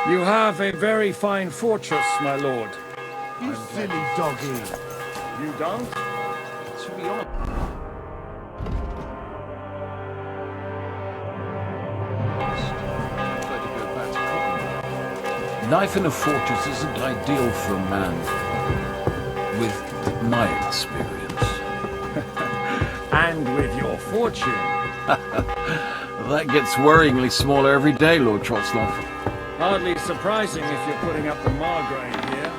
You have a very fine fortress, my lord. You silly doggy. You don't? To be honest. Life in a fortress isn't ideal for a man, with my experience. And with your fortune. That gets worryingly smaller every day, Lord Trotsloff. Hardly surprising if you're putting up the Margrave here.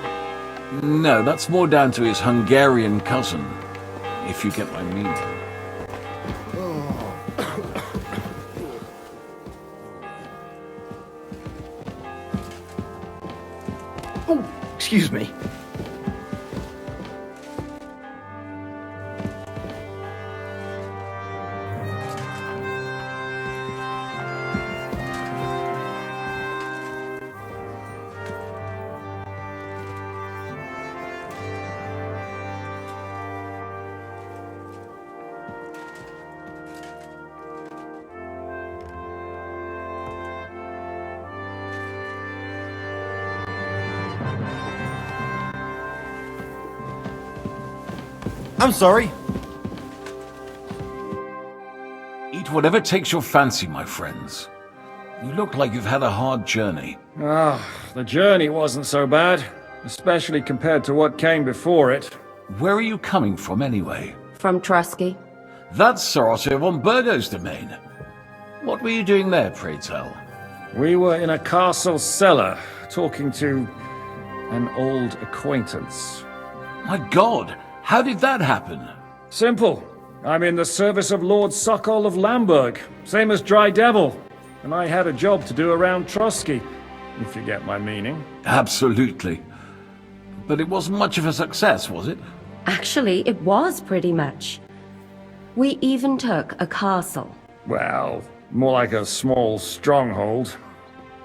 No, that's more down to his Hungarian cousin, if you get my meaning. Oh, excuse me. I'm sorry. Eat whatever takes your fancy, my friends. You look like you've had a hard journey. The journey wasn't so bad, especially compared to what came before it. Where are you coming from, anyway? From Trusky. That's Sir Otto von Burgo's domain. What were you doing there, pray tell? We were in a castle cellar, talking to an old acquaintance. My God, how did that happen? Simple. I'm in the service of Lord Sokol of Lamberg, same as Dry Devil. And I had a job to do around Trusky, if you get my meaning. Absolutely. But it wasn't much of a success, was it? Actually, it was pretty much. We even took a castle. Well, more like a small stronghold.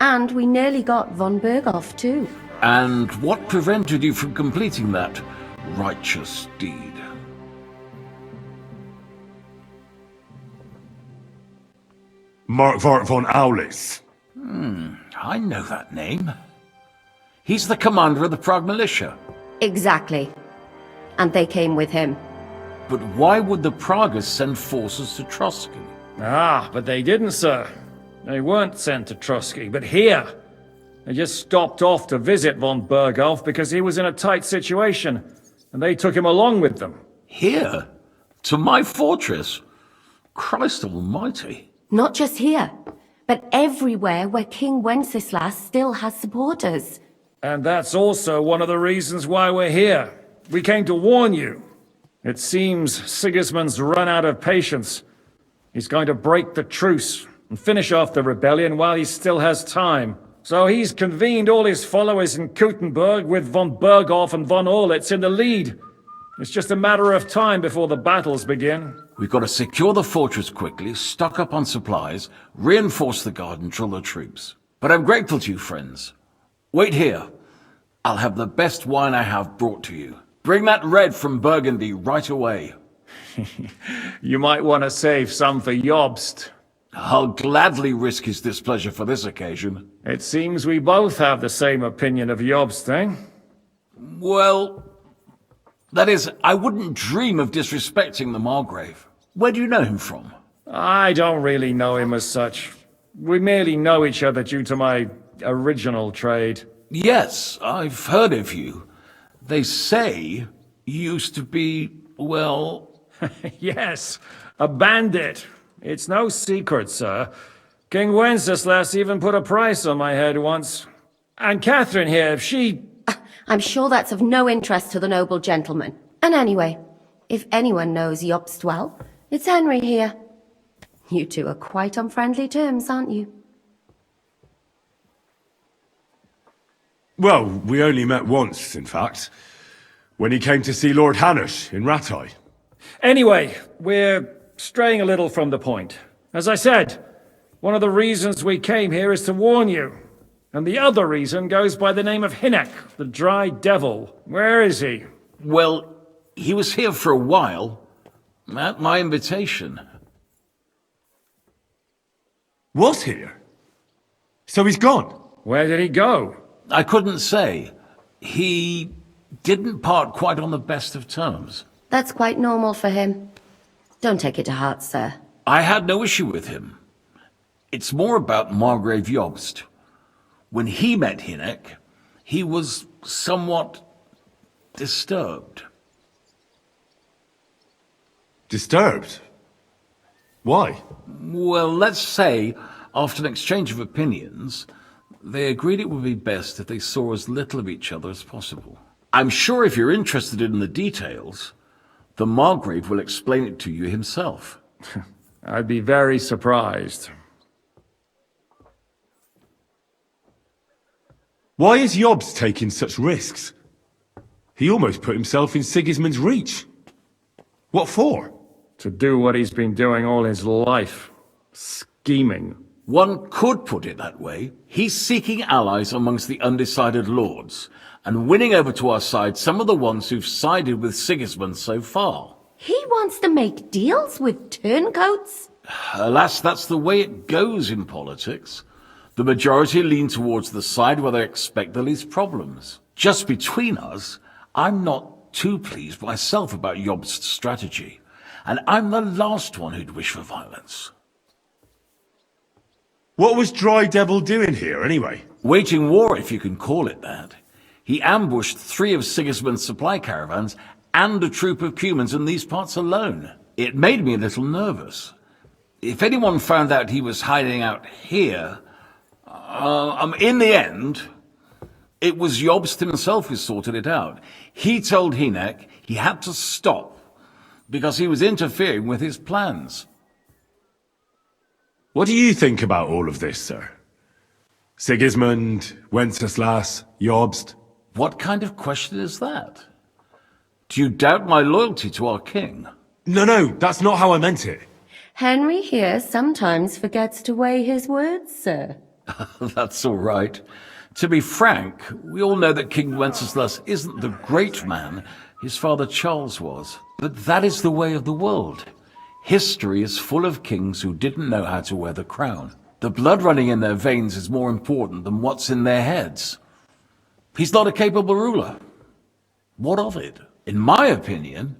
And we nearly got von Berghoff too. And what prevented you from completing that righteous deed? Markvart von Aulis. I know that name. He's the commander of the Prague militia. Exactly. And they came with him. But why would the Praguers send forces to Trusky? But they didn't, sir. They weren't sent to Trusky, but here. They just stopped off to visit von Berghoff because he was in a tight situation, and they took him along with them. Here? To my fortress? Christ almighty. Not just here, but everywhere where King Wenceslas still has supporters. And that's also one of the reasons why we're here. We came to warn you. It seems Sigismund's run out of patience. He's going to break the truce and finish off the rebellion while he still has time. So he's convened all his followers in Kuttenberg with von Berghoff and von Orlitz in the lead. It's just a matter of time before the battles begin. We've got to secure the fortress quickly, stock up on supplies, reinforce the guard and drill the troops. But I'm grateful to you, friends. Wait here. I'll have the best wine I have brought to you. Bring that red from Burgundy right away. You might want to save some for Jobst. I'll gladly risk his displeasure for this occasion. It seems we both have the same opinion of Jobst, eh? Well, that is, I wouldn't dream of disrespecting the Margrave. Where do you know him from? I don't really know him as such. We merely know each other due to my original trade. Yes, I've heard of you. They say you used to be, well... Yes, a bandit. It's no secret, sir. King Wenceslas even put a price on my head once. And Catherine here, I'm sure that's of no interest to the noble gentleman. And anyway, if anyone knows Jobst well, it's Henry here. You two are quite on friendly terms, aren't you? Well, we only met once, in fact. When he came to see Lord Hanush in Rattay. Anyway, we're straying a little from the point. As I said, one of the reasons we came here is to warn you. And the other reason goes by the name of Hinnek, the Dry Devil. Where is he? Well, he was here for a while, at my invitation. Was here? So he's gone? Where did he go? I couldn't say. He didn't part quite on the best of terms. That's quite normal for him. Don't take it to heart, sir. I had no issue with him. It's more about Margrave Jobst. When he met Hynek, he was somewhat disturbed. Disturbed? Why? Well, let's say, after an exchange of opinions, they agreed it would be best if they saw as little of each other as possible. I'm sure if you're interested in the details, the Margrave will explain it to you himself. I'd be very surprised. Why is Jobst taking such risks? He almost put himself in Sigismund's reach. What for? To do what he's been doing all his life. Scheming. One could put it that way. He's seeking allies amongst the undecided lords, and winning over to our side some of the ones who've sided with Sigismund so far. He wants to make deals with turncoats? Alas, that's the way it goes in politics. The majority lean towards the side where they expect the least problems. Just between us, I'm not too pleased myself about Jobst's strategy, and I'm the last one who'd wish for violence. What was Dry Devil doing here, anyway? Waging war, if you can call it that. He ambushed 3 of Sigismund's supply caravans and a troop of Cumans in these parts alone. It made me a little nervous. If anyone found out he was hiding out here, in the end, it was Jobst himself who sorted it out. He told Hynek he had to stop because he was interfering with his plans. What do you think about all of this, sir? Sigismund, Wenceslas, Jobst? What kind of question is that? Do you doubt my loyalty to our king? No, that's not how I meant it. Henry here sometimes forgets to weigh his words, sir. That's all right. To be frank, we all know that King Wenceslas isn't the great man his father Charles was. But that is the way of the world. History is full of kings who didn't know how to wear the crown. The blood running in their veins is more important than what's in their heads. He's not a capable ruler. What of it? In my opinion,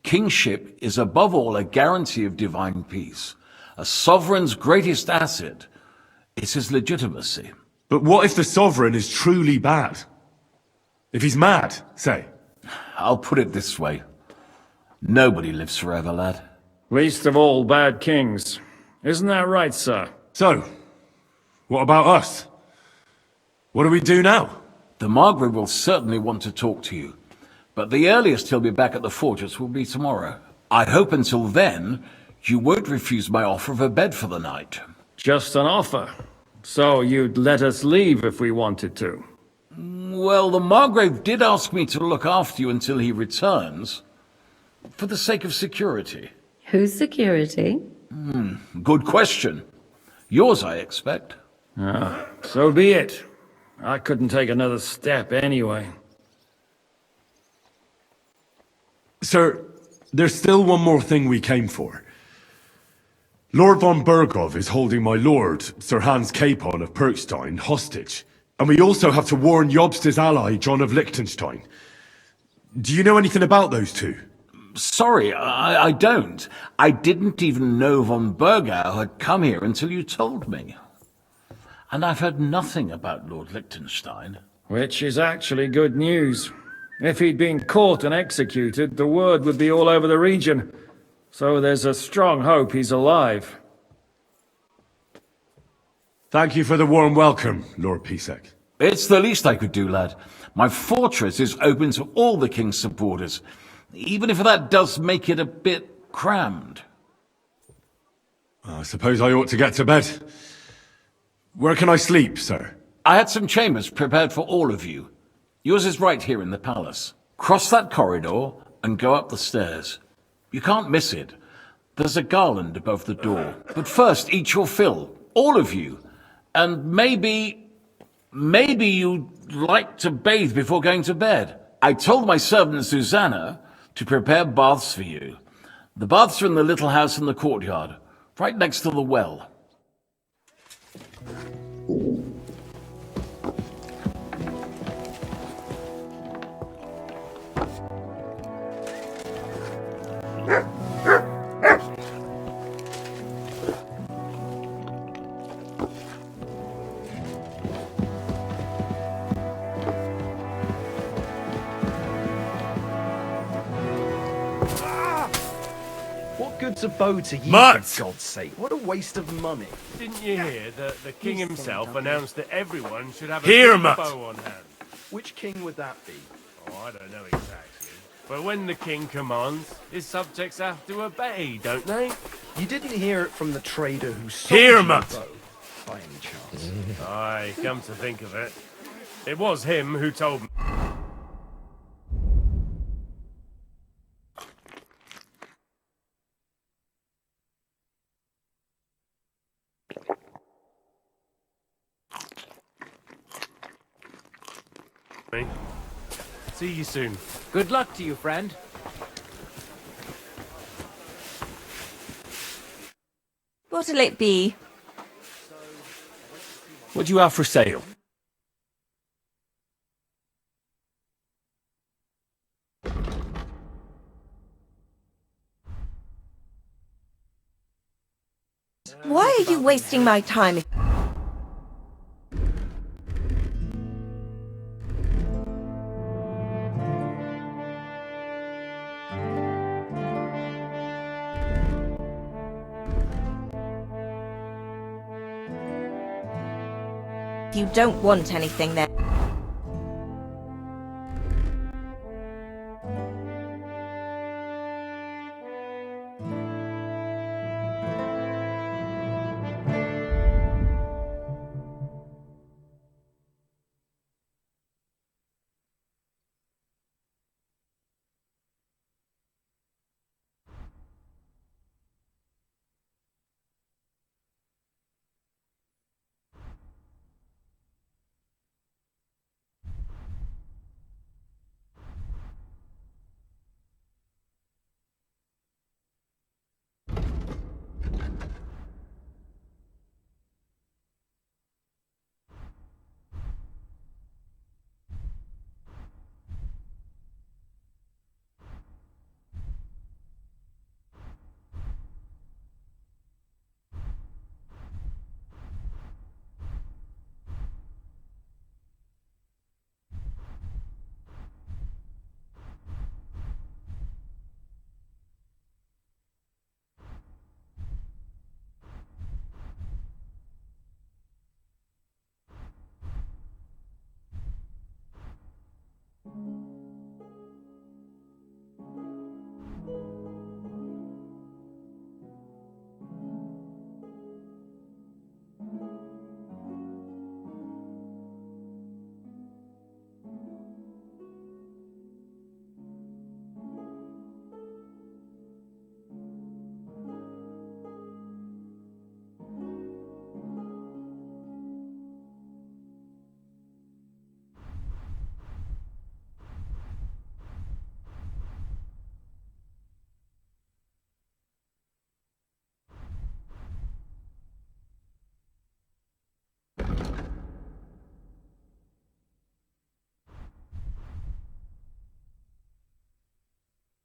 kingship is above all a guarantee of divine peace. A sovereign's greatest asset is his legitimacy. But what if the sovereign is truly bad? If he's mad, say? I'll put it this way. Nobody lives forever, lad. Least of all bad kings. Isn't that right, sir? So, what about us? What do we do now? The Margrave will certainly want to talk to you, but the earliest he'll be back at the fortress will be tomorrow. I hope until then, you won't refuse my offer of a bed for the night. Just an offer. So you'd let us leave if we wanted to? Well, the Margrave did ask me to look after you until he returns, for the sake of security. Whose security? Good question. Yours, I expect. So be it. I couldn't take another step anyway. Sir, there's still one more thing we came for. Lord von Bergov is holding my lord, Sir Hans Capon of Perkstein, hostage. And we also have to warn Jobst's ally, John of Liechtenstein. Do you know anything about those two? Sorry, I don't. I didn't even know von Bergau had come here until you told me. And I've heard nothing about Lord Liechtenstein. Which is actually good news. If he'd been caught and executed, the word would be all over the region. So there's a strong hope he's alive. Thank you for the warm welcome, Lord Pisek. It's the least I could do, lad. My fortress is open to all the king's supporters, even if that does make it a bit crammed. I suppose I ought to get to bed. Where can I sleep, sir? I had some chambers prepared for all of you. Yours is right here in the palace. Cross that corridor and go up the stairs. You can't miss it. There's a garland above the door. But first, eat your fill. All of you. And maybe you'd like to bathe before going to bed. I told my servant Susanna to prepare baths for you. The baths are in the little house in the courtyard, right next to the well. What good's a bow to you, Matt! for God's sake? What a waste of money. Didn't you hear that the king himself announced that everyone should have a Here, big Matt. bow on hand? Which king would that be? Oh, I don't know exactly. But when the king commands, his subjects have to obey, don't they? You didn't hear it from the trader who sold Here, you the Matt. bow, by any chance. Aye, come to think of it. It was him who told me. See you soon. Good luck to you, friend. What'll it be? What do you have for sale? Why are you wasting my time? If you don't want anything, then...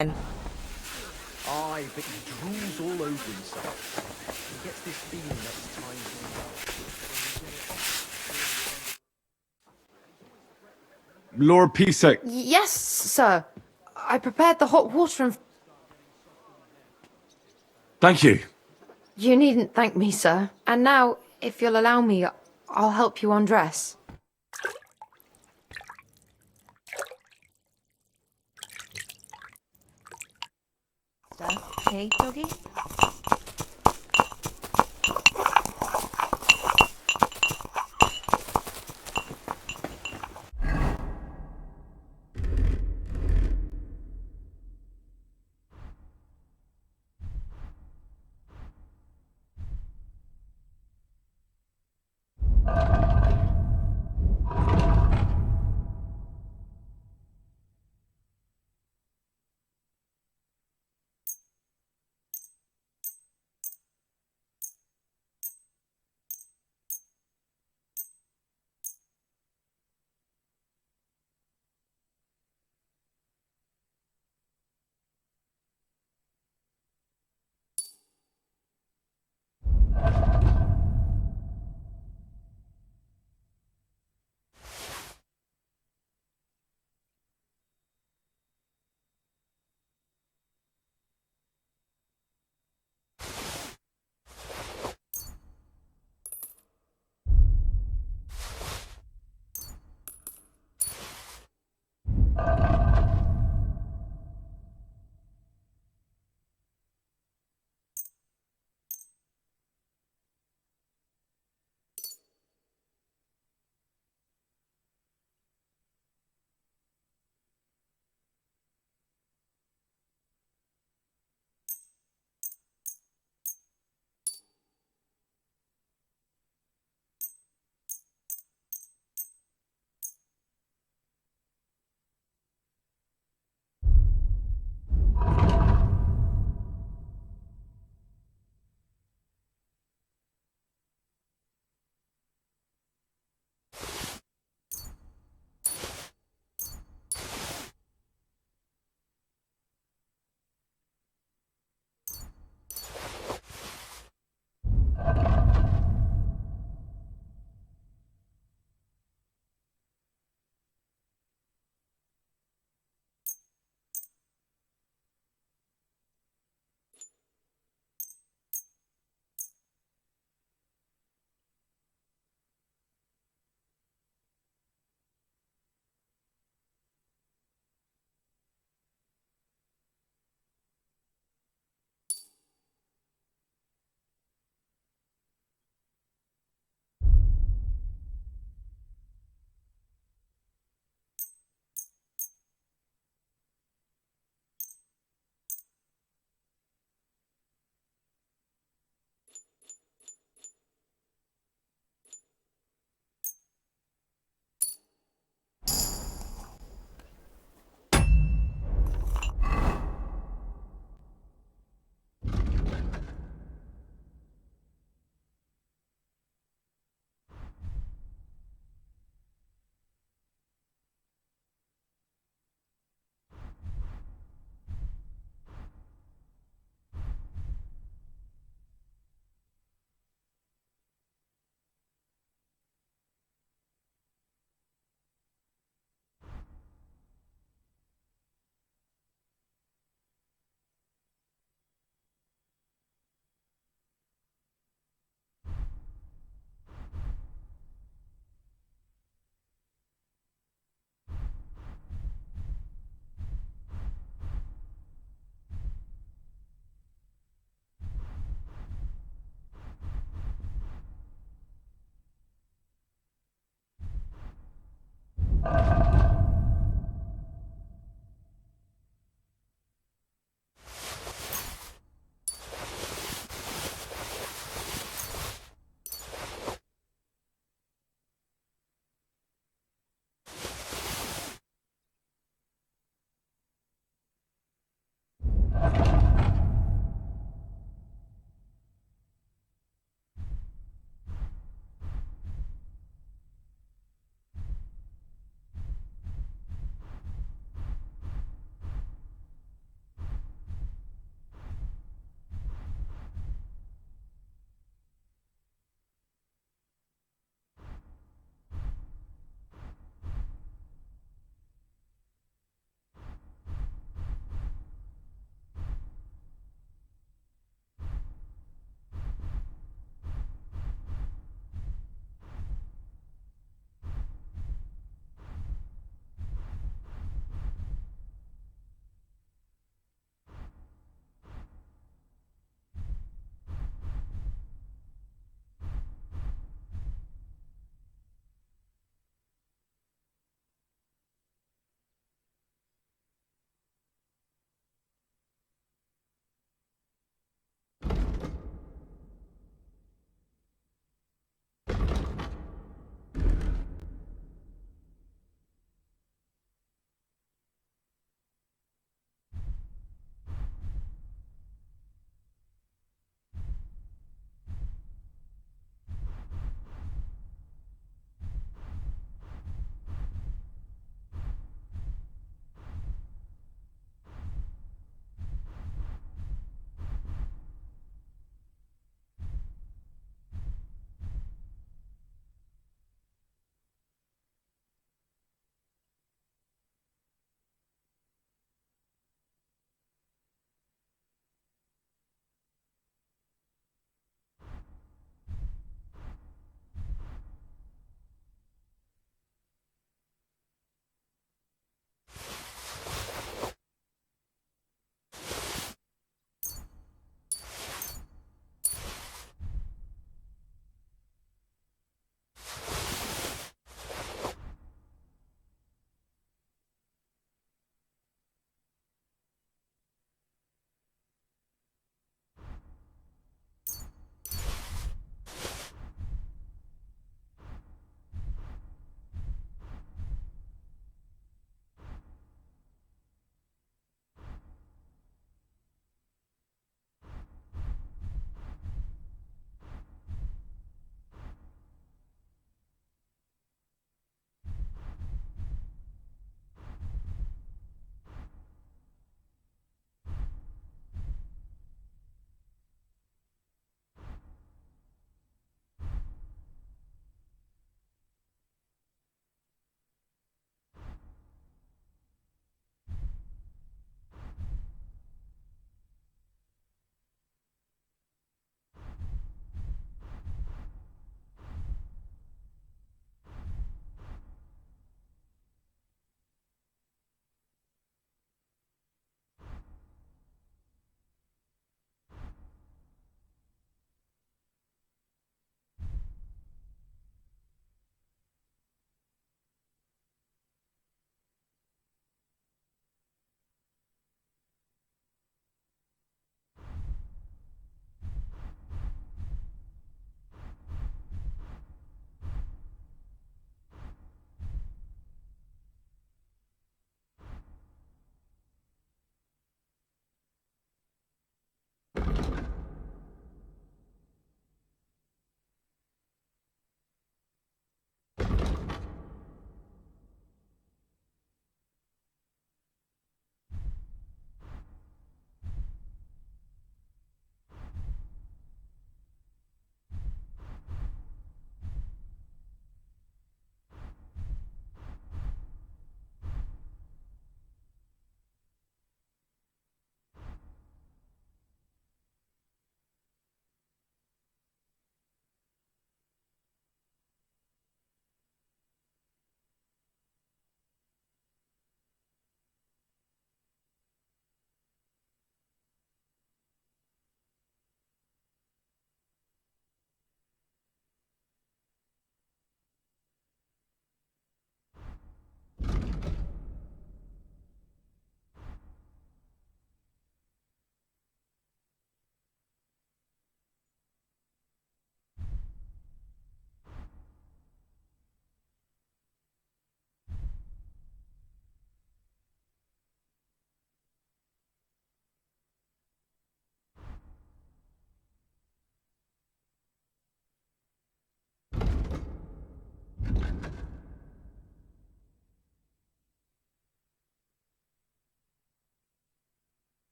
Aye, but he drools all over himself. He gets this feeling that it's time to move on. Lord Pisek, Yes, sir. I prepared the hot water and... thank you. You needn't thank me, sir. And now, if you'll allow me, I'll help you undress. Okay, doggy?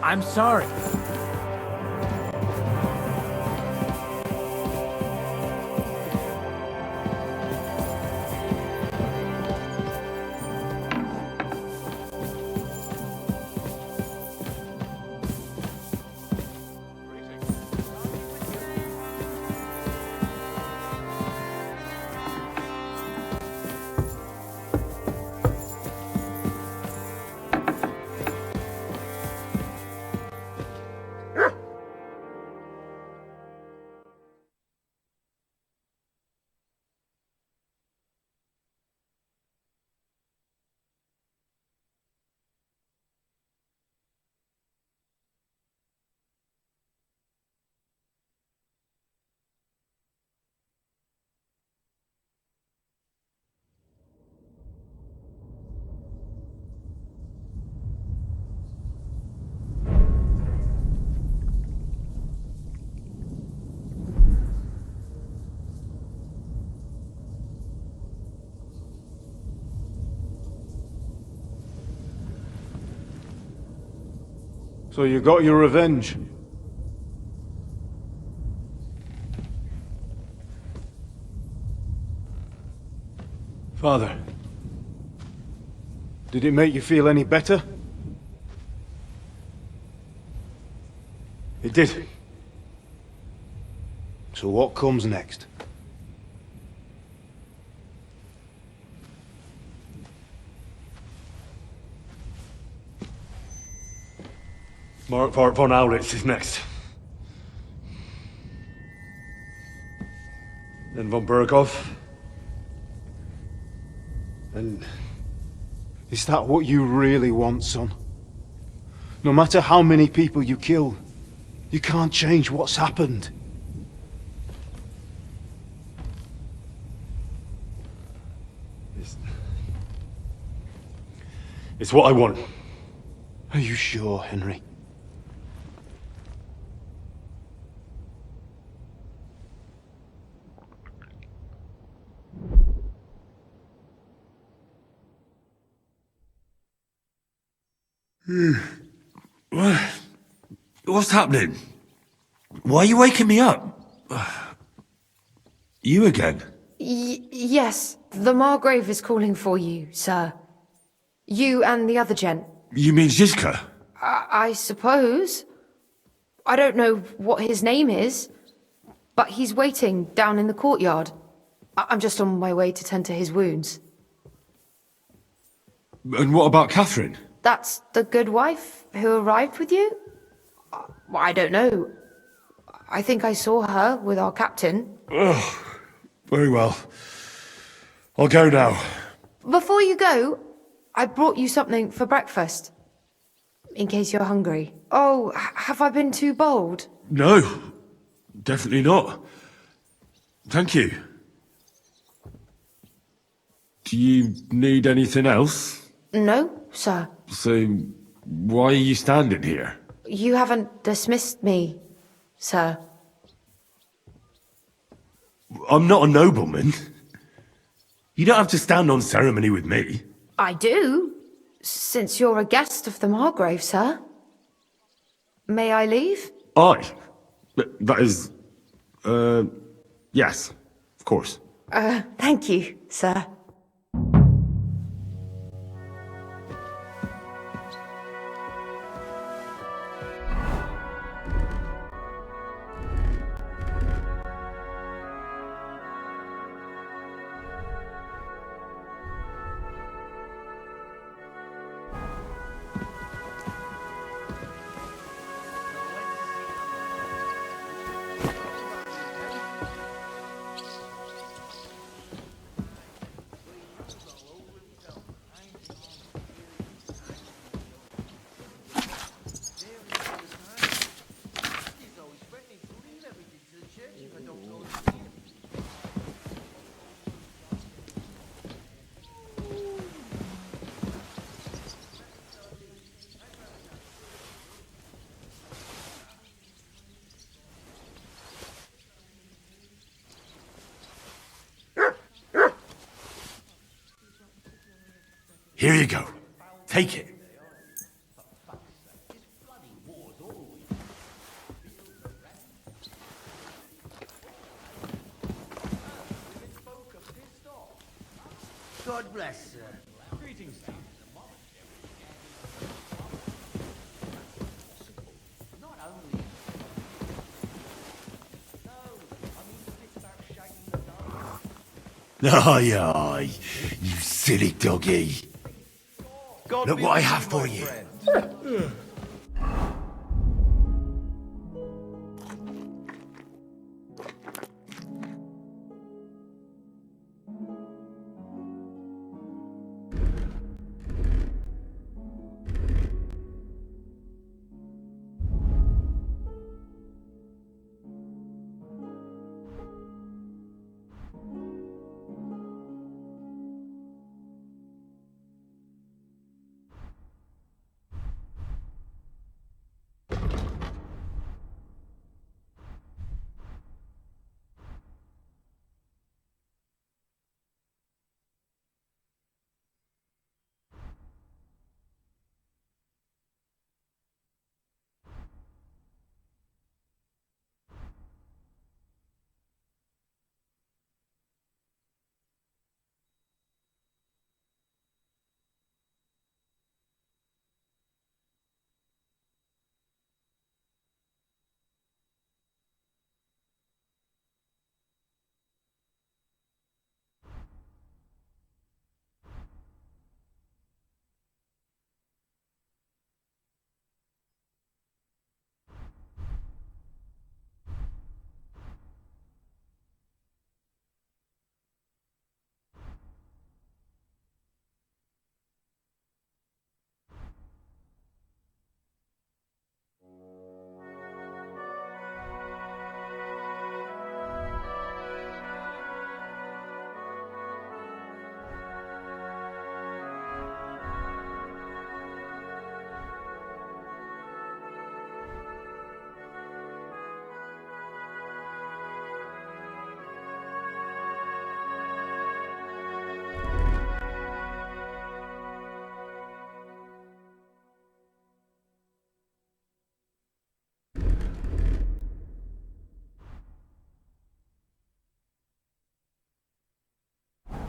I'm sorry. So you got your revenge? Father, did it make you feel any better? It did. So what comes next? Mark von Aulitz is next. Then von Berghoff. And is that what you really want, son? No matter how many people you kill, you can't change what's happened. It's what I want. Are you sure, Henry? What's happening? Why are you waking me up? You again? Yes, the Margrave is calling for you, sir. You and the other gent. You mean Zizka? I suppose. I don't know what his name is, but he's waiting down in the courtyard. I'm just on my way to tend to his wounds. And what about Catherine? That's the good wife who arrived with you? I don't know. I think I saw her with our captain. Oh, very well. I'll go now. Before you go, I brought you something for breakfast. In case you're hungry. Oh, have I been too bold? No, definitely not. Thank you. Do you need anything else? No, sir. So, why are you standing here? You haven't dismissed me, sir. I'm not a nobleman. You don't have to stand on ceremony with me. I do, since you're a guest of the Margrave, sir. May I leave? That is... yes, of course. Thank you, sir. Here you go. Take it. God bless, sir. Greetings to you. Not only... No, I mean the bit about shagging the dog. Aye, aye, you silly doggy. Look what I have for you.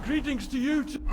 Greetings to you too.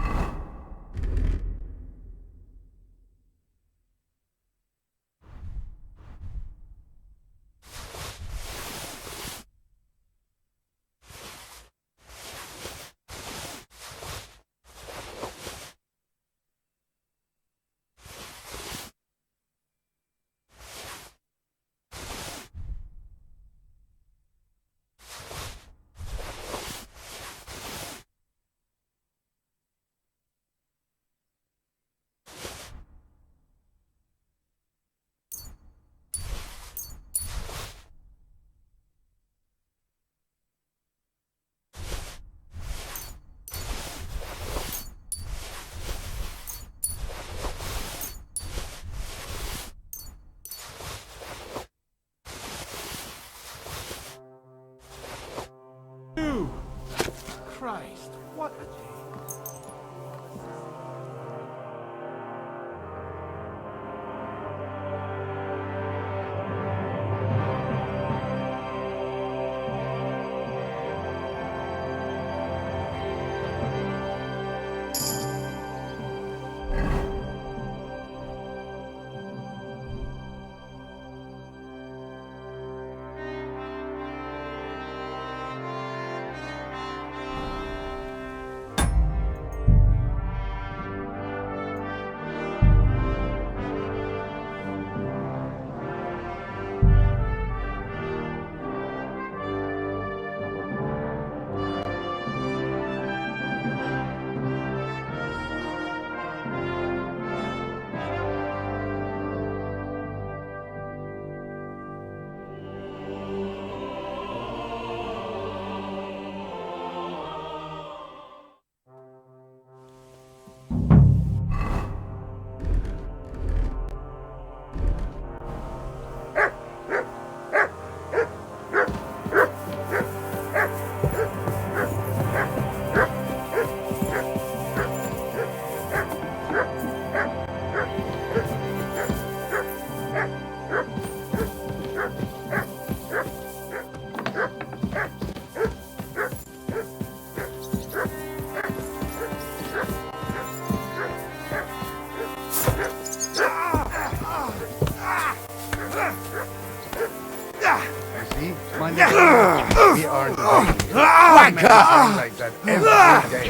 castle like that every day.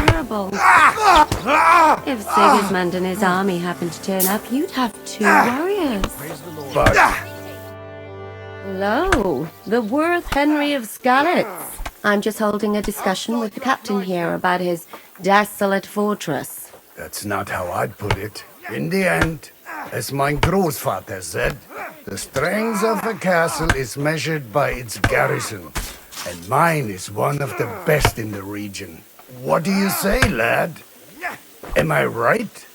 Terrible. If Sigismund and his army happened to turn up, you'd have 2 warriors. But Hello, the worth Henry of Skalitz. I'm just holding a discussion with the captain here about his desolate fortress. that's not how I'd put it. In the end, as my großvater said, the strength of a castle is measured by its garrison, and mine is one of the best in the region. What do you say, lad? Am I right?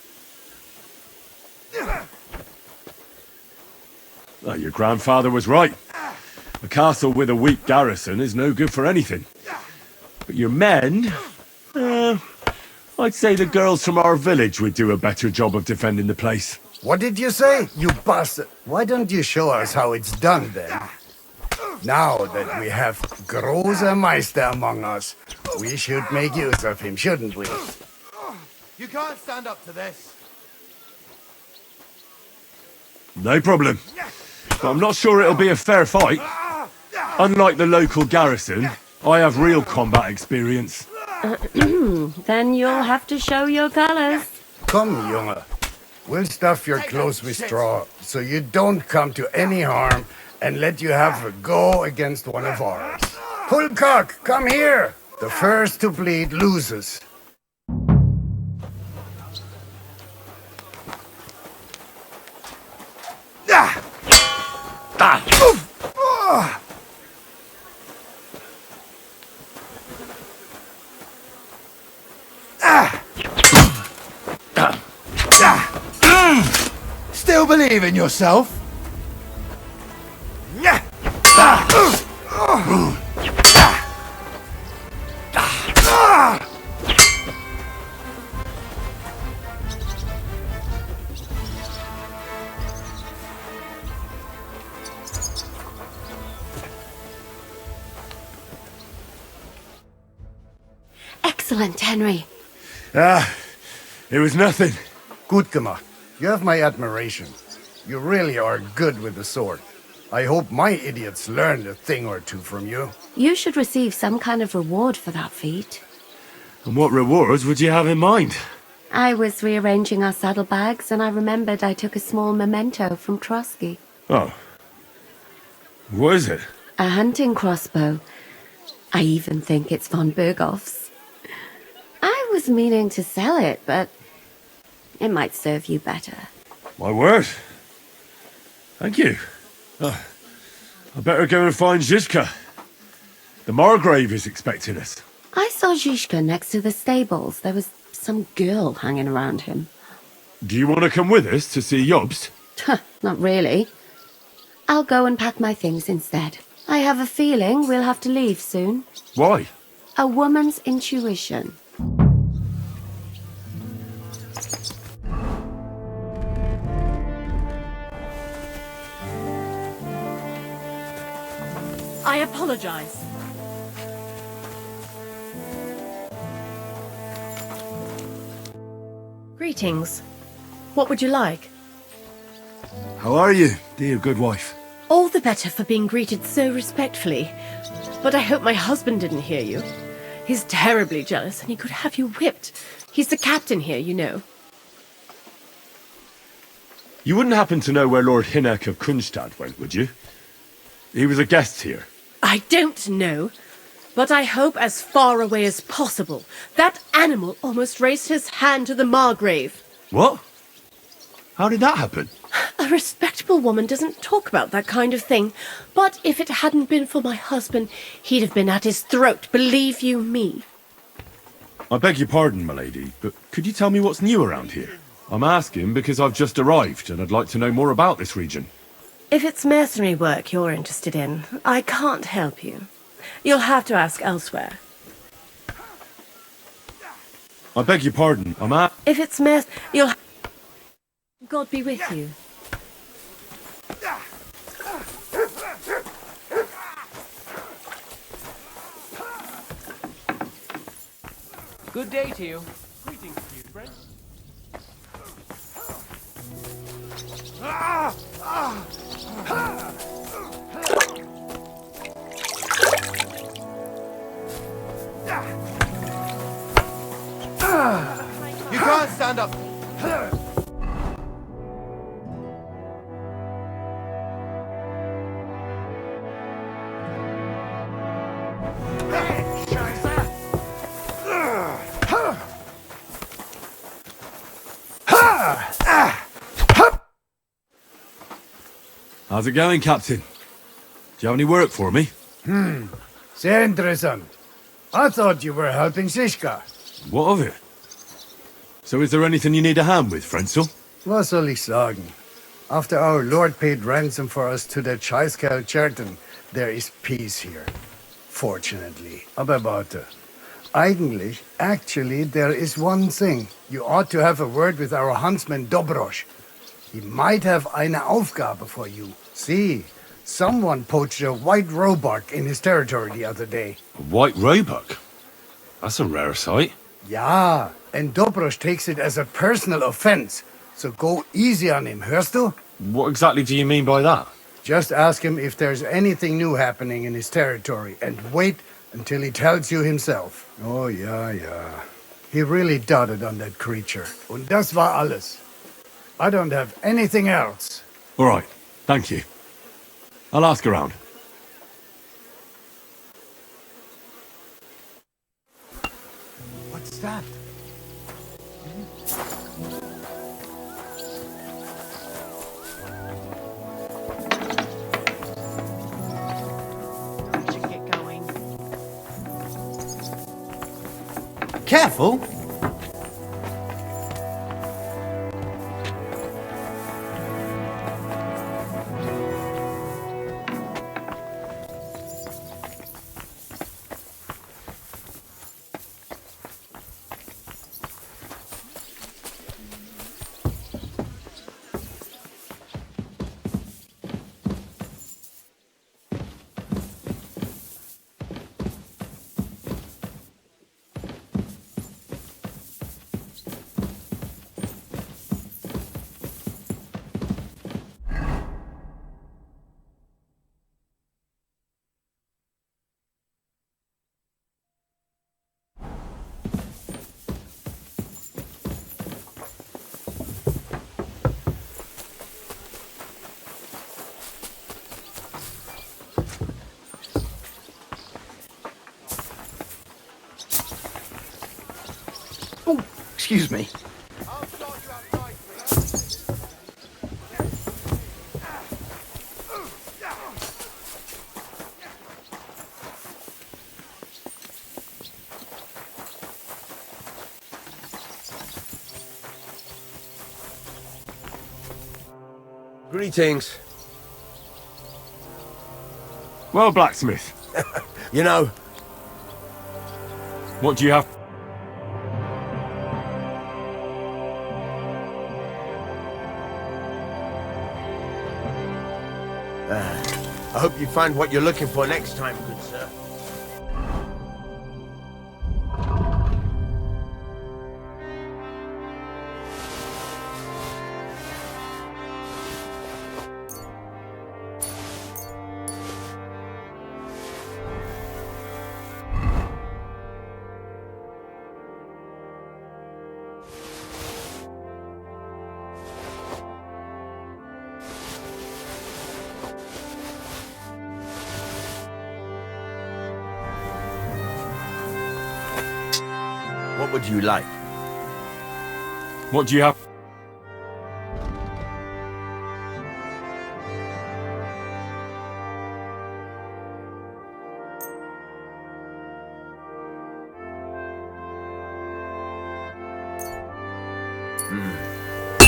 Well, your grandfather was right. A castle with a weak garrison is no good for anything. But your men... I'd say the girls from our village would do a better job of defending the place. What did you say, you bastard? Why don't you show us how it's done, then? Now that we have Großer Meister among us, we should make use of him, shouldn't we? You can't stand up to this. No problem. But I'm not sure it'll be a fair fight. Unlike the local garrison, I have real combat experience. Then you'll have to show your colors. Come, Junge. We'll stuff your clothes with straw, so you don't come to any harm, and let you have a go against one of ours. Pulcock, come here! The first to bleed loses. Still believe in yourself? Excellent, Henry. It was nothing. Gut gemacht. You have my admiration. You really are good with the sword. I hope my idiots learned a thing or two from you. You should receive some kind of reward for that feat. And what rewards would you have in mind? I was rearranging our saddlebags and I remembered I took a small memento from Trotsky. Oh. What is it? A hunting crossbow. I even think it's von Berghoff's. I was meaning to sell it, but it might serve you better. My word. Thank you. I better go and find Zizka. The Margrave is expecting us. I saw Zizka next to the stables. There was some girl hanging around him. Do you want to come with us to see Jobst? Not really. I'll go and pack my things instead. I have a feeling we'll have to leave soon. Why? A woman's intuition. I apologize. Greetings. What would you like? How are you, dear good wife? All the better for being greeted so respectfully. But I hope my husband didn't hear you. He's terribly jealous and he could have you whipped. He's the captain here, you know. You wouldn't happen to know where Lord Hinnock of Kunstad went, would you? He was a guest here. I don't know, but I hope as far away as possible. That animal almost raised his hand to the Margrave. What? How did that happen? A respectable woman doesn't talk about that kind of thing. But if it hadn't been for my husband, he'd have been at his throat, believe you me. I beg your pardon, my lady, but could you tell me what's new around here? I'm asking because I've just arrived and I'd like to know more about this region. If it's mercenary work you're interested in, I can't help you. You'll have to ask elsewhere. I beg your pardon, If it's you'll... God be with you. Good day to you. Greetings to you, friend. You can't stand up. How's it going, Captain? Do you have any work for me? Sehr interessant. I thought you were helping Siska. What of it? So is there anything you need a hand with, Frenzel? Was soll ich sagen? After our lord paid ransom for us to the Chaiskel Cherton, there is peace here. Fortunately. Aber warte. Actually, there is one thing. You ought to have a word with our huntsman Dobrosch. He might have eine Aufgabe for you. See, someone poached a white roebuck in his territory the other day. A white roebuck? That's a rare sight. Ja, and Dobrosch takes it as a personal offense. So go easy on him, hörst du? What exactly do you mean by that? Just ask him if there's anything new happening in his territory, and wait until he tells you himself. Oh, ja. He really doted on that creature. Und das war alles. I don't have anything else. All right, thank you. I'll ask around. What's that? Get going. Careful! Oh, excuse me. Greetings. Well, blacksmith, You know, what do you have? I hope you find what you're looking for next time, good sir. What would you like? What do you have?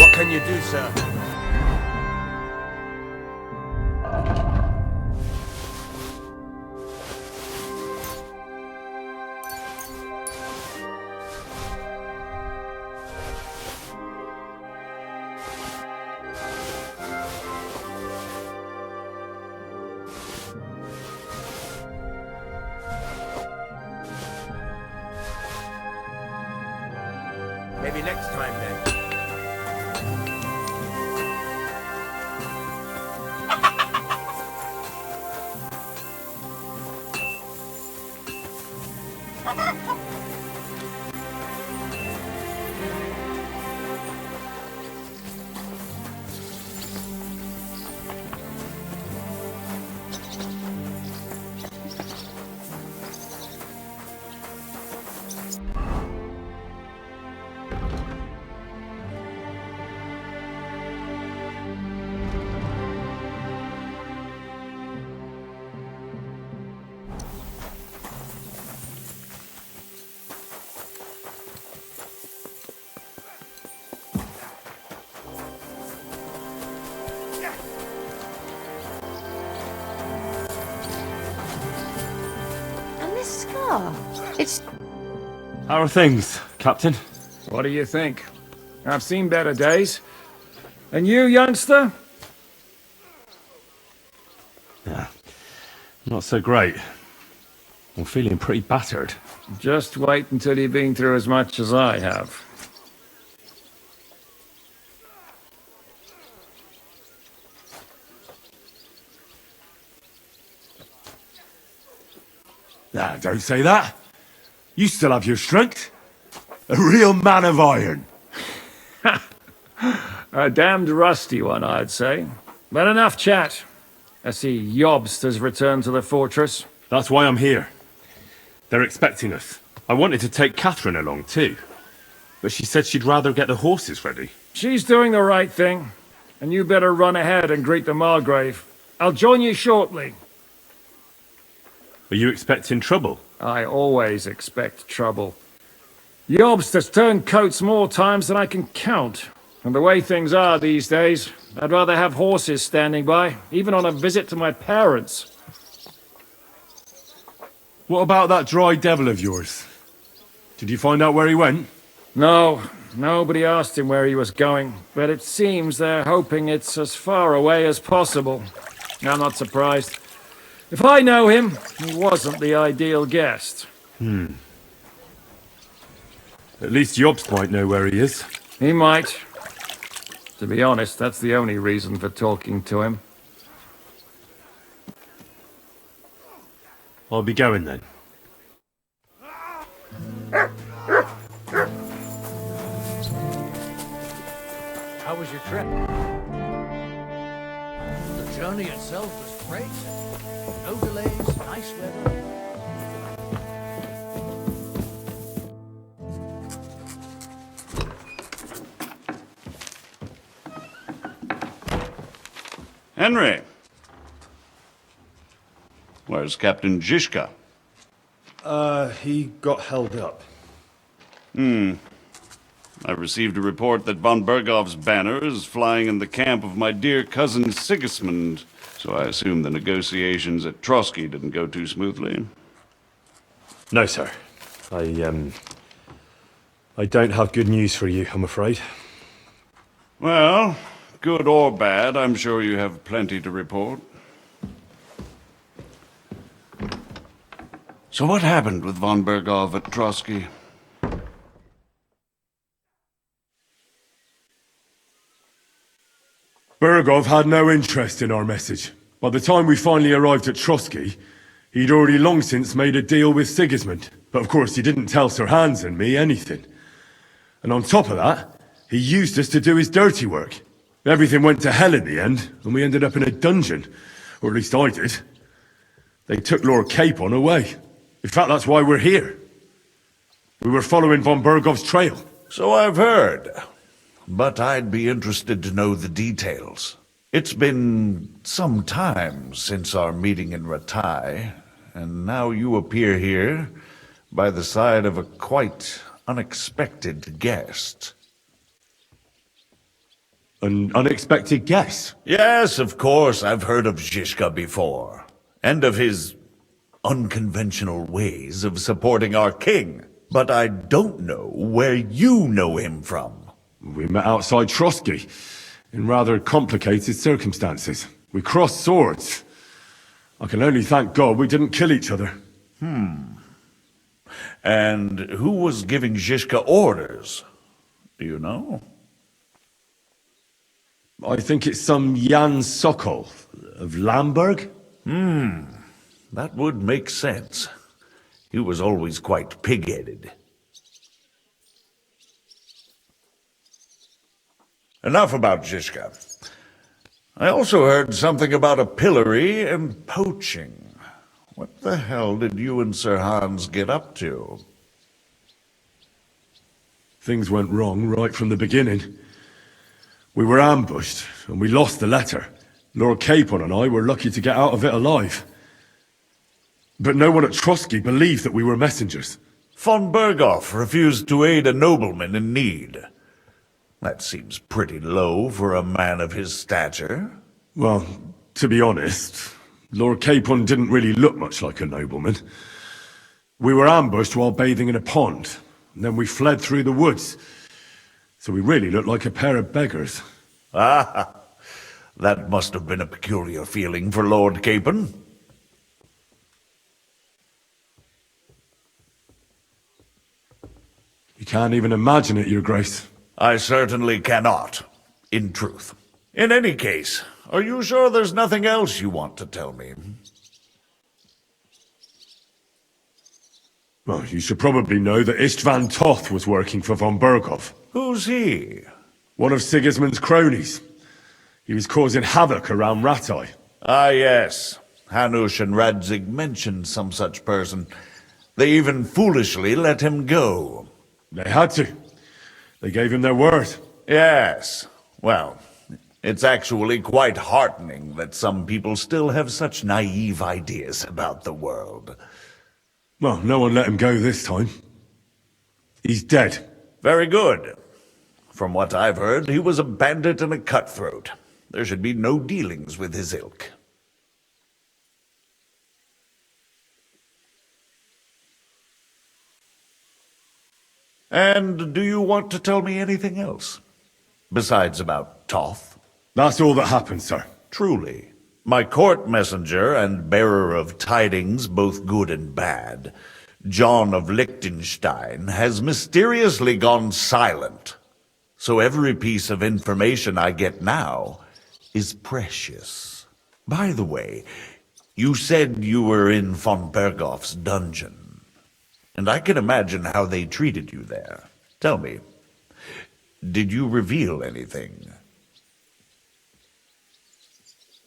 What can you do, sir? Maybe next time then. It's... How are things, Captain? What do you think? I've seen better days. And you, youngster? Yeah, not so great. I'm feeling pretty battered. Just wait until you've been through as much as I have. Nah, don't say that. You still have your strength. A real man of iron. A damned rusty one, I'd say. But enough chat. I see Jobst has returned to the fortress. That's why I'm here. They're expecting us. I wanted to take Catherine along too, but she said she'd rather get the horses ready. She's doing the right thing, and you better run ahead and greet the Margrave. I'll join you shortly. Are you expecting trouble? I always expect trouble. Jobst has turned coats more times than I can count. And the way things are these days, I'd rather have horses standing by, even on a visit to my parents. What about that dry devil of yours? Did you find out where he went? No, nobody asked him where he was going, but it seems they're hoping it's as far away as possible. I'm not surprised. If I know him, he wasn't the ideal guest. At least Jobst might know where he is. He might. To be honest, that's the only reason for talking to him. I'll be going then. How was your trip? The journey itself was great. No delays, nice weather. Henry! Where's Captain Zizka? He got held up. I received a report that von Bergov's banner is flying in the camp of my dear cousin Sigismund, so I assume the negotiations at Trotsky didn't go too smoothly. No, sir. I don't have good news for you, I'm afraid. Well, good or bad, I'm sure you have plenty to report. So what happened with von Bergov at Trotsky? Bergov had no interest in our message. By the time we finally arrived at Trotsky, he'd already long since made a deal with Sigismund. But of course he didn't tell Sir Hans and me anything. And on top of that, he used us to do his dirty work. Everything went to hell in the end, and we ended up in a dungeon. Or at least I did. They took Lord Capon away. In fact, that's why we're here. We were following von Bergov's trail. So I've heard. But I'd be interested to know the details. It's been some time since our meeting in Ratai, and now you appear here by the side of a quite unexpected guest. An unexpected guest? Yes, of course, I've heard of Zizka before, and of his unconventional ways of supporting our king. But I don't know where you know him from. We met outside Trotsky, in rather complicated circumstances. We crossed swords. I can only thank God we didn't kill each other. And who was giving Zizka orders? Do you know? I think it's some Jan Sokol of Lamberg. That would make sense. He was always quite pig-headed. Enough about Zizka. I also heard something about a pillory and poaching. What the hell did you and Sir Hans get up to? Things went wrong right from the beginning. We were ambushed, and we lost the letter. Lord Capon and I were lucky to get out of it alive. But no one at Trotsky believed that we were messengers. Von Bergov refused to aid a nobleman in need. That seems pretty low for a man of his stature. Well, to be honest, Lord Capon didn't really look much like a nobleman. We were ambushed while bathing in a pond, and then we fled through the woods. So we really looked like a pair of beggars. Ah, that must have been a peculiar feeling for Lord Capon. You can't even imagine it, Your Grace. I certainly cannot, in truth. In any case, are you sure there's nothing else you want to tell me? Well, you should probably know that Istvan Toth was working for von Berghoff. Who's he? One of Sigismund's cronies. He was causing havoc around Ratai. Ah, yes. Hanush and Radzig mentioned some such person. They even foolishly let him go. They had to. They gave him their word. Yes. Well, it's actually quite heartening that some people still have such naive ideas about the world. Well, no one let him go this time. He's dead. Very good. From what I've heard, he was a bandit and a cutthroat. There should be no dealings with his ilk. And do you want to tell me anything else? Besides about Toth? That's all that happened, sir. Truly. My court messenger and bearer of tidings, both good and bad, John of Liechtenstein, has mysteriously gone silent. So every piece of information I get now is precious. By the way, you said you were in von Berghoff's dungeon, and I can imagine how they treated you there. Tell me, did you reveal anything?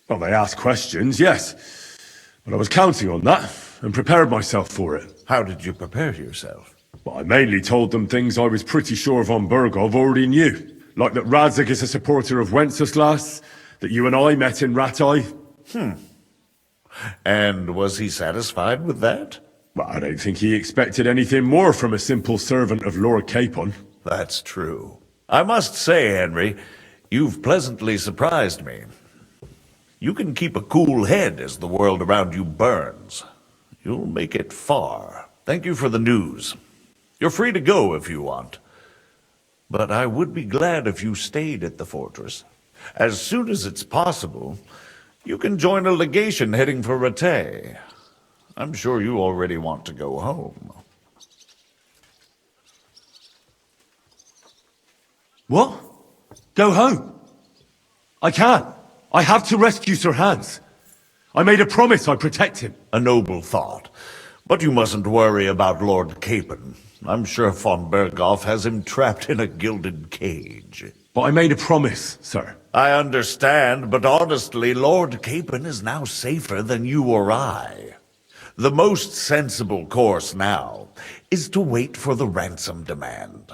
Well, they asked questions, yes. But I was counting on that, and prepared myself for it. How did you prepare yourself? Well, I mainly told them things I was pretty sure von Berghoff already knew. Like that Radzig is a supporter of Wenceslas, that you and I met in Ratai. And was he satisfied with that? Well, I don't think he expected anything more from a simple servant of Lord Capon. That's true. I must say, Henry, you've pleasantly surprised me. You can keep a cool head as the world around you burns. You'll make it far. Thank you for the news. You're free to go if you want. But I would be glad if you stayed at the fortress. As soon as it's possible, you can join a legation heading for Rattay. I'm sure you already want to go home. What? Go home? I can't. I have to rescue Sir Hans. I made a promise I'd protect him. A noble thought. But you mustn't worry about Lord Capon. I'm sure von Berghoff has him trapped in a gilded cage. But I made a promise, sir. I understand, but honestly, Lord Capon is now safer than you or I. The most sensible course now is to wait for the ransom demand.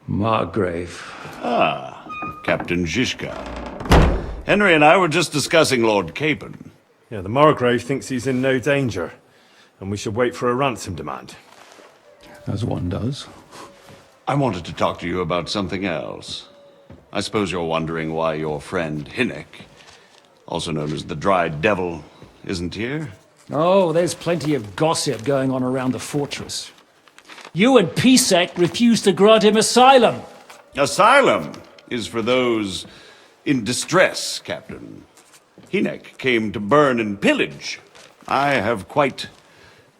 Margrave. Ah, Captain Zizka. Henry and I were just discussing Lord Capon. Yeah, the Margrave thinks he's in no danger, and we should wait for a ransom demand. As one does. I wanted to talk to you about something else. I suppose you're wondering why your friend Hinnek, also known as the Dried Devil, isn't here? Oh, there's plenty of gossip going on around the fortress. You and Pisek refused to grant him asylum. Asylum is for those in distress, Captain. Hinnek came to burn and pillage. I have quite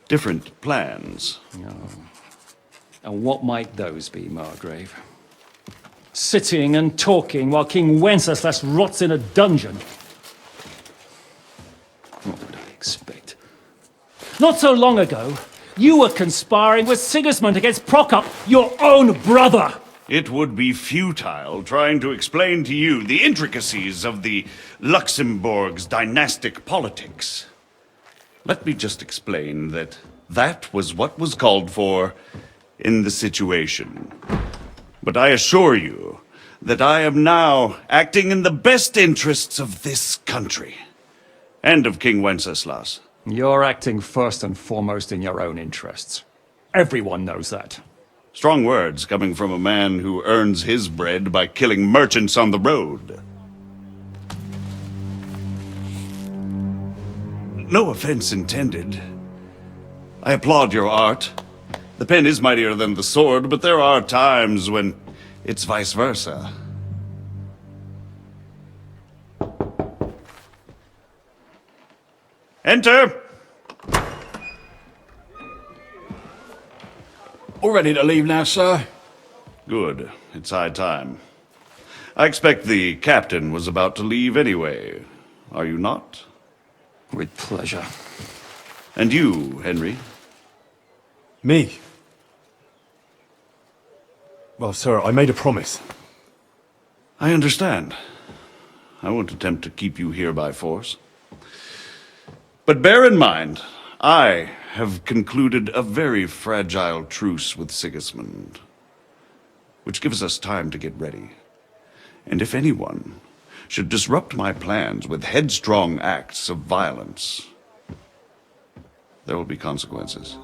different plans. Oh. And what might those be, Margrave? Sitting and talking while King Wenceslas rots in a dungeon. What would I expect? Not so long ago, you were conspiring with Sigismund against Prokop, your own brother! It would be futile trying to explain to you the intricacies of the Luxembourg's dynastic politics. Let me just explain that that was what was called for in the situation. But I assure you that I am now acting in the best interests of this country and of King Wenceslas. You're acting first and foremost in your own interests. Everyone knows that. Strong words coming from a man who earns his bread by killing merchants on the road. No offense intended. I applaud your art. The pen is mightier than the sword, but there are times when it's vice versa. Enter! All ready to leave now, sir? Good. It's high time. I expect the captain was about to leave anyway. Are you not? With pleasure. And you, Henry? Me? Well, sir, I made a promise. I understand. I won't attempt to keep you here by force. But bear in mind, I have concluded a very fragile truce with Sigismund, which gives us time to get ready. And if anyone should disrupt my plans with headstrong acts of violence, there will be consequences.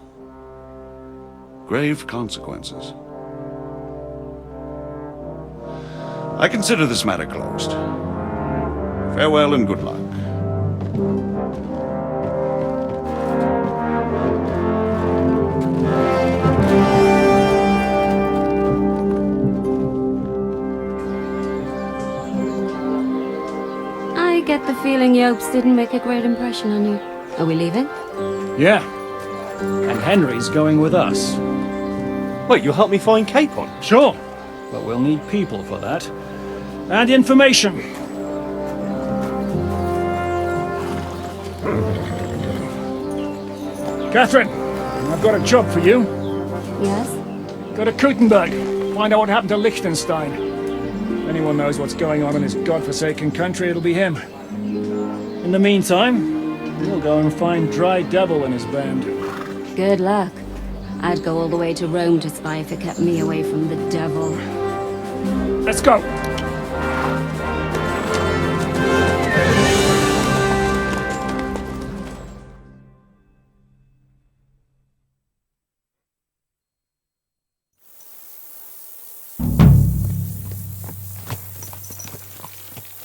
Grave consequences. I consider this matter closed. Farewell and good luck. I get the feeling Yopes didn't make a great impression on you. Are we leaving? Yeah. And Henry's going with us. Wait, you'll help me find Capon? Sure. But we'll need people for that. And information. Catherine, I've got a job for you. Yes? Go to Kuttenberg. Find out what happened to Liechtenstein. If anyone knows what's going on in this godforsaken country, it'll be him. In the meantime, we'll go and find Dry Devil and his band. Good luck. I'd go all the way to Rome to spy if it kept me away from the devil. Let's go!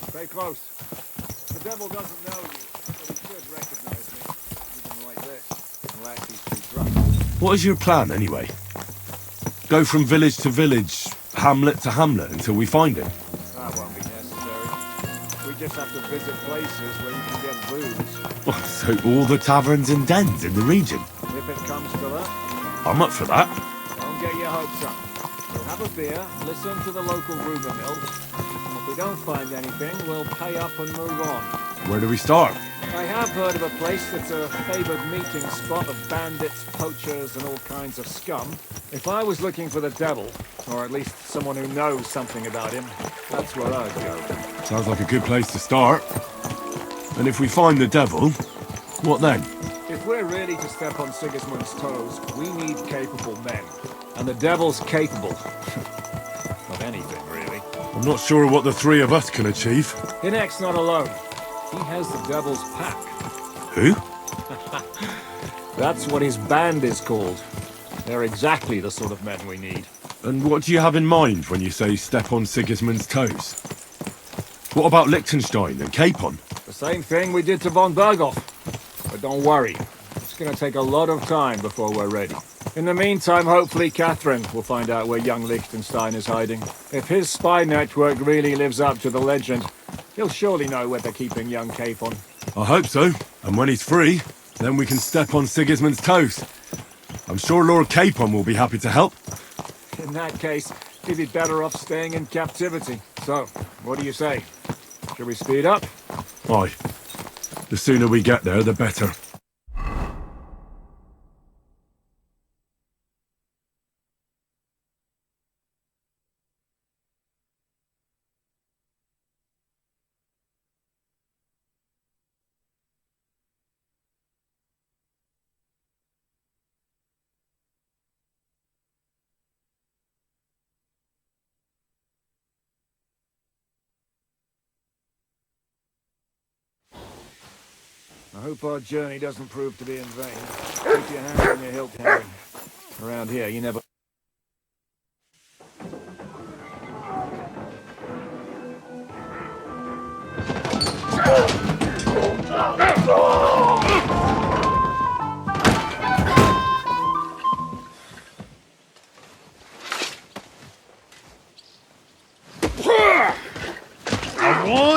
Stay close. The devil doesn't know you, but he should recognize me, even like this, unless he's too drunk. What is your plan, anyway? Go from village to village, hamlet to hamlet, until we find him? That won't be necessary. We just have to visit places where you can get booze. Oh, so all the taverns and dens in the region? If it comes to that, I'm up for that. don't get your hopes up. We'll have a beer, listen to the local rumor mill, and if we don't find anything, we'll pay up and move on. Where do we start? I have heard of a place that's a favored meeting spot of bandits, poachers, and all kinds of scum. If I was looking for the devil, or at least someone who knows something about him, that's where I'd go. Sounds like a good place to start. And if we find the devil, what then? If we're really to step on Sigismund's toes, we need capable men. And the devil's capable. Of anything, really. I'm not sure what the three of us can achieve. Hinek's not alone. He has the devil's pack. Who? That's what his band is called. They're exactly the sort of men we need. And what do you have in mind when you say step on Sigismund's toes? What about Liechtenstein and Capon? The same thing we did to von Berghoff. But don't worry. It's gonna take a lot of time before we're ready. In the meantime, hopefully Catherine will find out where young Liechtenstein is hiding. If his spy network really lives up to the legend, he'll surely know where they're keeping young Capon. I hope so. And when he's free, then we can step on Sigismund's toes. I'm sure Lord Capon will be happy to help. In that case, he'd be better off staying in captivity. So, what do you say? Should we speed up? Aye. The sooner we get there, the better. I hope our journey doesn't prove to be in vain. Keep your hand on your hilt, Henry. Around here, you never...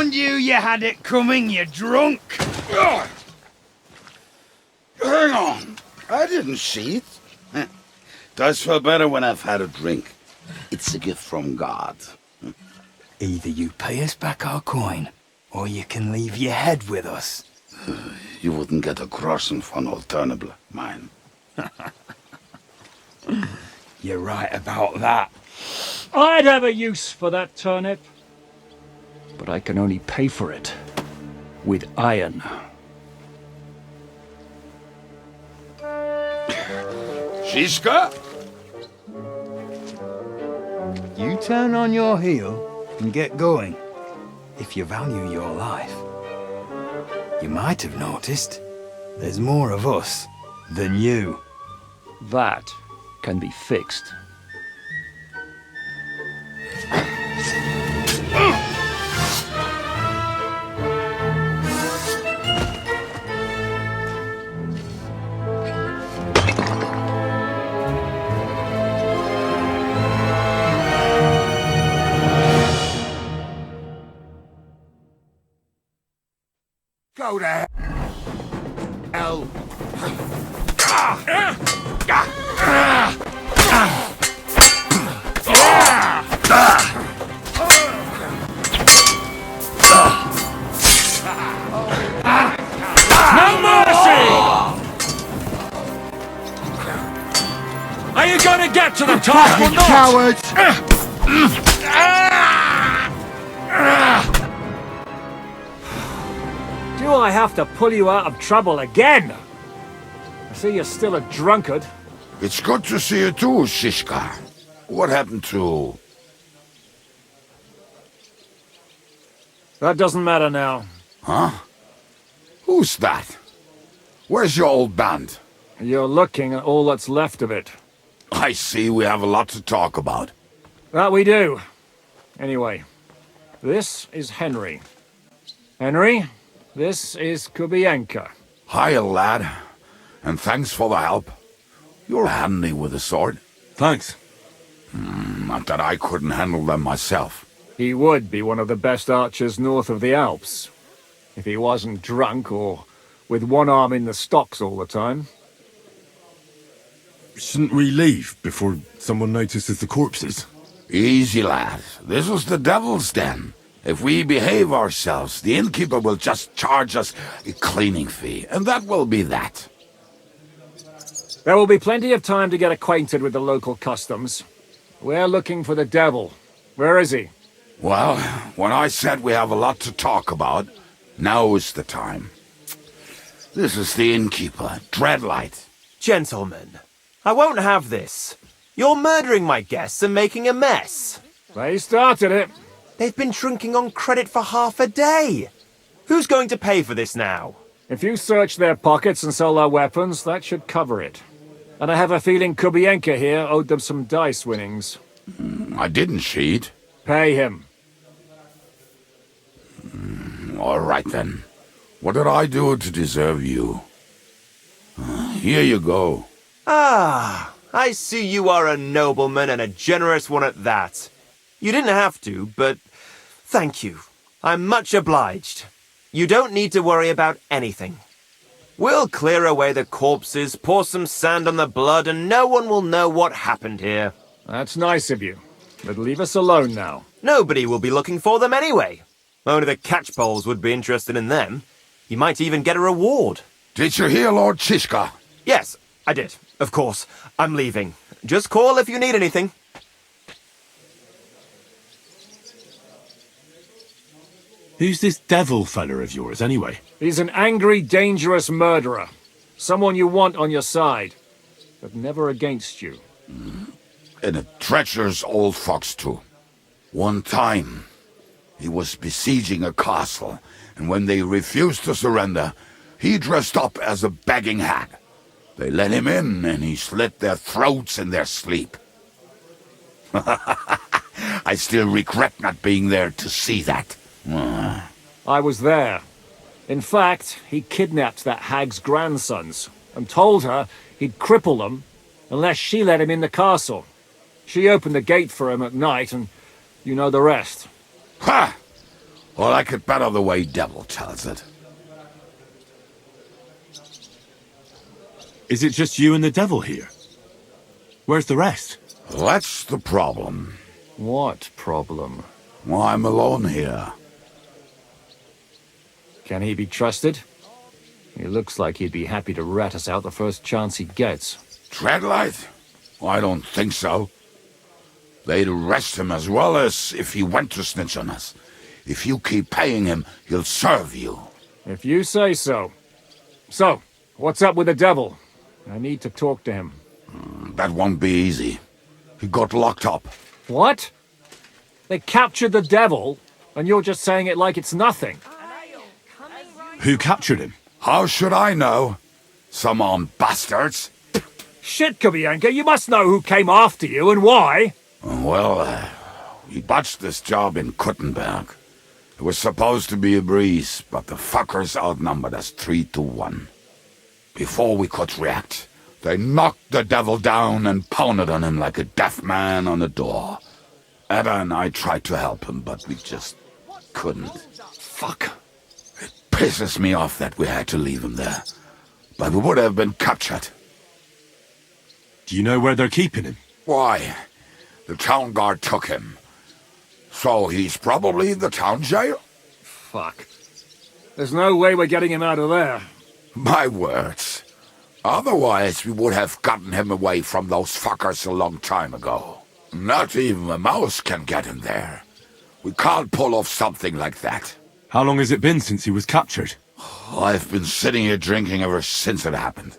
warned you you had it coming, you drunk. Ugh. Hang on. I didn't cheat. Does feel better when I've had a drink. It's a gift from God. Either you pay us back our coin, or you can leave your head with us. You wouldn't get a groschen for an alternative, mine. You're right about that. I'd have a use for that turnip. But I can only pay for it with iron. Shiska? You turn on your heel and get going, if you value your life. You might have noticed there's more of us than you. That can be fixed. Go to hell. No mercy! Are you gonna get to the top or not? Cowards! Do I have to pull you out of trouble again? I see you're still a drunkard. It's good to see you too, Shishka. What happened to... That doesn't matter now. Huh? Who's that? Where's your old band? You're looking at all that's left of it. I see we have a lot to talk about. That we do. Anyway, this is Henry. Henry, this is Kubienka. Hiya, lad. And thanks for the help. You're handy with a sword. Thanks. Not that I couldn't handle them myself. He would be one of the best archers north of the Alps. If he wasn't drunk or with one arm in the stocks all the time. Shouldn't we leave before someone notices the corpses? Easy, lad. This was the devil's den. If we behave ourselves, the innkeeper will just charge us a cleaning fee, and that will be that. There will be plenty of time to get acquainted with the local customs. We're looking for the devil. Where is he? Well, when I said we have a lot to talk about, now is the time. This is the innkeeper, Dreadlight. Gentlemen, I won't have this. You're murdering my guests and making a mess. They started it. They've been drinking on credit for half a day. Who's going to pay for this now? If you search their pockets and sell their weapons, that should cover it. And I have a feeling Kubienka here owed them some dice winnings. I didn't cheat. Pay him. All right, then. What did I do to deserve you? Here you go. Ah, I see you are a nobleman and a generous one at that. You didn't have to, but thank you. I'm much obliged. You don't need to worry about anything. We'll clear away the corpses, pour some sand on the blood, and no one will know what happened here. That's nice of you. But leave us alone now. Nobody will be looking for them anyway. Only the catchpoles would be interested in them. You might even get a reward. Did you hear, Lord Shishka? Yes, I did. Of course. I'm leaving. Just call if you need anything. Who's this devil fella of yours, anyway? He's an angry, dangerous murderer. Someone you want on your side, but never against you. And a treacherous old fox, too. One time, he was besieging a castle, and when they refused to surrender, he dressed up as a begging hag. They let him in, and he slit their throats in their sleep. I still regret not being there to see that. I was there. In fact, he kidnapped that hag's grandsons and told her he'd cripple them unless she let him in the castle. She opened the gate for him at night, and you know the rest. Ha! Or like it better the way Devil tells it. Is it just you and the devil here? Where's the rest? That's the problem. What problem? Well, I'm alone here. Can he be trusted? He looks like he'd be happy to rat us out the first chance he gets. Treadlight? I don't think so. They'd arrest him as well as if he went to snitch on us. If you keep paying him, he'll serve you. If you say so. So, what's up with the devil? I need to talk to him. That won't be easy. He got locked up. What? They captured the devil, and you're just saying it like it's nothing. Who captured him? How should I know? Some armed bastards. Shit, Kubianka, you must know who came after you and why. Well, we botched this job in Kuttenberg. It was supposed to be a breeze, but the fuckers outnumbered us 3-1. Before we could react, they knocked the devil down and pounded on him like a deaf man on a door. Etta and I tried to help him, but we just couldn't. Fuck. It pisses me off that we had to leave him there. But we would have been captured. Do you know where they're keeping him? Why? The town guard took him. So he's probably in the town jail? Fuck. There's no way we're getting him out of there. My words. Otherwise, we would have gotten him away from those fuckers a long time ago. Not even a mouse can get him there. We can't pull off something like that. How long has it been since he was captured? I've been sitting here drinking ever since it happened.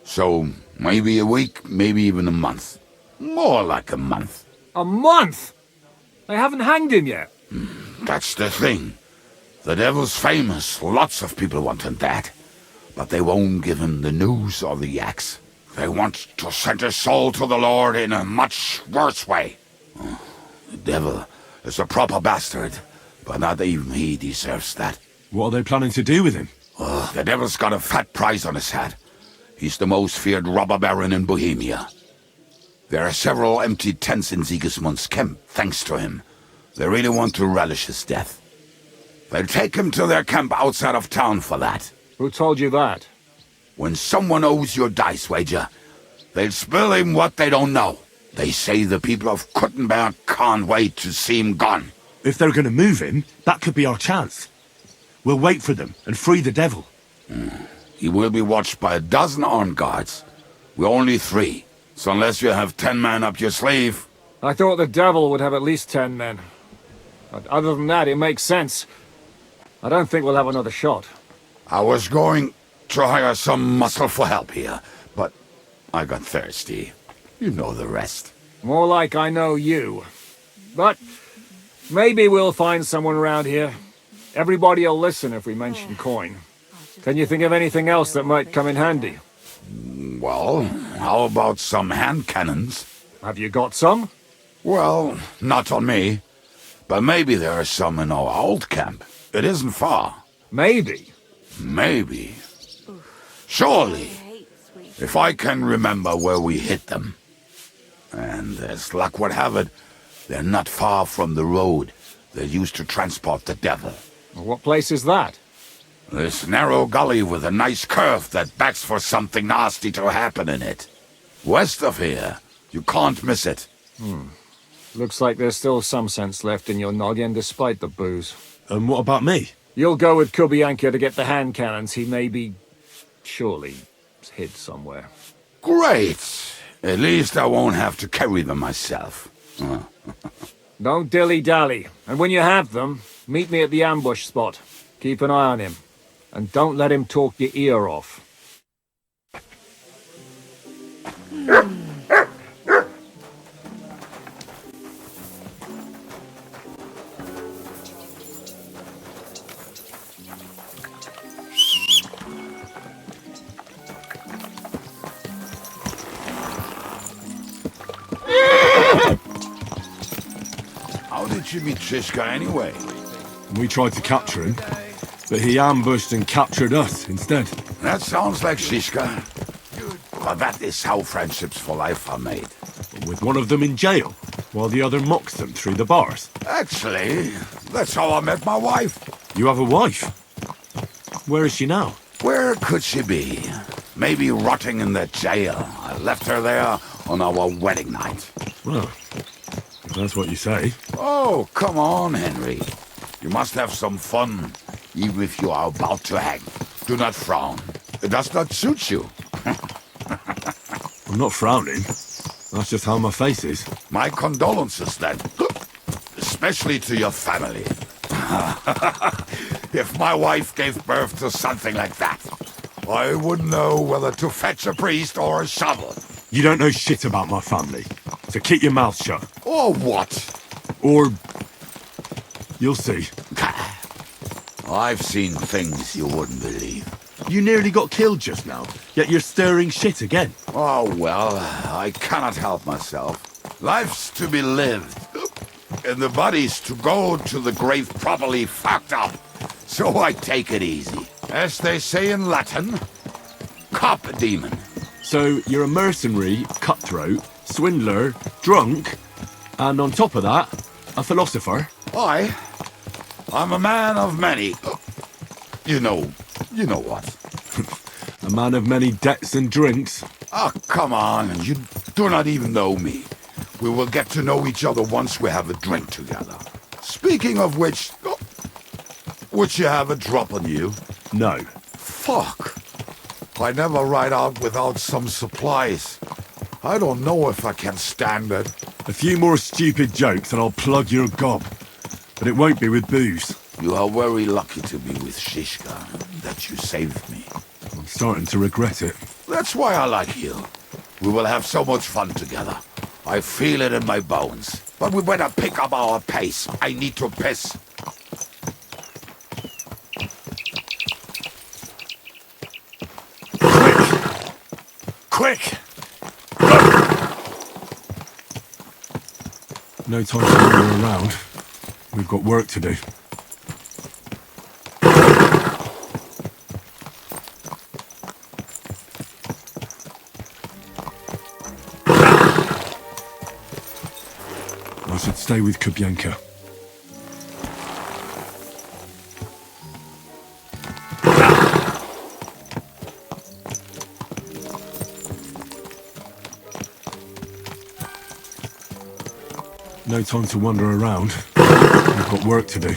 So, maybe a week, maybe even a month. More like a month. A month? They haven't hanged him yet. That's the thing. The devil's famous. Lots of people want him that. But they won't give him the news or the axe. They want to send his soul to the Lord in a much worse way. The devil is a proper bastard, but not even he deserves that. What are they planning to do with him? The devil's got a fat price on his head. He's the most feared robber baron in Bohemia. There are several empty tents in Sigismund's camp, thanks to him. They really want to relish his death. They'll take him to their camp outside of town for that. Who told you that? When someone owes you a dice wager, they'll spill him what they don't know. They say the people of Kuttenberg can't wait to see him gone. If they're going to move him, that could be our chance. We'll wait for them and free the devil. He will be watched by a dozen armed guards. We're only 3. So unless you have 10 men up your sleeve... I thought the devil would have at least 10 men. But other than that, it makes sense. I don't think we'll have another shot. I was going to hire some muscle for help here, but I got thirsty. You know the rest. More like I know you. But maybe we'll find someone around here. Everybody will listen if we mention coin. Can you think of anything else that might come in handy? Well, how about some hand cannons? Have you got some? Well, not on me. But maybe there are some in our old camp. It isn't far. Maybe? Maybe. Surely. If I can remember where we hid them. And as luck would have it, they're not far from the road they used to transport the devil. What place is that? This narrow gully with a nice curve that begs for something nasty to happen in it. West of here. You can't miss it. Looks like there's still some sense left in your noggin despite the booze. And what about me? You'll go with Kubianka to get the hand cannons. He may be... surely hid somewhere. Great! At least I won't have to carry them myself. Don't dilly-dally. And when you have them, meet me at the ambush spot. Keep an eye on him. And don't let him talk your ear off. How did you meet Shishka anyway? We tried to capture him, but he ambushed and captured us instead. That sounds like Shishka. But that is how friendships for life are made. With one of them in jail, while the other mocks them through the bars. Actually, That's how I met my wife. You have a wife? Where is she now? Where could she be? Maybe rotting in the jail. I left her there on our wedding night. Well, if that's what you say. Oh, come on, Henry. You must have some fun, even if you are about to hang. Do not frown. It does not suit you. I'm not frowning. That's just how my face is. My condolences, then. Especially to your family. If my wife gave birth to something like that, I wouldn't know whether to fetch a priest or a shovel. You don't know shit about my family, so keep your mouth shut. Or what? Or... you'll see. I've seen things you wouldn't believe. You nearly got killed just now, yet you're stirring shit again. Oh, well, I cannot help myself. Life's to be lived, and the body's to go to the grave properly fucked up. So I take it easy. As they say in Latin, cop a demon. So you're a mercenary, cutthroat, swindler, drunk, and on top of that, a philosopher? I'm a man of many... You know what. A man of many debts and drinks? Oh, come on, you do not even know me. We will get to know each other once we have a drink together. Speaking of which, would you have a drop on you? No. Fuck. I never ride out without some supplies. I don't know if I can stand it. A few more stupid jokes and I'll plug your gob. But it won't be with booze. You are very lucky to be with Shishka, that you saved me. I'm starting to regret it. That's why I like you. We will have so much fun together. I feel it in my bones. But we better pick up our pace. I need to piss. Quick! No time to wander around. We've got work to do. I should stay with Kubyanka. No time to wander around. We've got work to do.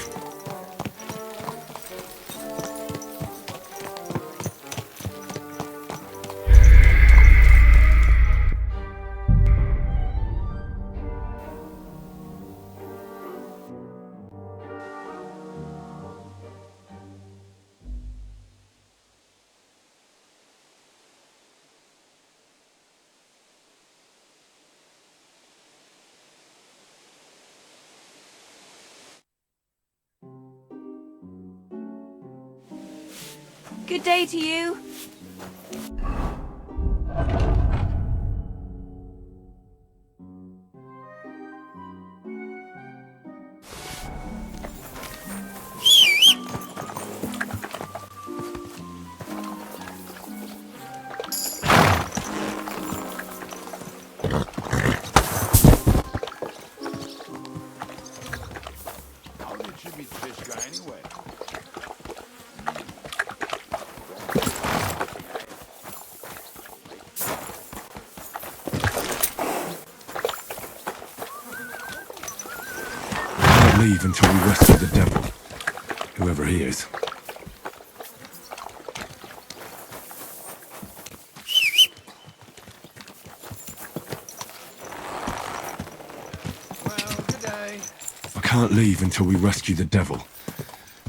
Good day to you. How did you meet this guy anyway? Leave until we rescue the devil, whoever he is. Well, good day. I can't leave until we rescue the devil,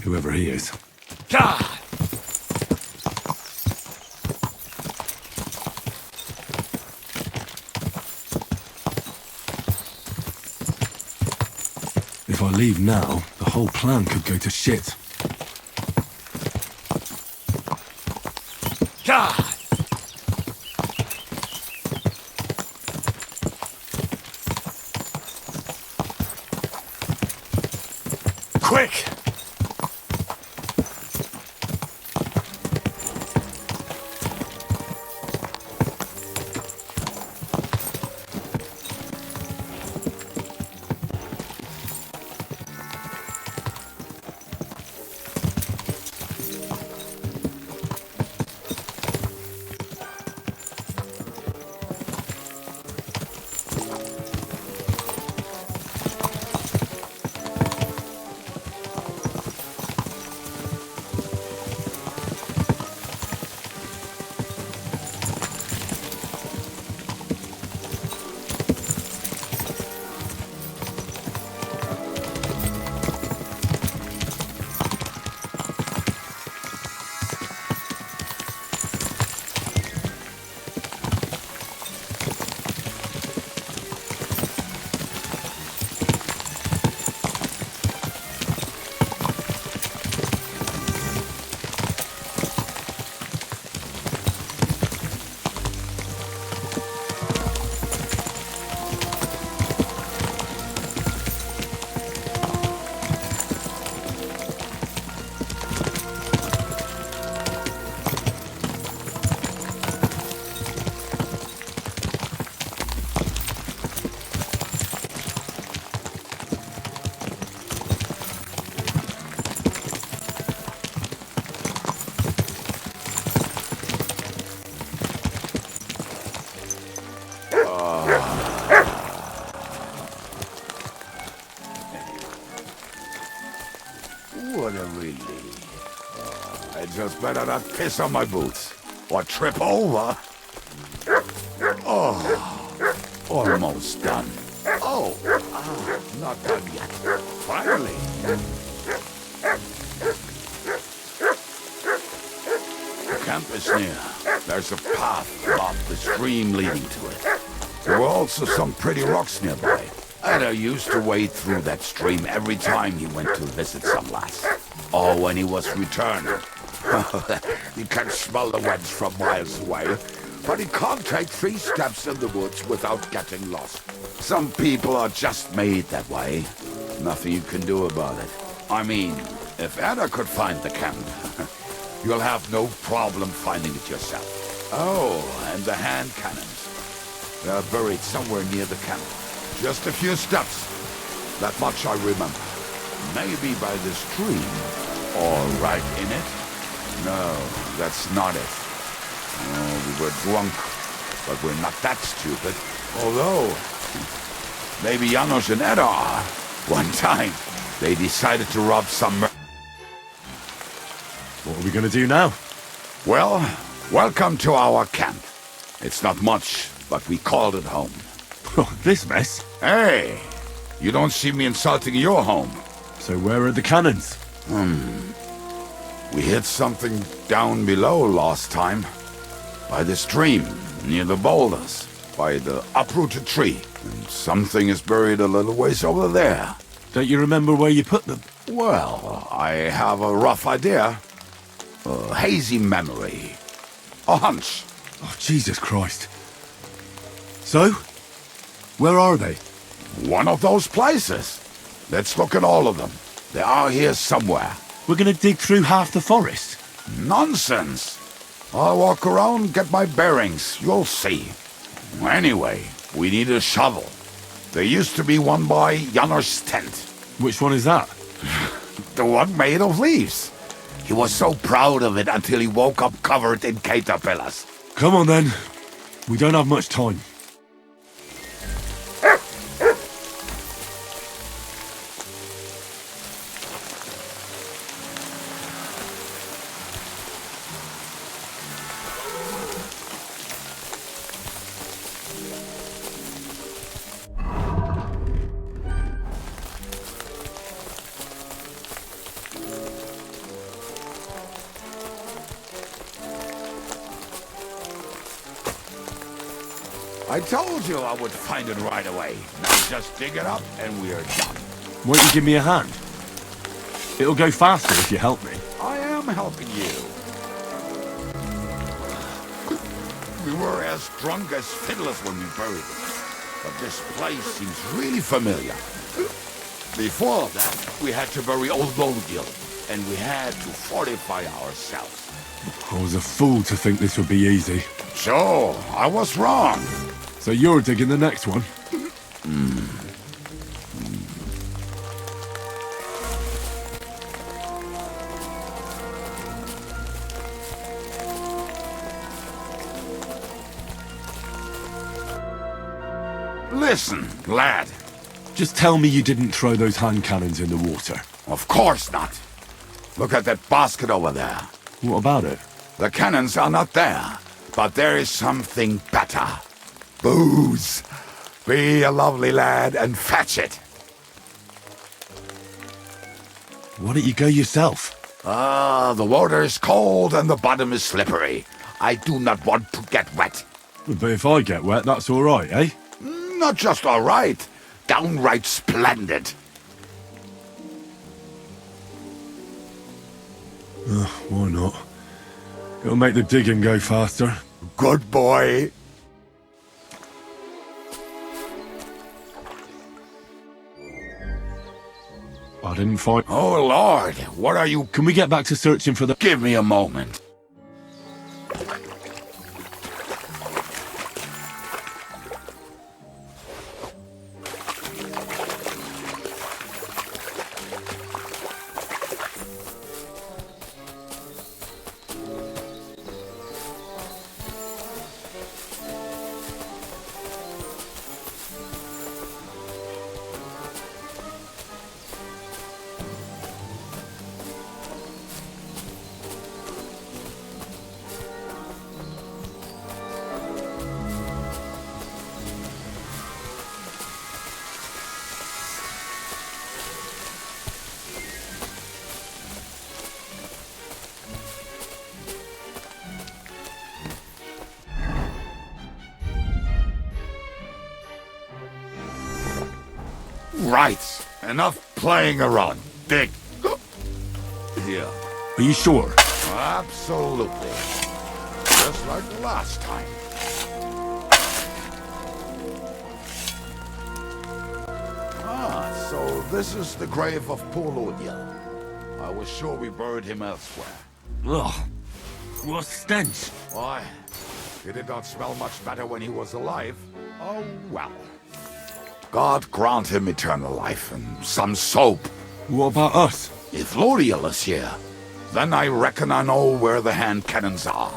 whoever he is. God! If I leave now, the whole plan could go to shit. God! Quick! just better not piss on my boots. Or trip over. Oh, almost done. Oh, not done yet. Finally. The camp is near. There's a path along the stream leading to it. There were also some pretty rocks nearby. Ada used to wade through that stream every time he went to visit some lass. Or when he was returning. He can smell the wench from miles away, but he can't take 3 steps in the woods without getting lost. Some people are just made that way. Nothing you can do about it. I mean, if Ada could find the camp, you'll have no problem finding it yourself. Oh, and the hand cannons. They're buried somewhere near the camp. Just a few steps. That much I remember. Maybe by the stream, or right in it. No, that's not it. Oh, we were drunk, but we're not that stupid. Although, maybe Janos and Edda are. One time, they decided to rob some... What are we gonna do now? Well, welcome to our camp. It's not much, but we called it home. This mess? Hey, you don't see me insulting your home. So where are the cannons? We hit something down below last time. By the stream, near the boulders. By the uprooted tree. And something is buried a little ways over there. Don't you remember where you put them? Well, I have a rough idea. A hazy memory. A hunch. Oh, Jesus Christ. So? Where are they? One of those places. Let's look at all of them. They are here somewhere. We're gonna dig through half the forest. Nonsense. I'll walk around, get my bearings. You'll see. Anyway, we need a shovel. There used to be one by Janos' tent. Which one is that? The one made of leaves. He was so proud of it until he woke up covered in caterpillars. Come on then. We don't have much time. I told you I would find it right away. Now just dig it up and we are done. Won't you give me a hand? It'll go faster if you help me. I am helping you. We were as drunk as fiddlers when we buried it. But this place seems really familiar. Before that, we had to bury old Longil, and we had to fortify ourselves. I was a fool to think this would be easy. So, I was wrong. So you're digging the next one? Listen, lad. Just tell me you didn't throw those hand cannons in the water. Of course not. Look at that basket over there. What about it? The cannons are not there, but there is something better. Booze. Be a lovely lad and fetch it. Why don't you go yourself? The water is cold and the bottom is slippery. I do not want to get wet. But if I get wet, that's all right, eh? Not just all right. Downright splendid. Why not? It'll make the digging go faster. Good boy. I didn't find... Oh, Lord, what are you... Can we get back to searching for the... Give me a moment. Right. Enough playing around. Dig. Here. Are you sure? Absolutely. Just like the last time. Ah, so this is the grave of poor Lodiel. I was sure we buried him elsewhere. Ugh. What stench. Why? He did not smell much better when he was alive. Oh, well. God grant him eternal life and some soap. What about us? If Lodiel is here, then I reckon I know where the hand cannons are.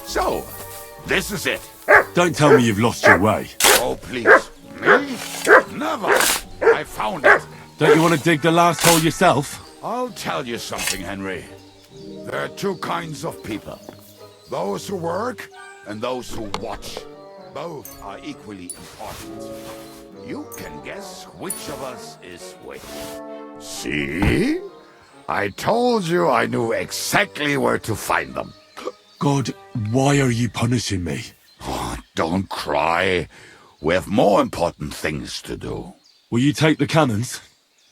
So, this is it. Don't tell me you've lost your way. Oh, please. Me? Never. I found it. Don't you want to dig the last hole yourself? I'll tell you something, Henry. There are two kinds of people. Those who work and those who watch. Both are equally important. You can guess which of us is which. See? I told you I knew exactly where to find them. God, why are you punishing me? Oh, don't cry. We have more important things to do. Will you take the cannons?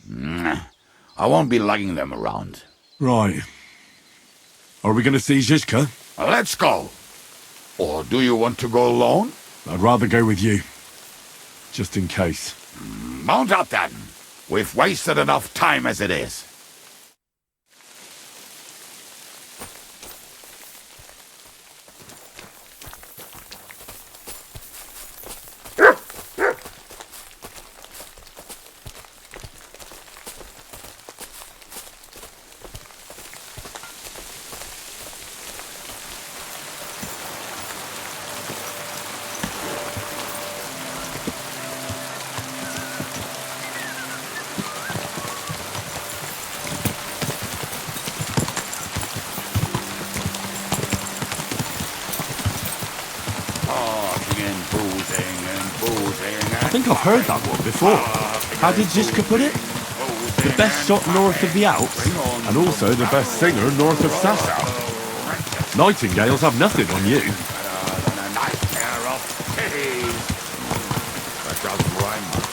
I won't be lugging them around. Right. Are we going to see Zizka? Let's go. Or do you want to go alone? I'd rather go with you. Just in case. Mount up then. We've wasted enough time as it is. I think I've heard that one before. How did Zizka put it? The best shot north of the Alps, and also the best singer north of Sasau. Nightingales have nothing on you. That doesn't rhyme much.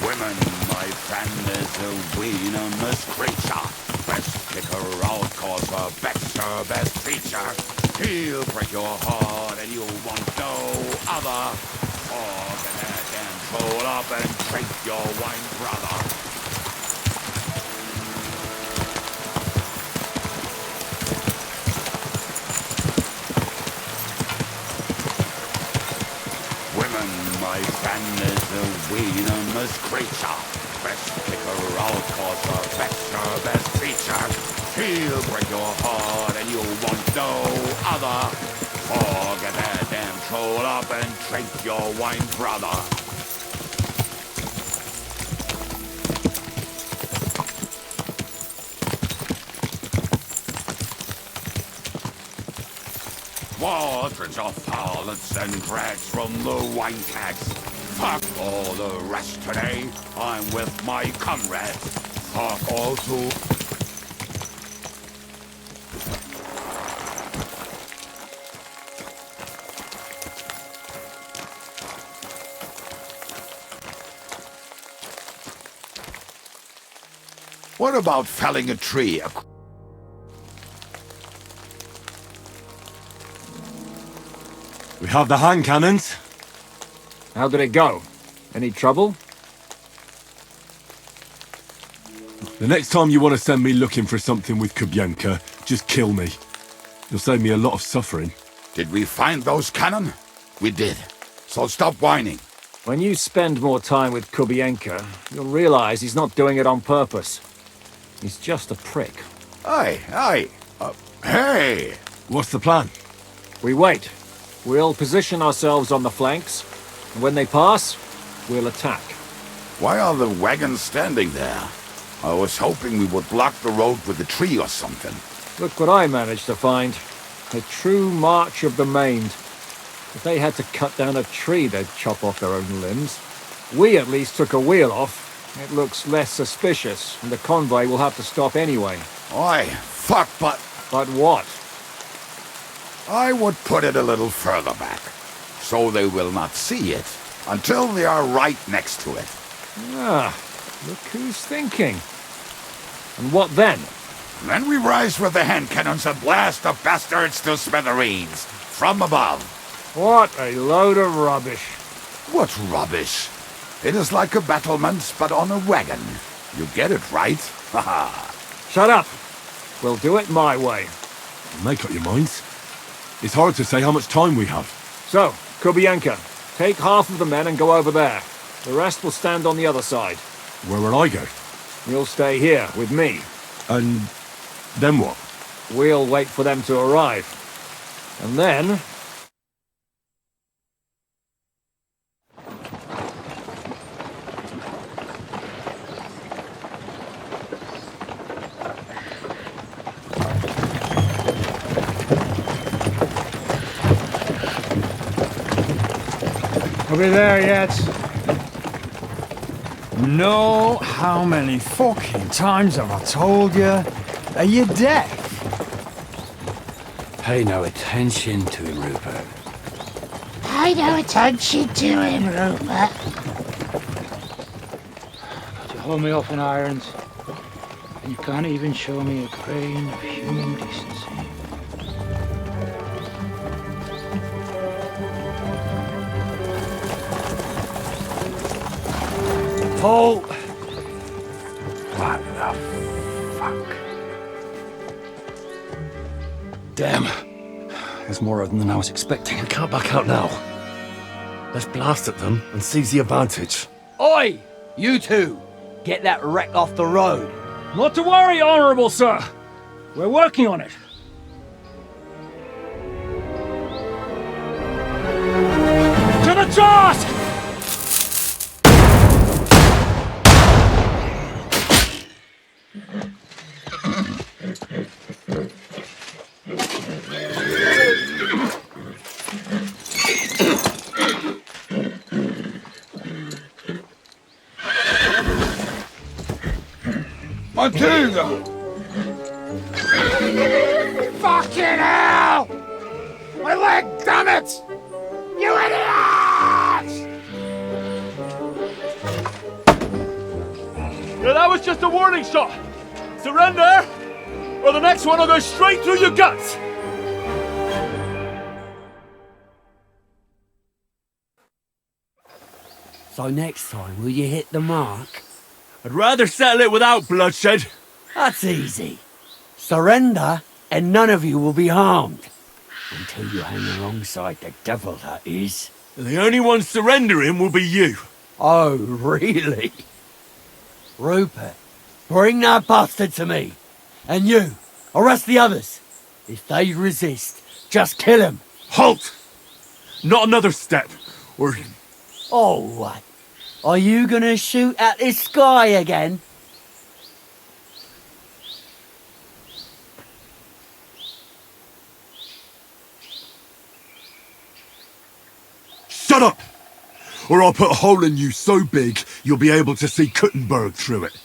Women, my friend, is a venomous creature. Best kick her out, cause her back's her best feature. He'll break your heart and you'll want no other. Organ and roll up and drink your wine, brother. Women, my friend, is a venomous creature. Best kick her out, cause her back's her best feature. He'll break your heart and you'll want no other. Forget that damn troll up and drink your wine, brother. Quadrants of harlots and drags from the wine kegs. Fuck all the rest today. I'm with my comrades. Fuck all too. What about felling a tree? We have the hand cannons. How did it go? Any trouble? The next time you want to send me looking for something with Kubienka, just kill me. You'll save me a lot of suffering. Did we find those cannon? We did. So stop whining. When you spend more time with Kubienka, you'll realize he's not doing it on purpose. He's just a prick. Hey! What's the plan? We wait. We'll position ourselves on the flanks, and when they pass, we'll attack. Why are the wagons standing there? I was hoping we would block the road with a tree or something. Look what I managed to find. A true march of the maimed. If they had to cut down a tree, they'd chop off their own limbs. We at least took a wheel off. It looks less suspicious, and the convoy will have to stop anyway. Oi, fuck, but... But what? I would put it a little further back, so they will not see it until they are right next to it. Ah, look who's thinking. And what then? Then we rise with the hand cannons and blast the bastards to smithereens, from above. What a load of rubbish. What rubbish? It is like a battlement, but on a wagon. You get it, right? Haha. Shut up! We'll do it my way. Make up your minds. It's hard to say how much time we have. So, Kubianka, take half of the men and go over there. The rest will stand on the other side. Where will I go? You'll stay here, with me. And then what? We'll wait for them to arrive. And then... Are we there yet? No, how many fucking times have I told you? Are you deaf? Pay no attention to him, Rupert. Pay no attention to him, Rupert. You hold me up in irons, and you can't even show me a grain of human decency. Paul! What the fuck? Damn. There's more of them than I was expecting. We can't back out now. Let's blast at them and seize the advantage. Oi! You two! Get that wreck off the road. Not to worry, Honourable Sir. We're working on it. To the task! Matilda! Fucking hell! My leg, damn it! You idiots! Yeah, that was just a warning shot. Surrender, or the next one will go straight through your guts. So next time, will you hit the mark? I'd rather settle it without bloodshed. That's easy. Surrender, and none of you will be harmed. Until you hang alongside the devil, that is. The only one surrendering will be you. Oh, really? Rupert, bring that bastard to me. And you, arrest the others. If they resist, just kill him. Halt! Not another step, or... Oh, what? Are you gonna shoot at this sky again? Shut up! Or I'll put a hole in you so big, you'll be able to see Kuttenberg through it.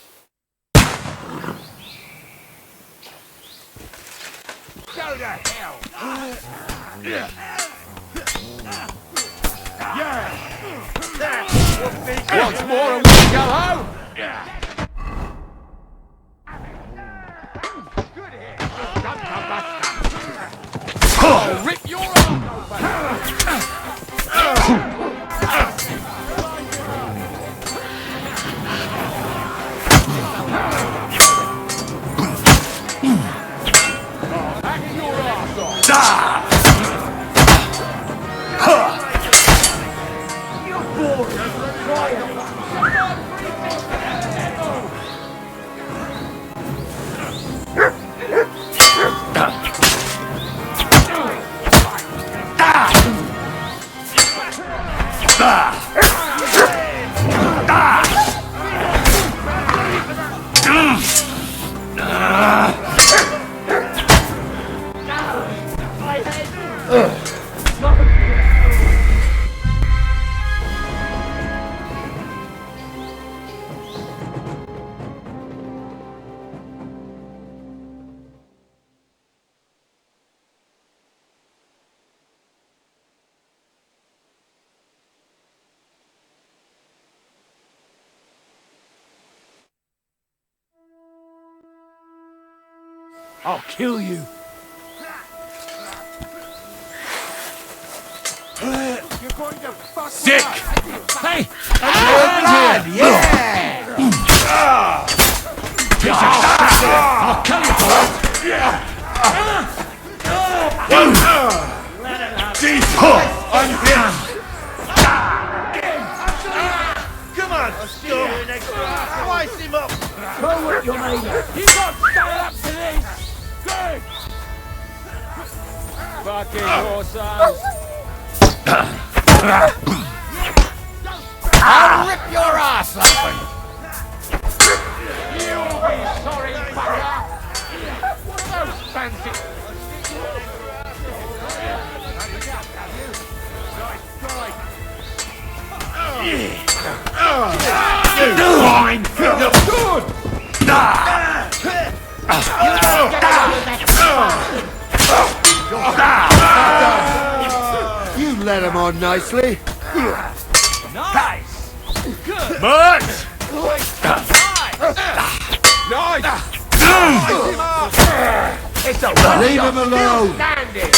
Go to hell! Once more and we go home. I'll rip your arm my head! I'll kill you. You're going to fuck Sick! Hey! Hand here! Yeah! I'll kill you for it! I'm him! Come on, slice him up! Show what you're made of. You got to stand up to this! Good! Fucking horse ass! I'll rip your ass open! You'll be sorry, fucker! What are those fancy... Fine! You're good! You let him on nicely. Nice! Good! Mutt! Nice! It's a leave him alone. Standing!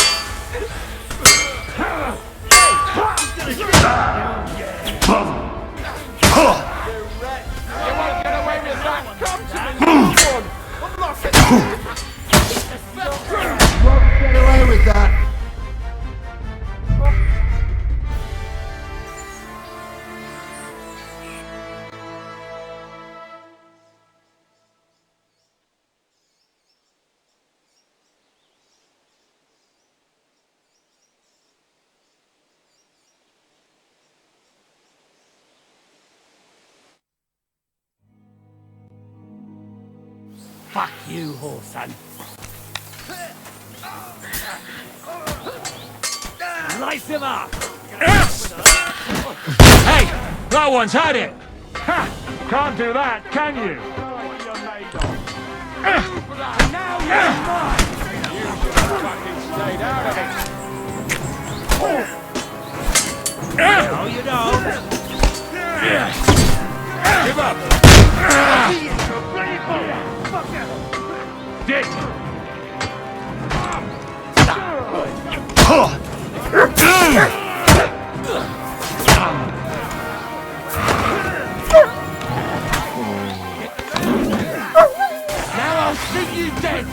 You won't get away with that! Come to me! I'm not Get away with that. Fuck you, whoreson. Light him up! Hey! That one's had it! Ha! Can't do that, can you? Now you're mine! You should have fucking stayed out of it! No, you don't. Give up! Dick! Now I'll shoot you dead!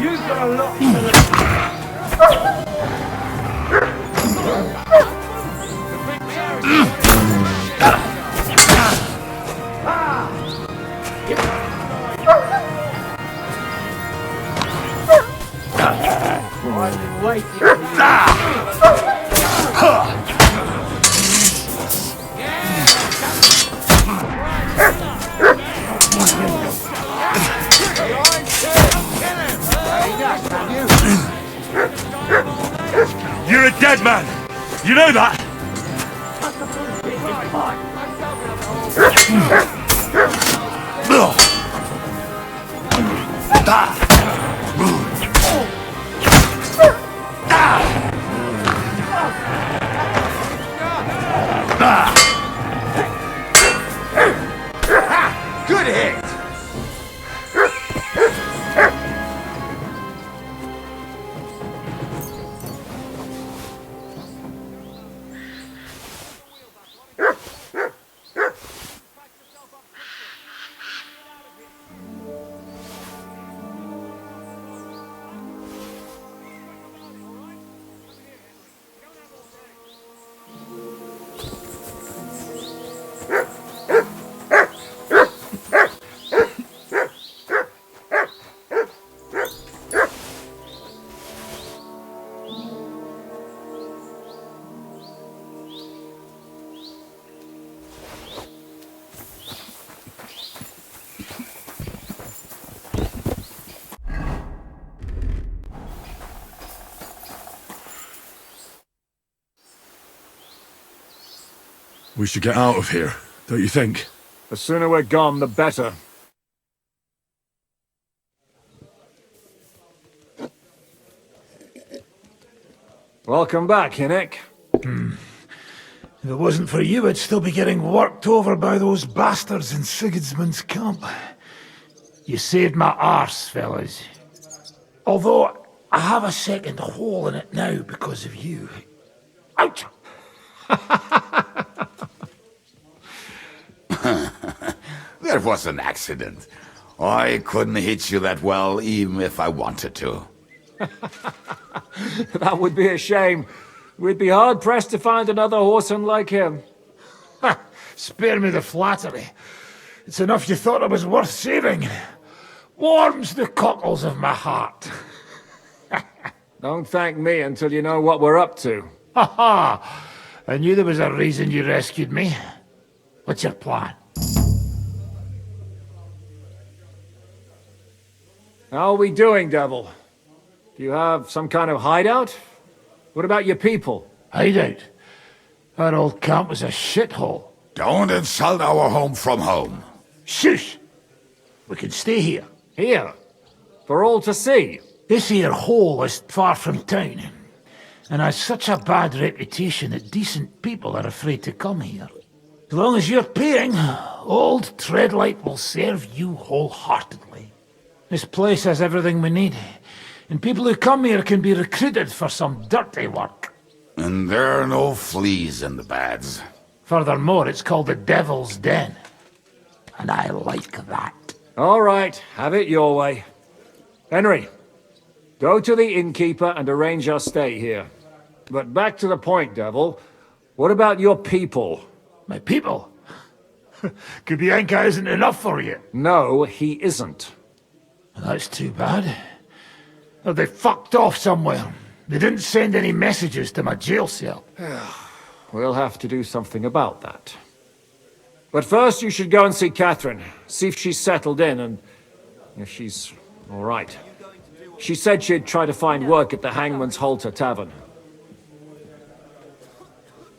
You've got a lot I've been waiting for you. You're a dead man! You know that? Good hit! We should get out of here, don't you think? The sooner we're gone, the better. Welcome back, Hinnick. If it wasn't for you, I'd still be getting worked over by those bastards in Sigismund's camp. You saved my arse, fellas. Although, I have a second hole in it now because of you. Ouch! That was an accident. I couldn't hit you that well, even if I wanted to. That would be a shame. We'd be hard-pressed to find another horseman like him. Spare me the flattery. It's enough you thought I was worth saving. Warms the cockles of my heart. Don't thank me until you know what we're up to. Ha ha! I knew there was a reason you rescued me. What's your plan? How are we doing, Devil? Do you have some kind of hideout? What about your people? Hideout? That old camp was a shithole. Don't insult our home from home. Shush! We can stay here. Here? For all to see? This here hole is far from town, and has such a bad reputation that decent people are afraid to come here. As long as you're paying, old Treadlight will serve you wholeheartedly. This place has everything we need, and people who come here can be recruited for some dirty work. And there are no fleas in the beds. Furthermore, it's called the Devil's Den, and I like that. All right, have it your way. Henry, go to the innkeeper and arrange our stay here. But back to the point, Devil. What about your people? My people? Kubienka isn't enough for you. No, he isn't. That's too bad. Oh, they fucked off somewhere. They didn't send any messages to my jail cell. We'll have to do something about that. But first you should go and see Catherine. See if she's settled in and if she's all right. She said she'd try to find work at the Hangman's Halter Tavern.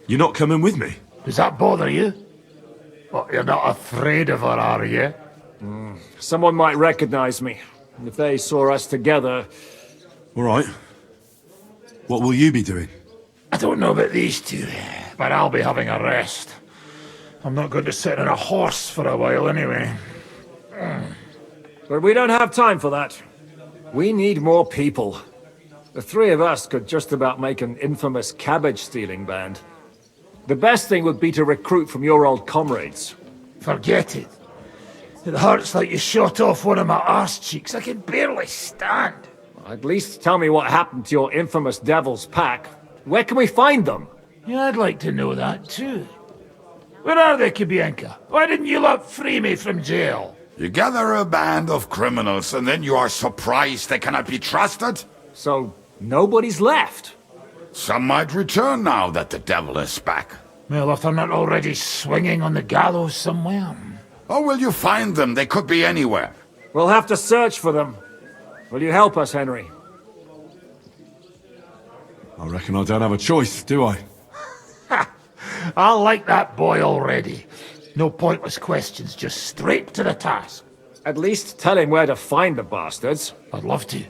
You're not coming with me? Does that bother you? What, you're not afraid of her, are you? Someone might recognize me. If they saw us together... All right. What will you be doing? I don't know about these two, but I'll be having a rest. I'm not going to sit on a horse for a while anyway. But we don't have time for that. We need more people. The three of us could just about make an infamous cabbage-stealing band. The best thing would be to recruit from your old comrades. Forget it. It hurts like you shot off one of my arse cheeks. I can barely stand. At least tell me what happened to your infamous Devil's Pack. Where can we find them? Yeah, I'd like to know that too. Where are they, Kubienka? Why didn't you lot free me from jail? You gather a band of criminals and then you are surprised they cannot be trusted? So, nobody's left? Some might return now that the devil is back. Well, if they're not already swinging on the gallows somewhere. How will you find them? They could be anywhere. We'll have to search for them. Will you help us, Henry? I reckon I don't have a choice, do I? I like that boy already. No pointless questions, just straight to the task. At least tell him where to find the bastards. I'd love to.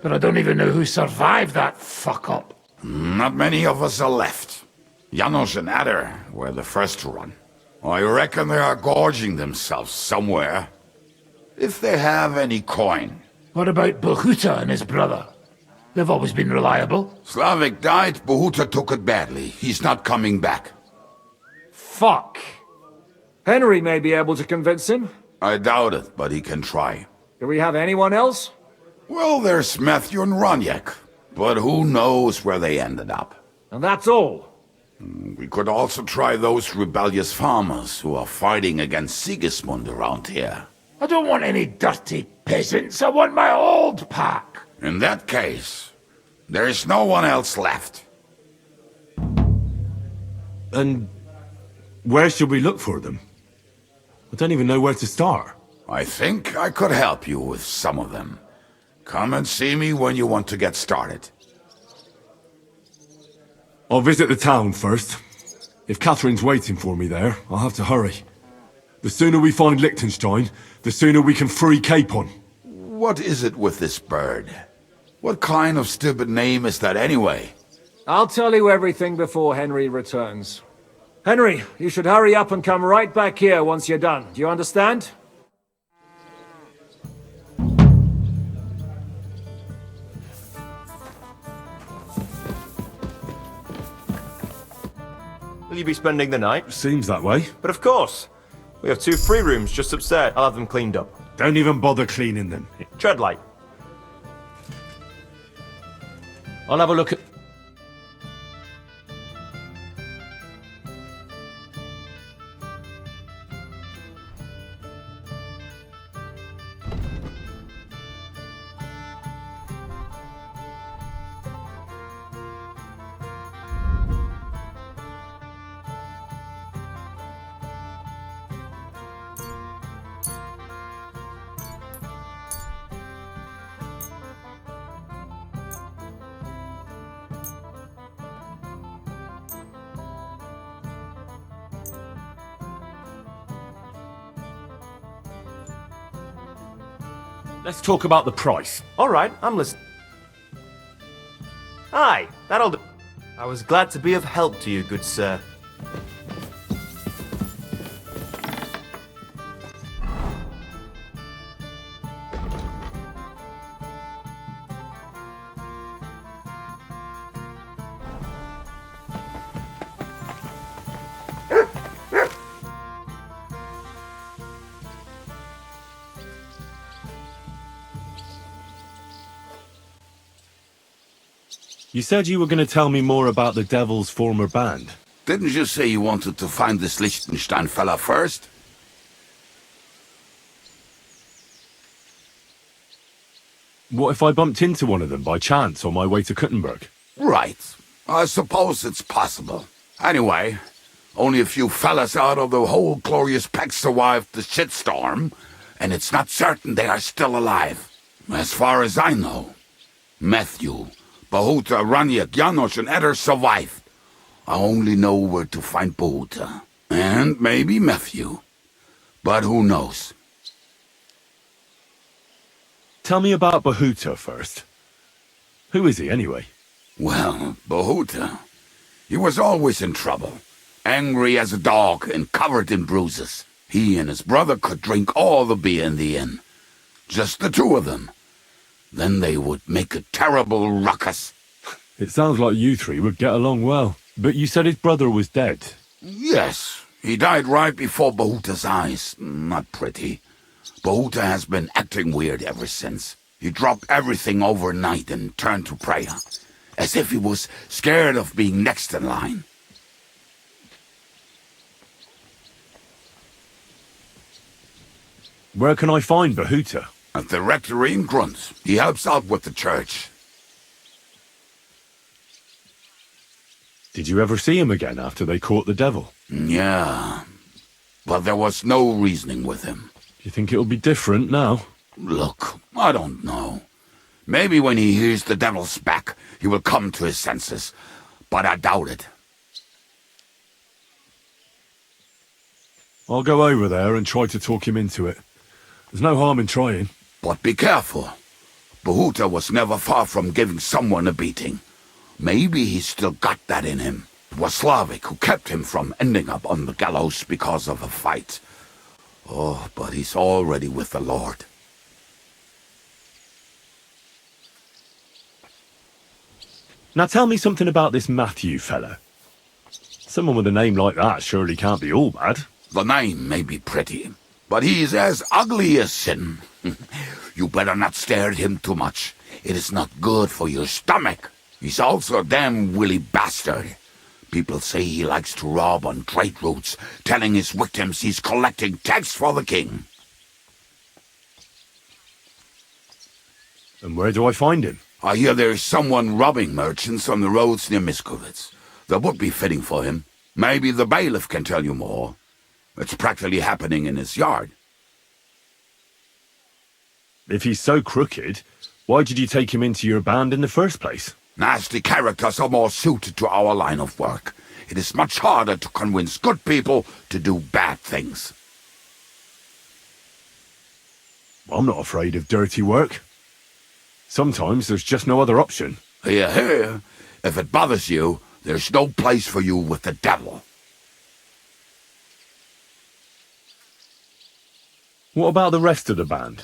But I don't even know who survived that fuck-up. Not many of us are left. Janos and Adder were the first to run. I reckon they are gorging themselves somewhere. If they have any coin. What about Bohuta and his brother? They've always been reliable. Slavik died, Bohuta took it badly. He's not coming back. Fuck. Henry may be able to convince him. I doubt it, but he can try. Do we have anyone else? Well, there's Matthew and Roniek. But who knows where they ended up. And that's all. We could also try those rebellious farmers who are fighting against Sigismund around here. I don't want any dirty peasants. I want my old pack. In that case, there is no one else left. And where should we look for them? I don't even know where to start. I think I could help you with some of them. Come and see me when you want to get started. I'll visit the town first. If Catherine's waiting for me there, I'll have to hurry. The sooner we find Liechtenstein, the sooner we can free Capon. What is it with this bird? What kind of stupid name is that anyway? I'll tell you everything before Henry returns. Henry, you should hurry up and come right back here once you're done. Do you understand? Will you be spending the night? Seems that way. But of course. We have 2 free rooms just upstairs. I'll have them cleaned up. Don't even bother cleaning them. Tread light. I'll have a look at... Let's talk about the price. All right, I'm listening. Aye, that'll do. I was glad to be of help to you, good sir. You said you were going to tell me more about the Devil's former band. Didn't you say you wanted to find this Liechtenstein fella first? What if I bumped into one of them by chance on my way to Kuttenberg? Right. I suppose it's possible. Anyway, only a few fellas out of the whole glorious pack survived the shitstorm, and it's not certain they are still alive. As far as I know, Matthew, Bahuta, Raniak, Janosch, and Eder survived. I only know where to find Bahuta. And maybe Matthew. But who knows? Tell me about Bahuta first. Who is he, anyway? Well, Bahuta, he was always in trouble. Angry as a dog and covered in bruises. He and his brother could drink all the beer in the inn. Just the 2 of them. Then they would make a terrible ruckus. It sounds like you 3 would get along well. But you said his brother was dead. Yes, he died right before Bahuta's eyes. Not pretty. Bahuta has been acting weird ever since. He dropped everything overnight and turned to prayer. As if he was scared of being next in line. Where can I find Bahuta? At the rectory in Grunt. He helps out with the church. Did you ever see him again after they caught the devil? Yeah, but there was no reasoning with him. Do you think it'll be different now? Look, I don't know. Maybe when he hears the devil's back, he will come to his senses. But I doubt it. I'll go over there and try to talk him into it. There's no harm in trying. But be careful. Bahuta was never far from giving someone a beating. Maybe he's still got that in him. It was Slavik who kept him from ending up on the gallows because of a fight. Oh, but he's already with the Lord. Now tell me something about this Matthew fella. Someone with a name like that surely can't be all bad. The name may be pretty, but he's as ugly as sin. You better not stare at him too much. It is not good for your stomach. He's also a damn willy bastard. People say he likes to rob on trade routes, telling his victims he's collecting tax for the king. And where do I find him? I hear there's someone robbing merchants on the roads near Miskovitz. That would be fitting for him. Maybe the bailiff can tell you more. It's practically happening in his yard. If he's so crooked, why did you take him into your band in the first place? Nasty characters are more suited to our line of work. it is much harder to convince good people to do bad things. I'm not afraid of dirty work. Sometimes there's just no other option. Hear, hear. If it bothers you, there's no place for you with the devil. What about the rest of the band?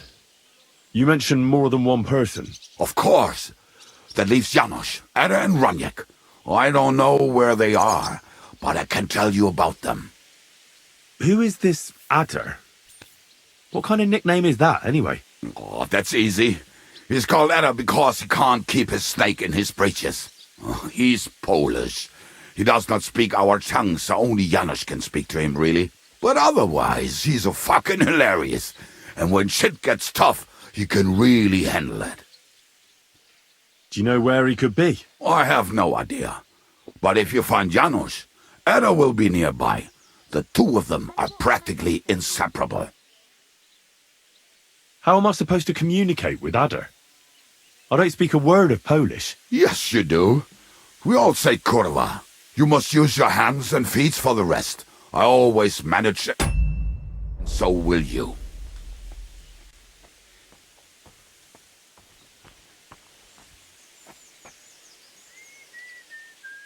You mentioned more than one person. Of course. That leaves Janos, Ada and Raniek. I don't know where they are, but I can tell you about them. Who is this Ada? What kind of nickname is that, anyway? Oh, that's easy. He's called Ada because he can't keep his snake in his breeches. Oh, he's Polish. He does not speak our tongue, so only Janos can speak to him, really. But otherwise, he's a fucking hilarious. And when shit gets tough, he can really handle it. Do you know where he could be? I have no idea. But if you find Janos, Ada will be nearby. The two of them are practically inseparable. How am I supposed to communicate with Ada? I don't speak a word of Polish. Yes, you do. We all say kurwa. You must use your hands and feet for the rest. I always manage it. So will you.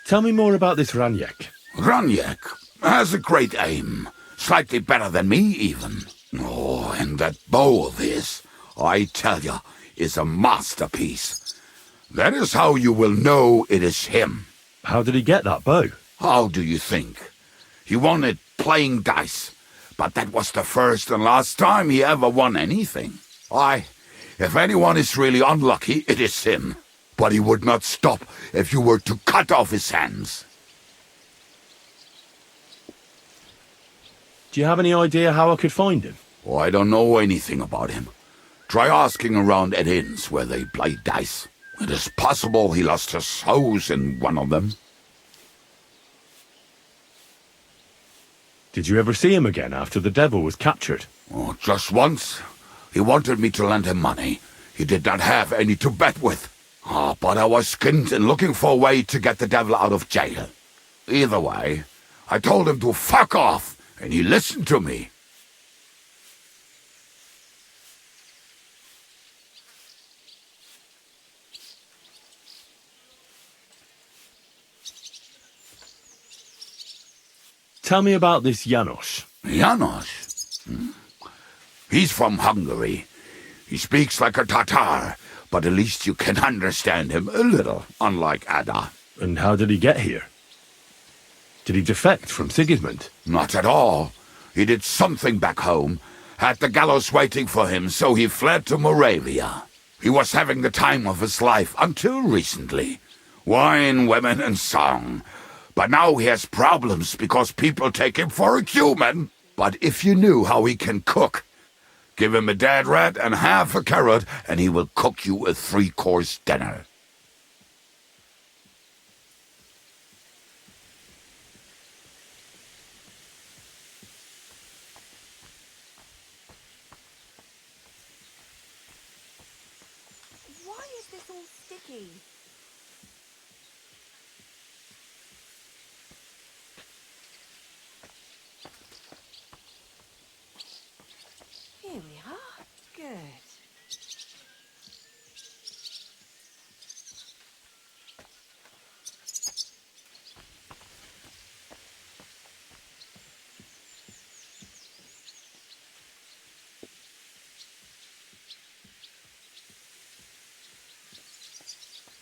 Tell me more about this Raniek. Raniek has a great aim. Slightly better than me, even. Oh, and that bow of his, I tell ya, is a masterpiece. That is how you will know it is him. How did he get that bow? How do you think? He won it playing dice. But that was the first and last time he ever won anything. If anyone is really unlucky, it is him. But he would not stop if you were to cut off his hands. Do you have any idea how I could find him? Oh, I don't know anything about him. Try asking around at inns where they play dice. It is possible he lost his hose in one of them. Did you ever see him again after the devil was captured? Oh, just once. He wanted me to lend him money. He did not have any to bet with. But I was skinned and looking for a way to get the devil out of jail. Either way, I told him to fuck off, and he listened to me. Tell me about this Janos. Janos? He's from Hungary. He speaks like a Tatar, but at least you can understand him a little, unlike Ada. And how did he get here? Did he defect from Sigismund? Not at all. He did something back home, had the gallows waiting for him, so he fled to Moravia. He was having the time of his life until recently. Wine, women, and song. But now he has problems because people take him for a human. But if you knew how he can cook, give him a dead rat and half a carrot, and he will cook you a 3-course dinner. Why is this all sticky? Here we are. Good.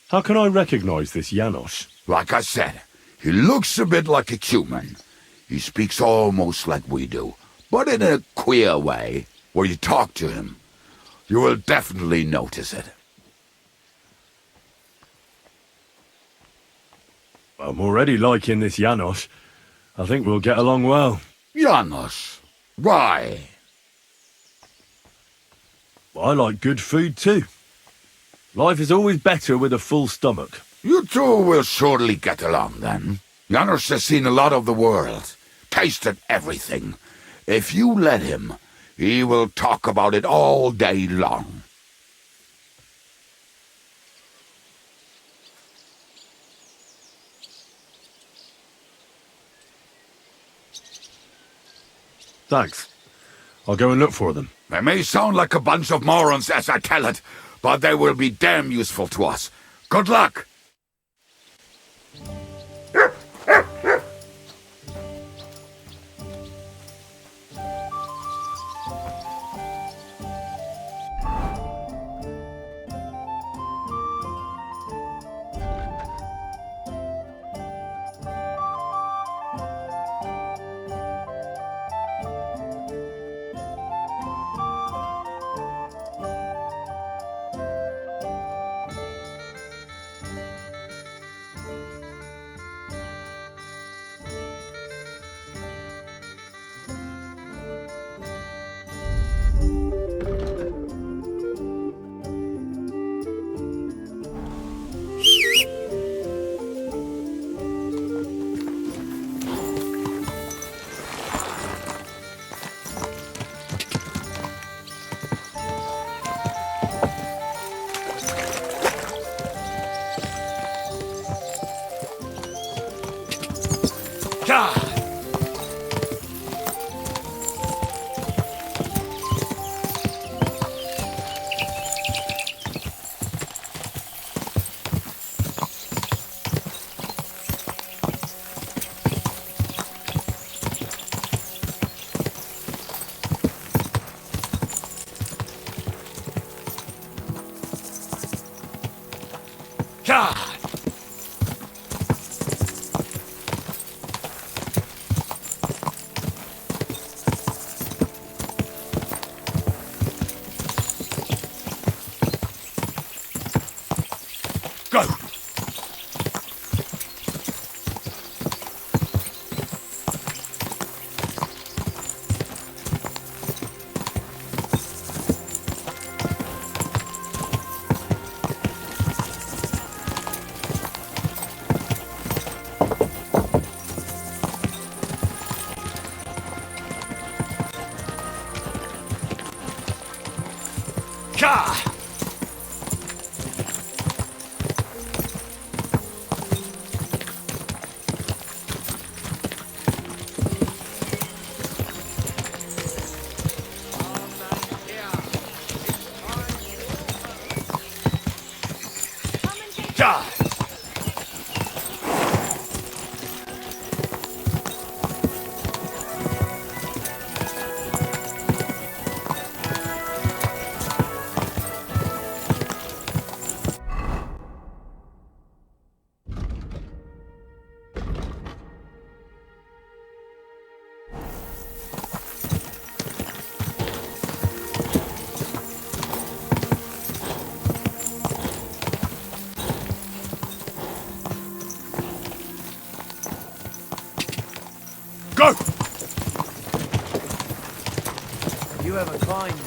How can I recognize this Janos? Like I said, he looks a bit like a human. He speaks almost like we do, but in a queer way. Where you talk to him, you will definitely notice it. I'm already liking this Janos. I think we'll get along well. Janos? Why? I like good food too. Life is always better with a full stomach. You two will surely get along then. Janos has seen a lot of the world, tasted everything. If you let him, he will talk about it all day long. Thanks. I'll go and look for them. They may sound like a bunch of morons as I tell it, but they will be damn useful to us. Good luck! Go! You have a climb.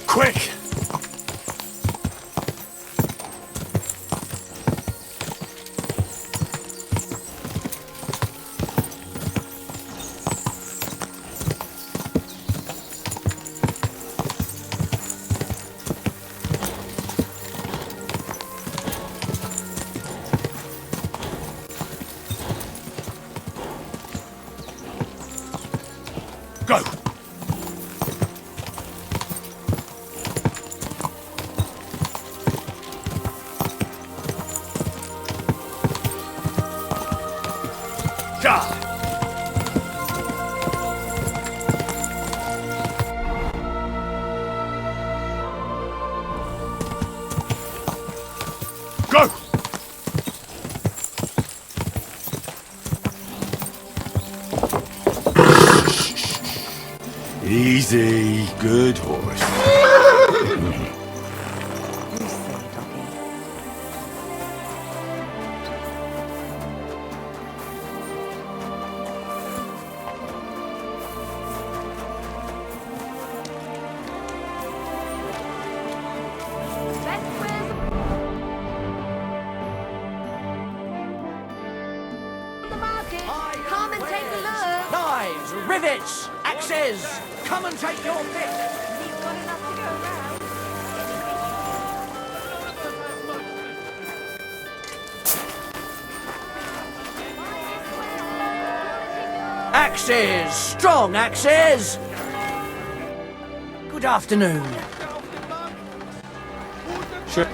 Quick! Go! Easy, good horse. Come and take a look. Knives, rivets, axes. Come and take your pick. You've got enough to go around. Axes, strong axes. Good afternoon. Sure.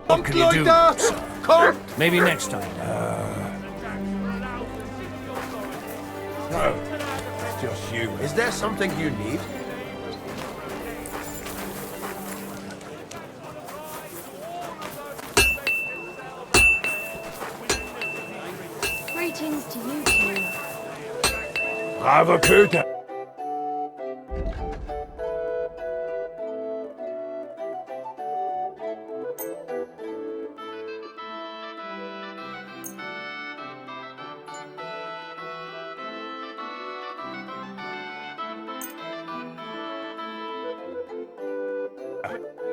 What can you do? Come! Maybe next time. No, it's just you. Is there something you need? Greetings to you two. Have a good.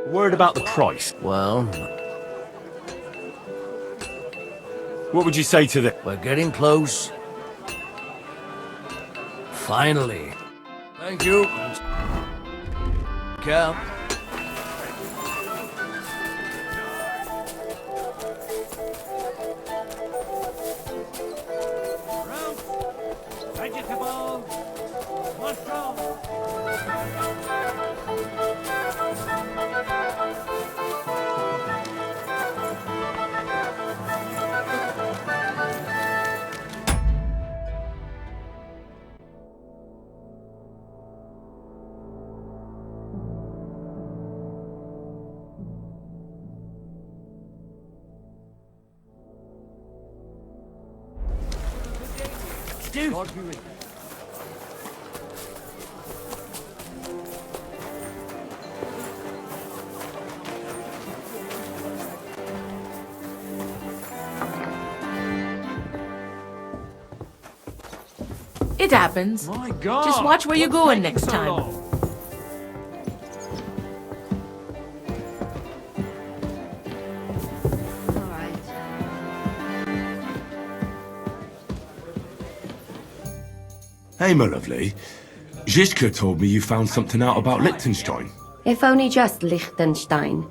Word about the price. Well, What would you say to the... we're getting close. Finally. Thank you. Cap. Vegetable. Mushroom. Dude. It happens. My God. Just watch where you're What's going taking next so time. long? Hey, my lovely. Zizka told me you found something out about Liechtenstein. If only just Liechtenstein.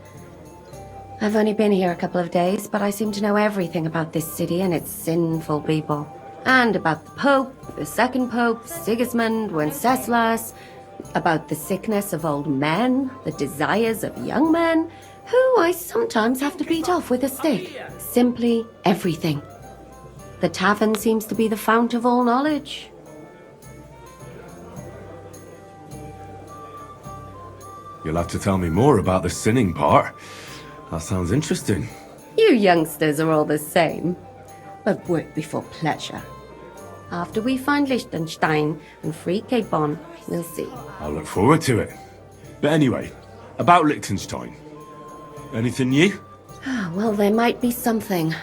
I've only been here a couple of days, but I seem to know everything about this city and its sinful people. And about the Pope, the second Pope, Sigismund, Wenceslas, about the sickness of old men, the desires of young men, who I sometimes have to beat off with a stick. Simply everything. The tavern seems to be the fount of all knowledge. You'll have to tell me more about the sinning part. That sounds interesting. You youngsters are all the same. But work before pleasure. After we find Liechtenstein and free Cape Bon, we'll see. I'll look forward to it. But anyway, about Liechtenstein. Anything new? Well, there might be something.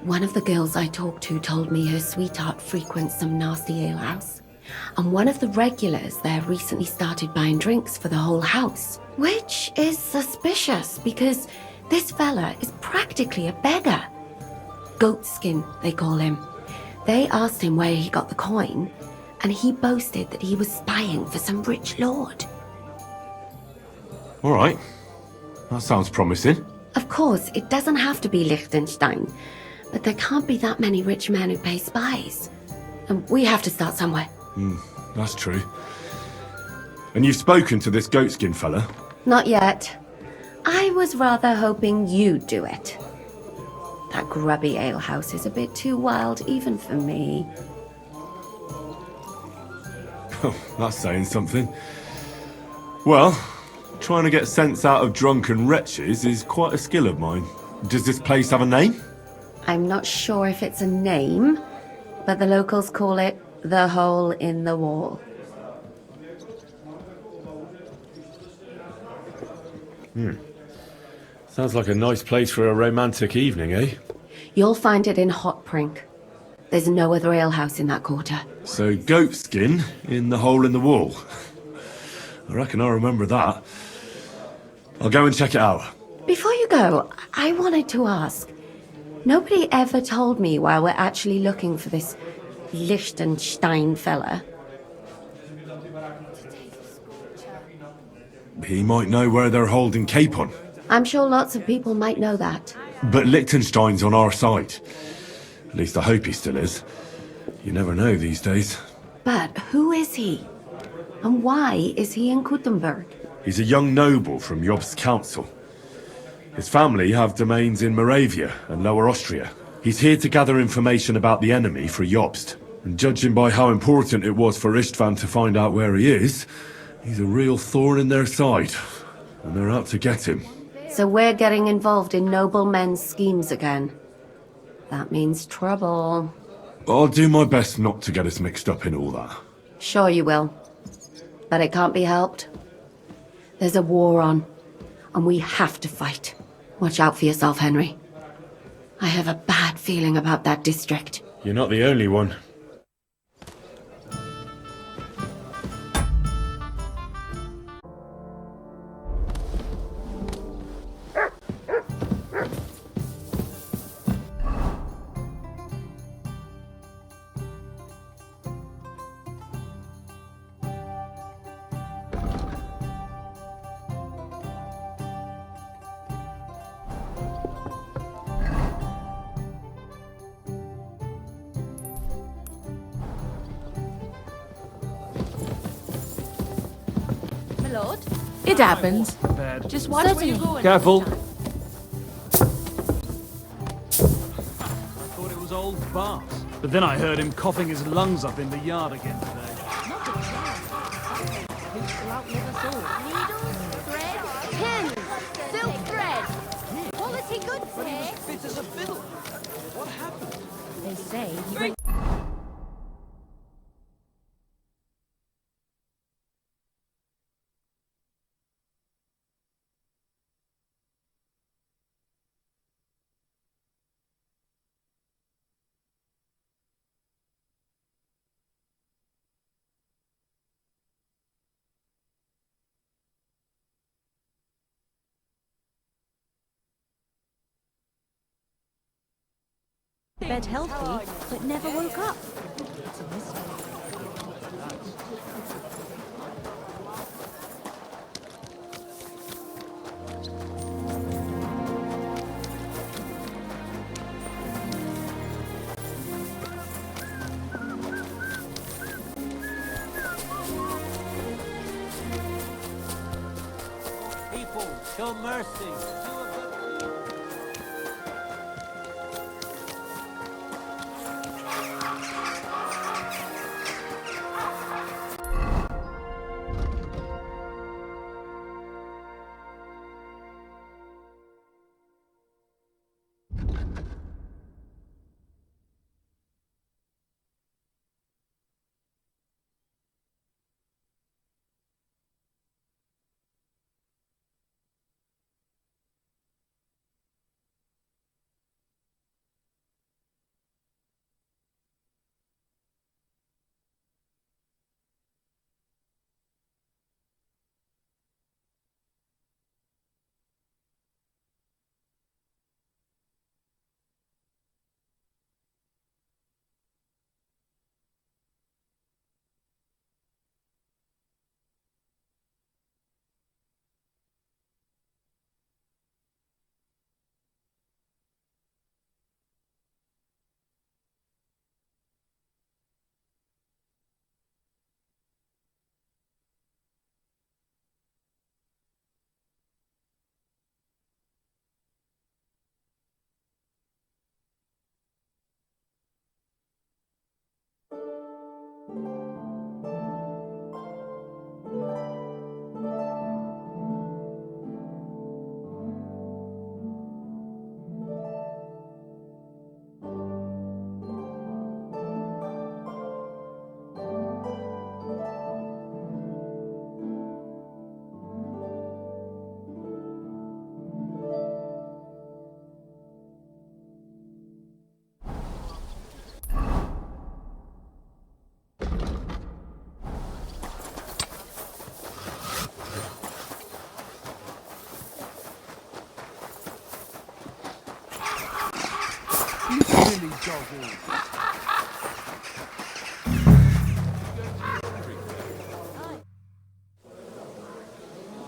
One of the girls I talked to told me her sweetheart frequents some nasty alehouse. And one of the regulars there recently started buying drinks for the whole house. Which is suspicious, because this fella is practically a beggar. Goatskin, they call him. They asked him where he got the coin, and he boasted that he was spying for some rich lord. All right. That sounds promising. Of course, it doesn't have to be Liechtenstein, but there can't be that many rich men who pay spies. And we have to start somewhere. That's true. And you've spoken to this goatskin fella? Not yet. I was rather hoping you'd do it. That grubby alehouse is a bit too wild even for me. Oh, that's saying something. Well, trying to get sense out of drunken wretches is quite a skill of mine. Does this place have a name? I'm not sure if it's a name, but the locals call it the Hole in the Wall. Sounds like a nice place for a romantic evening, eh? You'll find it in Hotprink. There's no other alehouse in that quarter. So, goatskin in the hole in the wall. I reckon I remember that. I'll go and check it out. Before you go, I wanted to ask. Nobody ever told me why we're actually looking for this Liechtenstein fella. He might know where they're holding Capon. I'm sure lots of people might know that. But Liechtenstein's on our side. At least I hope he still is. You never know these days. But who is he? And why is he in Kuttenberg? He's a young noble from Jobst's council. His family have domains in Moravia and Lower Austria. He's here to gather information about the enemy for Jobst. And judging by how important it was for Istvan to find out where he is, he's a real thorn in their side. And they're out to get him. So we're getting involved in noblemen's schemes again. That means trouble. I'll do my best not to get us mixed up in all that. Sure you will. But it can't be helped. There's a war on, and we have to fight. Watch out for yourself, Henry. I have a bad feeling about that district. You're not the only one. My lord? It happens. Just watch where you're going. Careful. Thought it was old Bart. But then I heard him coughing his lungs up in the yard again today. Pins! Silk thread! Quality goods here! Fit as a fiddle. What happened? They say he went... Bed healthy, but never woke up. It's a mystery. People, show mercy.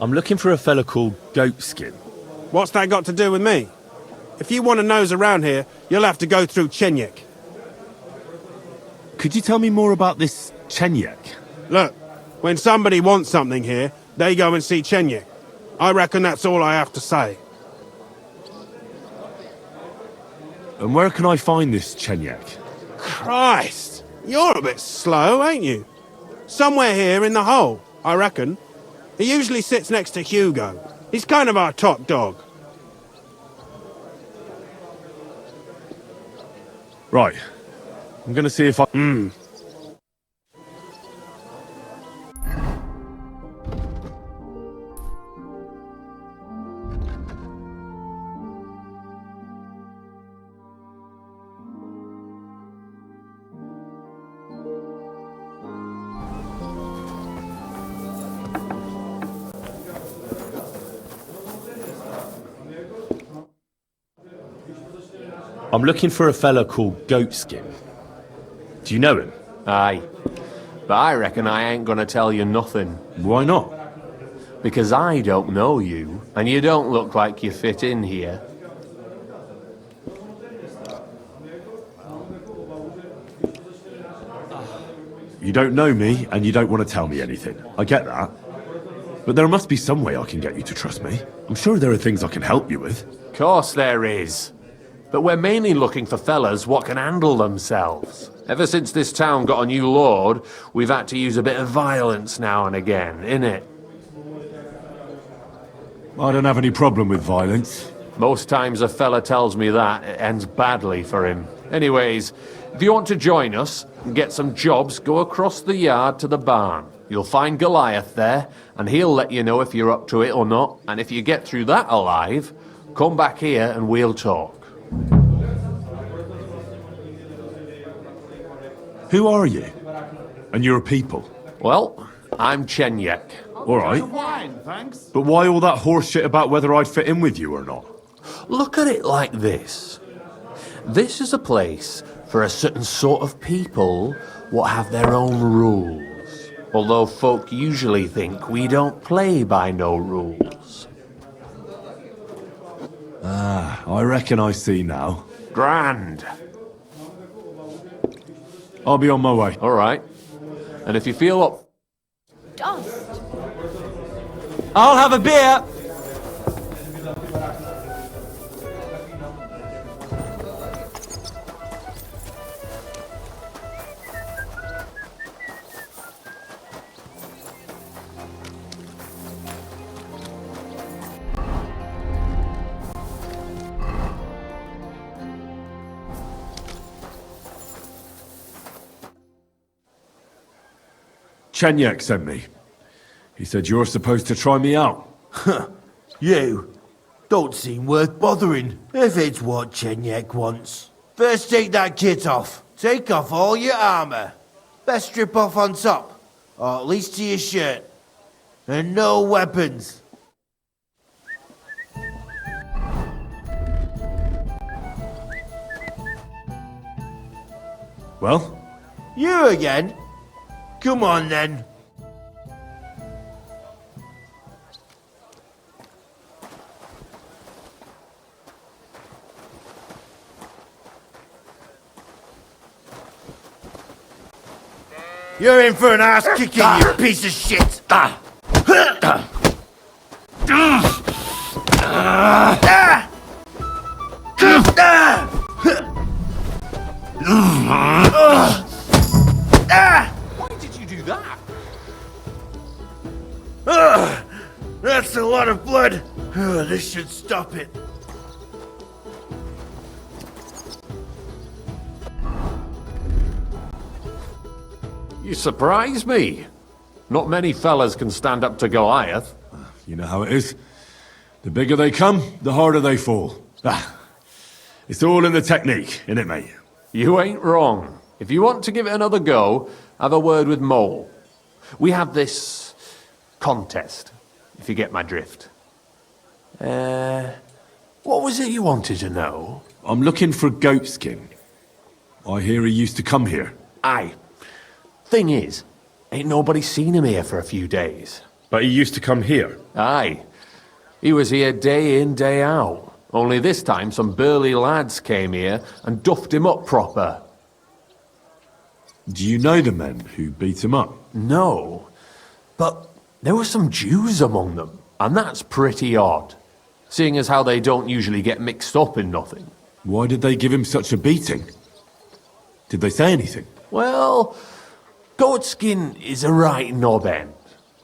I'm looking for a fella called Goatskin. What's that got to do with me? If you want to nose around here, you'll have to go through Chenyek. Could you tell me more about this Chenyek? Look, when somebody wants something here, they go and see Chenyek. I reckon that's all I have to say. And where can I find this Chenyek? Christ! You're a bit slow, ain't you? Somewhere here in the hole, I reckon. He usually sits next to Hugo. He's kind of our top dog. Right. I'm gonna see if I... I'm looking for a fella called Goatskin. Do you know him? Aye. But I reckon I ain't gonna tell you nothing. Why not? Because I don't know you, and you don't look like you fit in here. You don't know me, and you don't want to tell me anything. I get that. But there must be some way I can get you to trust me. I'm sure there are things I can help you with. Course there is. But we're mainly looking for fellas what can handle themselves. Ever since this town got a new lord, we've had to use a bit of violence now and again, innit? I don't have any problem with violence. Most times a fella tells me that, it ends badly for him. Anyways, if you want to join us and get some jobs, go across the yard to the barn. You'll find Goliath there, and he'll let you know if you're up to it or not. And if you get through that alive, come back here and we'll talk. Who are you? And your people? Well, I'm Chenyek. All right. Wine, thanks. But why all that horse shit about whether I'd fit in with you or not? Look at it like this. This is a place for a certain sort of people what have their own rules. Although folk usually think we don't play by no rules. Ah, I reckon I see now. Grand. I'll be on my way. All right. And if you feel up... Dust. I'll have a beer. Chenyek sent me. He said you're supposed to try me out. You don't seem worth bothering, if it's what Chenyek wants. First take that kit off. Take off all your armour. Best strip off on top, or at least to your shirt. And no weapons. Well? You again? Come on then. You're in for an ass kicking, you piece of shit! This should stop it. You surprise me. Not many fellas can stand up to Goliath. You know how it is. The bigger they come, the harder they fall. It's all in the technique, innit, mate? You ain't wrong. If you want to give it another go, have a word with Mole. We have this contest, if you get my drift. What was it you wanted to know? I'm looking for Goatskin. I hear he used to come here. Aye. Thing is, ain't nobody seen him here for a few days. But he used to come here? Aye. He was here day in, day out. Only this time some burly lads came here and duffed him up proper. Do you know the men who beat him up? No. But there were some Jews among them, and that's pretty odd. Seeing as how they don't usually get mixed up in nothing. Why did they give him such a beating? Did they say anything? Well, Goatskin is a right knob end.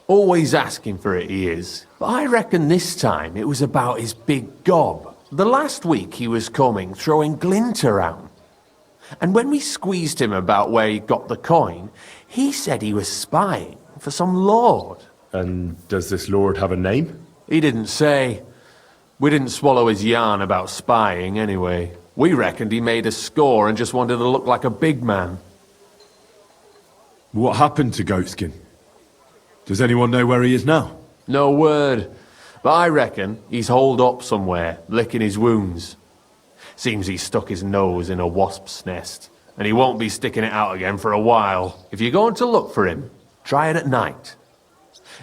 Always asking for it, he is. But I reckon this time it was about his big gob. The last week he was coming, throwing glint around. And when we squeezed him about where he got the coin, he said he was spying for some lord. And does this lord have a name? He didn't say. We didn't swallow his yarn about spying anyway. We reckoned he made a score and just wanted to look like a big man. What happened to Goatskin? Does anyone know where he is now? No word. But I reckon he's holed up somewhere, licking his wounds. Seems he stuck his nose in a wasp's nest, and he won't be sticking it out again for a while. If you're going to look for him, try it at night.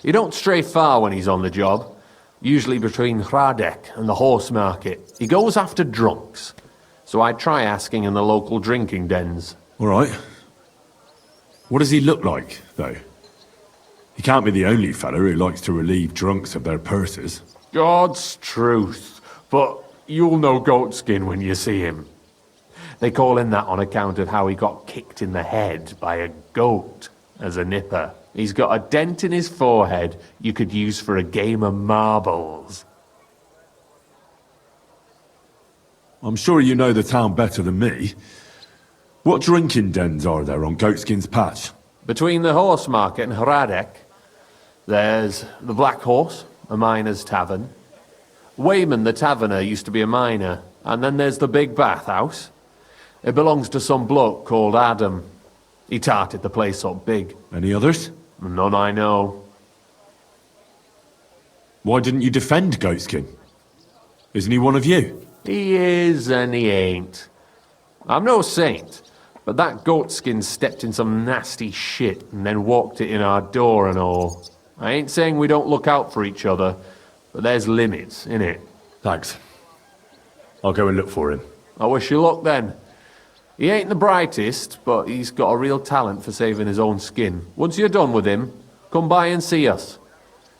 He don't stray far when he's on the job. Usually between Hradek and the horse market. He goes after drunks. So I'd try asking in the local drinking dens. All right. What does he look like, though? He can't be the only fella who likes to relieve drunks of their purses. God's truth. But you'll know Goatskin when you see him. They call him that on account of how he got kicked in the head by a goat as a nipper. He's got a dent in his forehead you could use for a game of marbles. I'm sure you know the town better than me. What drinking dens are there on Goatskin's Patch? Between the horse market and Hradek, there's the Black Horse, a miner's tavern. Wayman the taverner used to be a miner. And then there's the Big Bathhouse. It belongs to some bloke called Adam. He tarted the place up big. Any others? None I know. Why didn't you defend Goatskin? Isn't he one of you? He is and he ain't. I'm no saint, but that Goatskin stepped in some nasty shit and then walked it in our door and all. I ain't saying we don't look out for each other, but there's limits, innit? Thanks. I'll go and look for him. I wish you luck then. He ain't the brightest, but he's got a real talent for saving his own skin. Once you're done with him, come by and see us.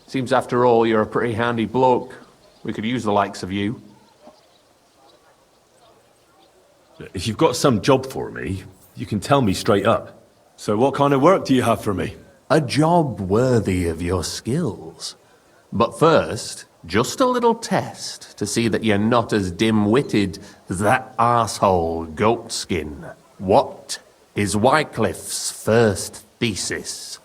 Seems after all you're a pretty handy bloke. We could use the likes of you. If you've got some job for me, you can tell me straight up. So what kind of work do you have for me? A job worthy of your skills. But first, just a little test to see that you're not as dim-witted as that arsehole Goatskin. What is Wycliffe's first thesis?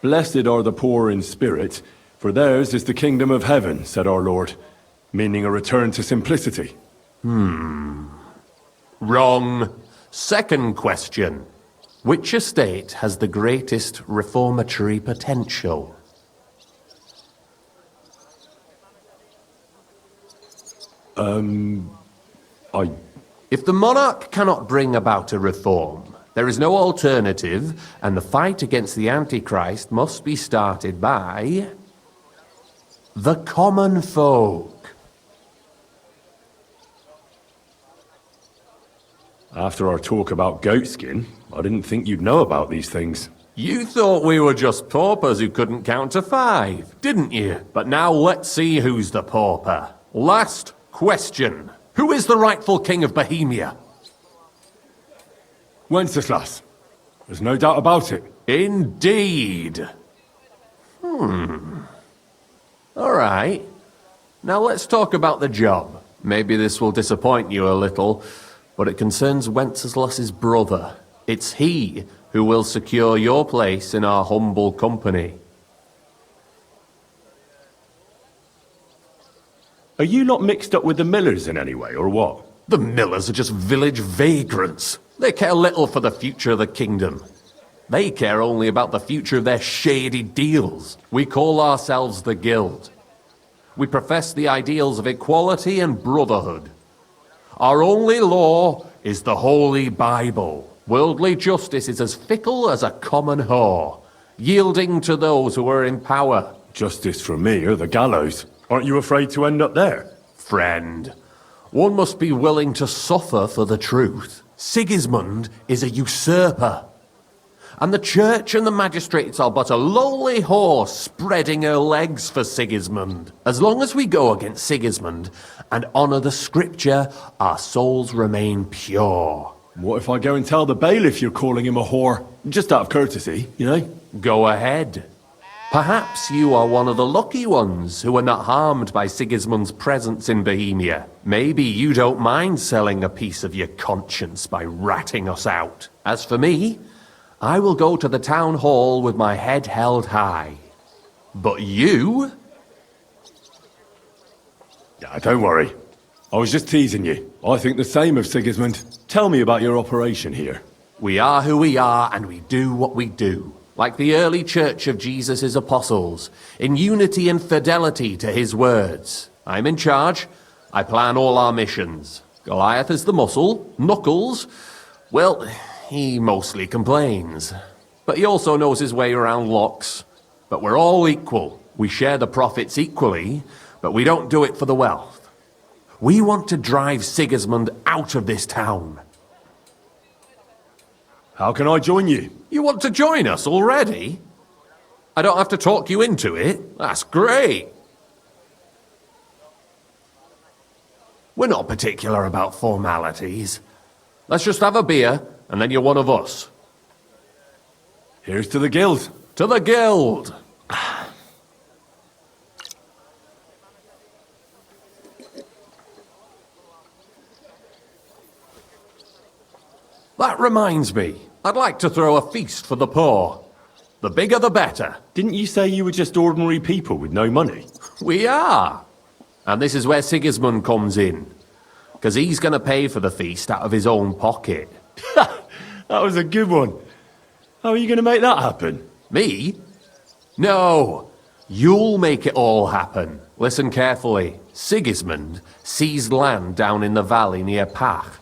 Blessed are the poor in spirit, for theirs is the kingdom of heaven, said our Lord, meaning a return to simplicity. Wrong. Second question. Which estate has the greatest reformatory potential? If the monarch cannot bring about a reform, there is no alternative, and the fight against the Antichrist must be started by the common folk. After our talk about Goatskin, I didn't think you'd know about these things. You thought we were just paupers who couldn't count to 5, didn't you? But now let's see who's the pauper. Last question. Who is the rightful king of Bohemia? Wenceslas. There's no doubt about it. Indeed. All right. Now let's talk about the job. Maybe this will disappoint you a little, but it concerns Wenceslas's brother. It's he who will secure your place in our humble company. Are you not mixed up with the millers in any way, or what? The millers are just village vagrants. They care little for the future of the kingdom. They care only about the future of their shady deals. We call ourselves the Guild. We profess the ideals of equality and brotherhood. Our only law is the Holy Bible. Worldly justice is as fickle as a common whore, yielding to those who are in power. Justice for me or the gallows? Aren't you afraid to end up there? Friend, one must be willing to suffer for the truth. Sigismund is a usurper. And the church and the magistrates are but a lowly horse spreading her legs for Sigismund. As long as we go against Sigismund and honour the scripture, our souls remain pure. What if I go and tell the bailiff you're calling him a whore? Just out of courtesy, you know? Go ahead. Perhaps you are one of the lucky ones who are not harmed by Sigismund's presence in Bohemia. Maybe you don't mind selling a piece of your conscience by ratting us out. As for me, I will go to the town hall with my head held high. But you? Yeah, don't worry. I was just teasing you. I think the same of Sigismund. Tell me about your operation here. We are who we are, and we do what we do. Like the early church of Jesus' apostles, in unity and fidelity to his words. I'm in charge. I plan all our missions. Goliath is the muscle. Knuckles, well, he mostly complains. But he also knows his way around locks. But we're all equal. We share the profits equally, but we don't do it for the wealth. We want to drive Sigismund out of this town. How can I join you? You want to join us already? I don't have to talk you into it. That's great. We're not particular about formalities. Let's just have a beer, and then you're one of us. Here's to the Guild. To the Guild! That reminds me, I'd like to throw a feast for the poor. The bigger the better. Didn't you say you were just ordinary people with no money? We are. And this is where Sigismund comes in. Because he's going to pay for the feast out of his own pocket. That was a good one. How are you going to make that happen? Me? No. You'll make it all happen. Listen carefully. Sigismund seized land down in the valley near Pach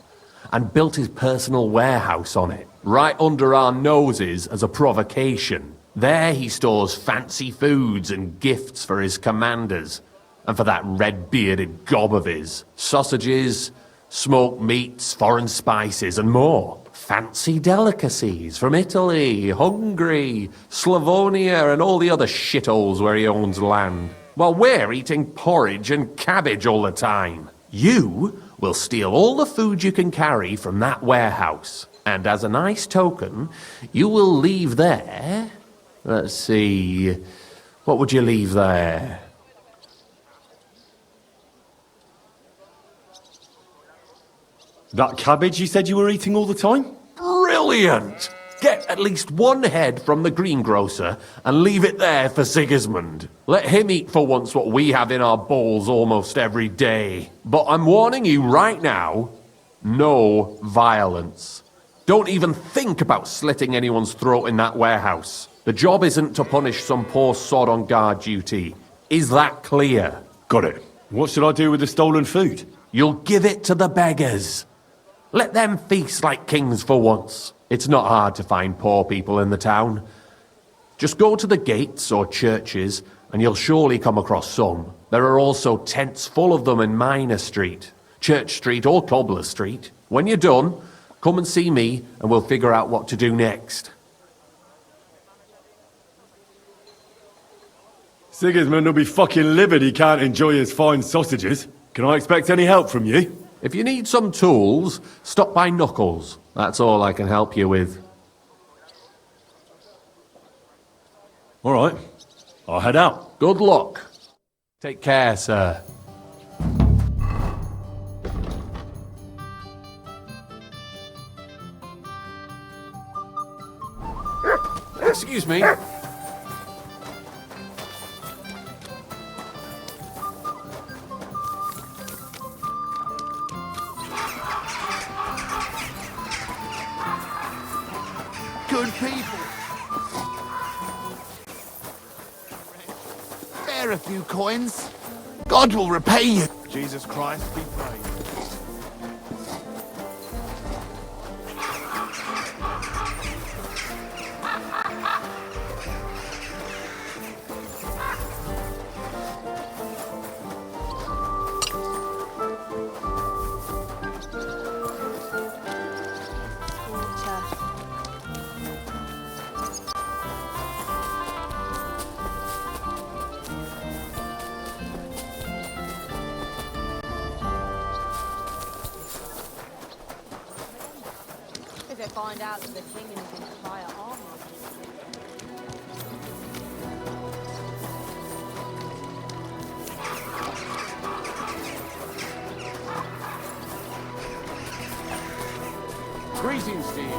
and built his personal warehouse on it, right under our noses as a provocation. There he stores fancy foods and gifts for his commanders, and for that red-bearded gob of his. Sausages, smoked meats, foreign spices, and more. Fancy delicacies from Italy, Hungary, Slavonia, and all the other shitholes where he owns land. While we're eating porridge and cabbage all the time. You will steal all the food you can carry from that warehouse. And as a nice token, you will leave there... Let's see... What would you leave there? That cabbage you said you were eating all the time? Brilliant! Get at least one head from the greengrocer and leave it there for Sigismund. Let him eat for once what we have in our bowls almost every day. But I'm warning you right now, no violence. Don't even think about slitting anyone's throat in that warehouse. The job isn't to punish some poor sod on guard duty. Is that clear? Got it. What should I do with the stolen food? You'll give it to the beggars. Let them feast like kings for once. It's not hard to find poor people in the town. Just go to the gates or churches and you'll surely come across some. There are also tents full of them in Minor Street, Church Street or Cobbler Street. When you're done, come and see me and we'll figure out what to do next. Sigismund will be fucking livid he can't enjoy his fine sausages. Can I expect any help from you? If you need some tools, stop by Knuckles. That's all I can help you with. All right. I'll head out. Good luck. Take care, sir. Excuse me. Good people. Spare a few coins. God will repay you. Jesus Christ be praised. If they find out that the king and his entire army Greetings, Steve.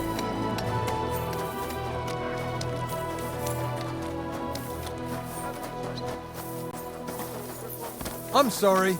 I'm sorry.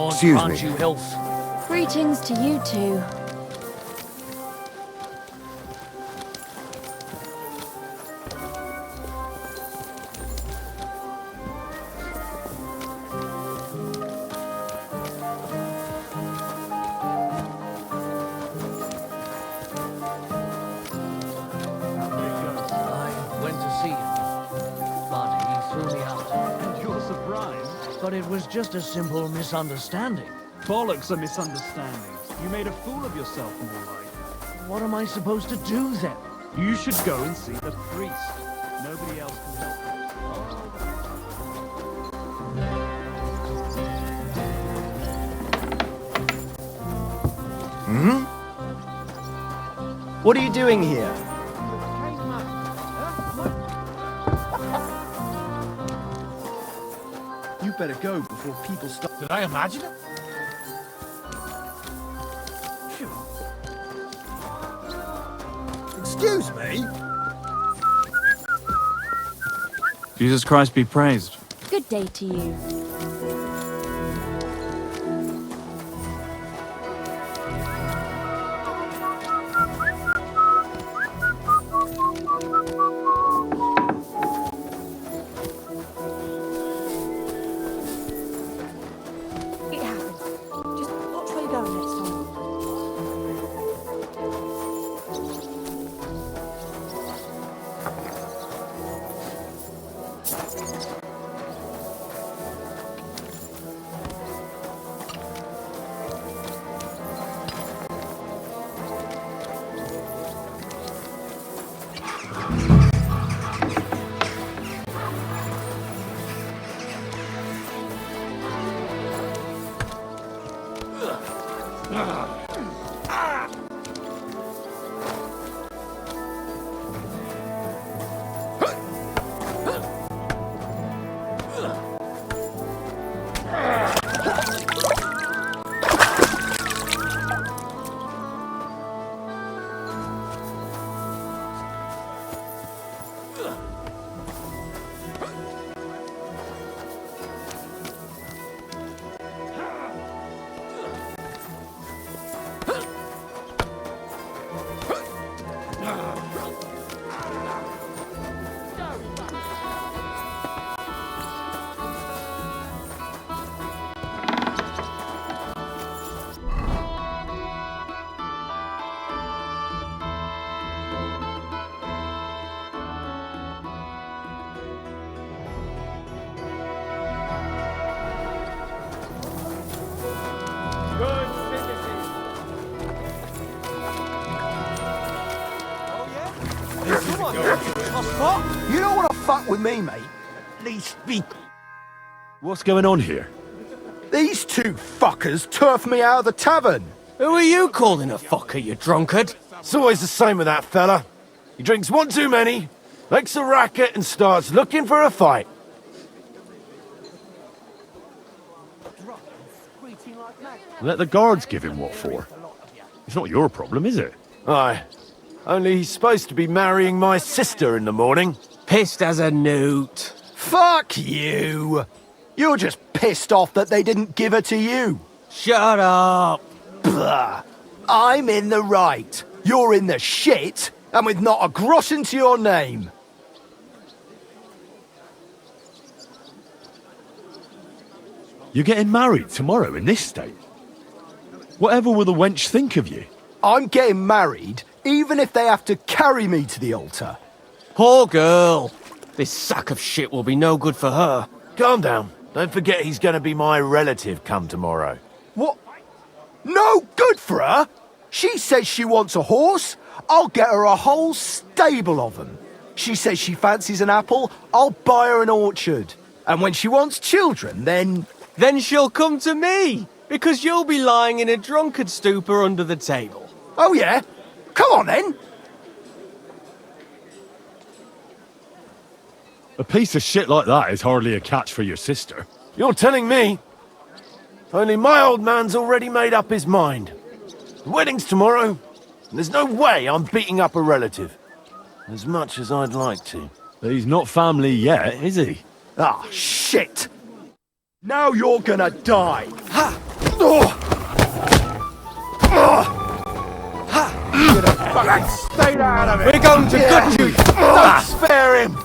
Excuse me. You health. Greetings to you two. I went to see him, but he threw me out. And you're surprised? But it was just a simple misunderstanding. Bollocks a misunderstanding. You made a fool of yourself, more like. What am I supposed to do then? You should go and see the priest. Nobody else can help you. Hmm? What are you doing here? You better go before people start. Did I imagine it? Excuse me? Jesus Christ be praised. Good day to you. It happens. Just watch where you're going next time. You don't want to fuck with me, mate. At least be... What's going on here? These two fuckers turfed me out of the tavern. Who are you calling a fucker, you drunkard? It's always the same with that fella. He drinks one too many, makes a racket and starts looking for a fight. Let the guards give him what for. It's not your problem, is it? Aye. Only he's supposed to be marrying my sister in the morning. Pissed as a newt. Fuck you. You're just pissed off that they didn't give her to you. Shut up. Blah. I'm in the right. You're in the shit, and with not a groschen to your name. You're getting married tomorrow in this state? Whatever will the wench think of you? I'm getting married, even if they have to carry me to the altar. Poor girl. This sack of shit will be no good for her. Calm down. Don't forget he's gonna be my relative come tomorrow. What? No good for her? She says she wants a horse. I'll get her a whole stable of them. She says she fancies an apple. I'll buy her an orchard. And when she wants children, then she'll come to me, because you'll be lying in a drunkard stupor under the table. Oh yeah? Come on then. A piece of shit like that is hardly a catch for your sister. You're telling me? Only my old man's already made up his mind. The wedding's tomorrow, and there's no way I'm beating up a relative. As much as I'd like to. But he's not family yet, is he? Ah, shit! Now you're gonna die! Ha! Oh! Ha! You're gonna fucking stay out of it! We're going to gut you! Don't spare him!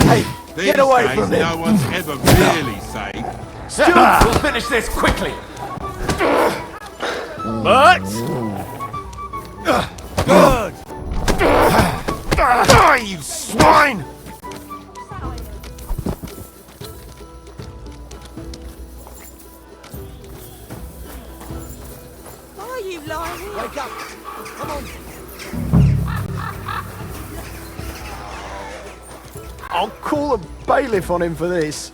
Hey, get away from him! No one's ever really safe. Stuart, we'll finish this quickly. But... Good! Die, you swine! Why are you lying here? Wake up! Come on! I'll call a bailiff on him for this.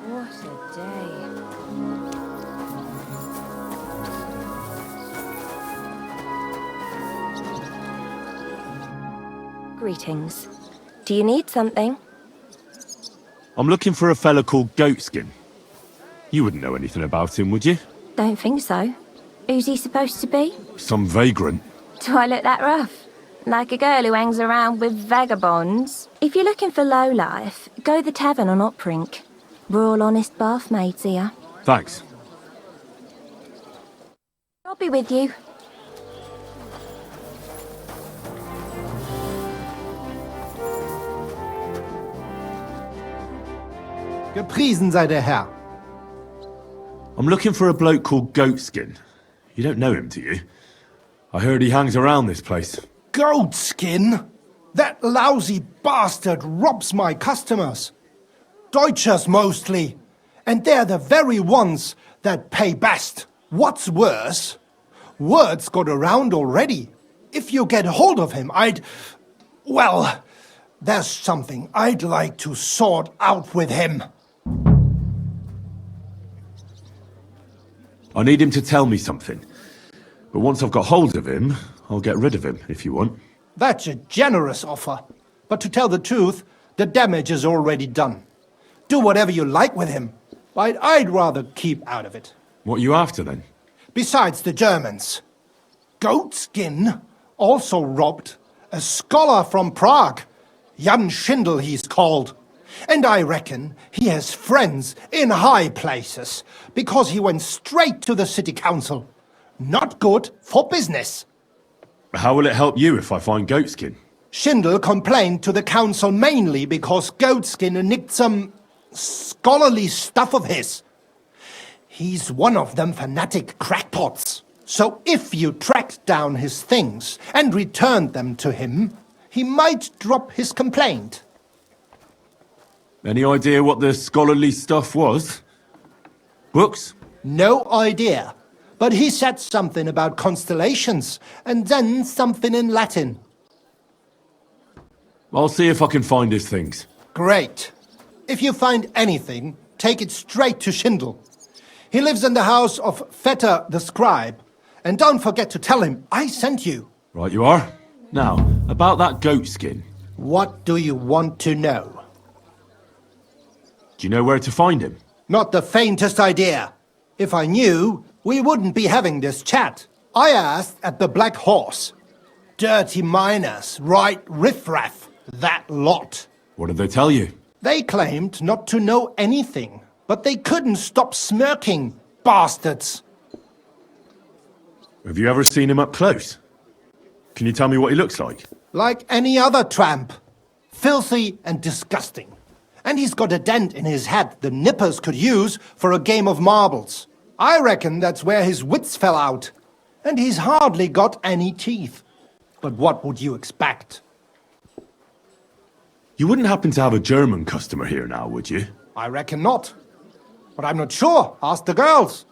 What a day. Greetings. Do you need something? I'm looking for a fella called Goatskin. You wouldn't know anything about him, would you? Don't think so. Who's he supposed to be? Some vagrant. Do I look that rough? Like a girl who hangs around with vagabonds? If you're looking for low life, go the tavern on Oprink. We're all honest bath maids here. Thanks. I'll be with you. Gepriesen sei der Herr. I'm looking for a bloke called Goatskin. You don't know him, do you? I heard he hangs around this place. Goatskin? That lousy bastard robs my customers. Deutschers mostly. And they're the very ones that pay best. What's worse, word's got around already. If you get hold of him, well, there's something I'd like to sort out with him. I need him to tell me something. But once I've got hold of him, I'll get rid of him, if you want. That's a generous offer. But to tell the truth, the damage is already done. Do whatever you like with him. I'd rather keep out of it. What are you after, then? Besides the Germans. Goatskin also robbed a scholar from Prague. Jan Schindel he's called. And I reckon he has friends in high places, because he went straight to the city council. Not good for business. How will it help you if I find Goatskin? Schindel complained to the council mainly because Goatskin nicked some scholarly stuff of his. He's one of them fanatic crackpots. So if you tracked down his things and returned them to him, he might drop his complaint. Any idea what the scholarly stuff was? Books? No idea. But he said something about constellations, and then something in Latin. I'll see if I can find his things. Great. If you find anything, take it straight to Schindel. He lives in the house of Vetter the scribe. And don't forget to tell him I sent you. Right you are. Now, about that goat skin. What do you want to know? Do you know where to find him? Not the faintest idea. If I knew, we wouldn't be having this chat. I asked at the Black Horse. Dirty miners, right riffraff, that lot. What did they tell you? They claimed not to know anything, but they couldn't stop smirking, bastards. Have you ever seen him up close? Can you tell me what he looks like? Like any other tramp. Filthy and disgusting. And he's got a dent in his head the nippers could use for a game of marbles. I reckon that's where his wits fell out. And he's hardly got any teeth. But what would you expect? You wouldn't happen to have a German customer here now, would you? I reckon not. But I'm not sure. Ask the girls.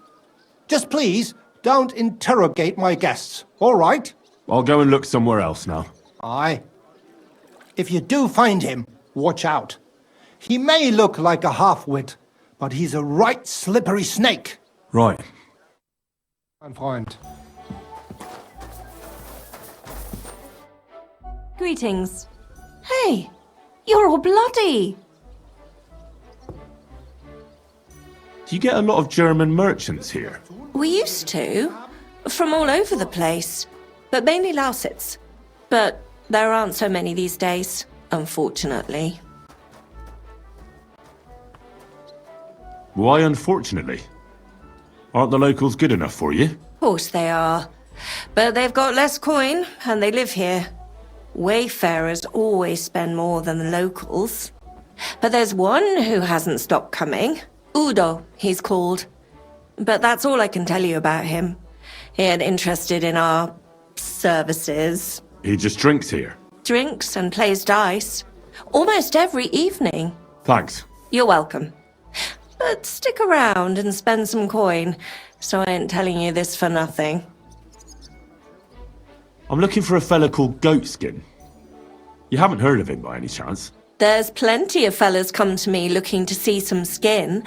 Just please, don't interrogate my guests, all right? I'll go and look somewhere else now. Aye. If you do find him, watch out. He may look like a half-wit, but he's a right slippery snake. Right. Mein Freund. Greetings. Hey, you're all bloody. Do you get a lot of German merchants here? We used to, from all over the place, but mainly Lausitz. But there aren't so many these days, unfortunately. Why unfortunately? Aren't the locals good enough for you? Of course they are. But they've got less coin, and they live here. Wayfarers always spend more than the locals. But there's one who hasn't stopped coming. Udo, he's called. But that's all I can tell you about him. He ain't interested in our services. He just drinks here. Drinks and plays dice. Almost every evening. Thanks. You're welcome. But stick around and spend some coin, so I ain't telling you this for nothing. I'm looking for a fella called Goatskin. You haven't heard of him by any chance? There's plenty of fellas come to me looking to see some skin,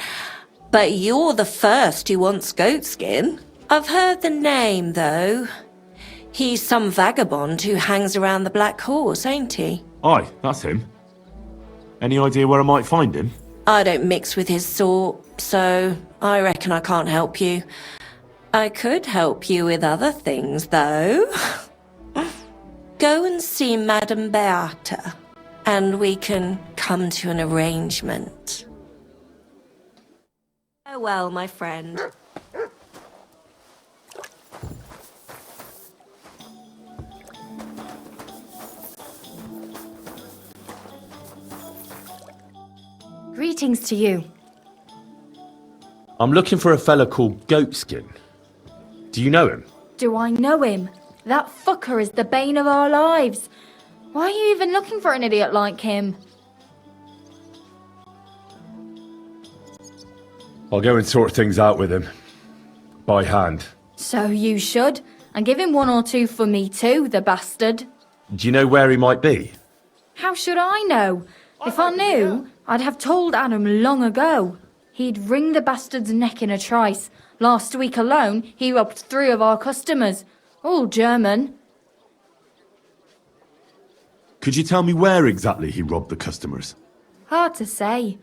but you're the first who wants goat skin. I've heard the name, though. He's some vagabond who hangs around the Black Horse, ain't he? Aye, that's him. Any idea where I might find him? I don't mix with his sort, so I reckon I can't help you. I could help you with other things, though. Go and see Madame Beata, and we can come to an arrangement. Farewell, my friend. Greetings to you. I'm looking for a fella called Goatskin. Do you know him? Do I know him? That fucker is the bane of our lives. Why are you even looking for an idiot like him? I'll go and sort things out with him. By hand. So you should. And give him one or two for me too, the bastard. Do you know where he might be? How should I know? If I knew, I'd have told Adam long ago. He'd wring the bastard's neck in a trice. Last week alone, he robbed 3 of our customers. All German. Could you tell me where exactly he robbed the customers? Hard to say.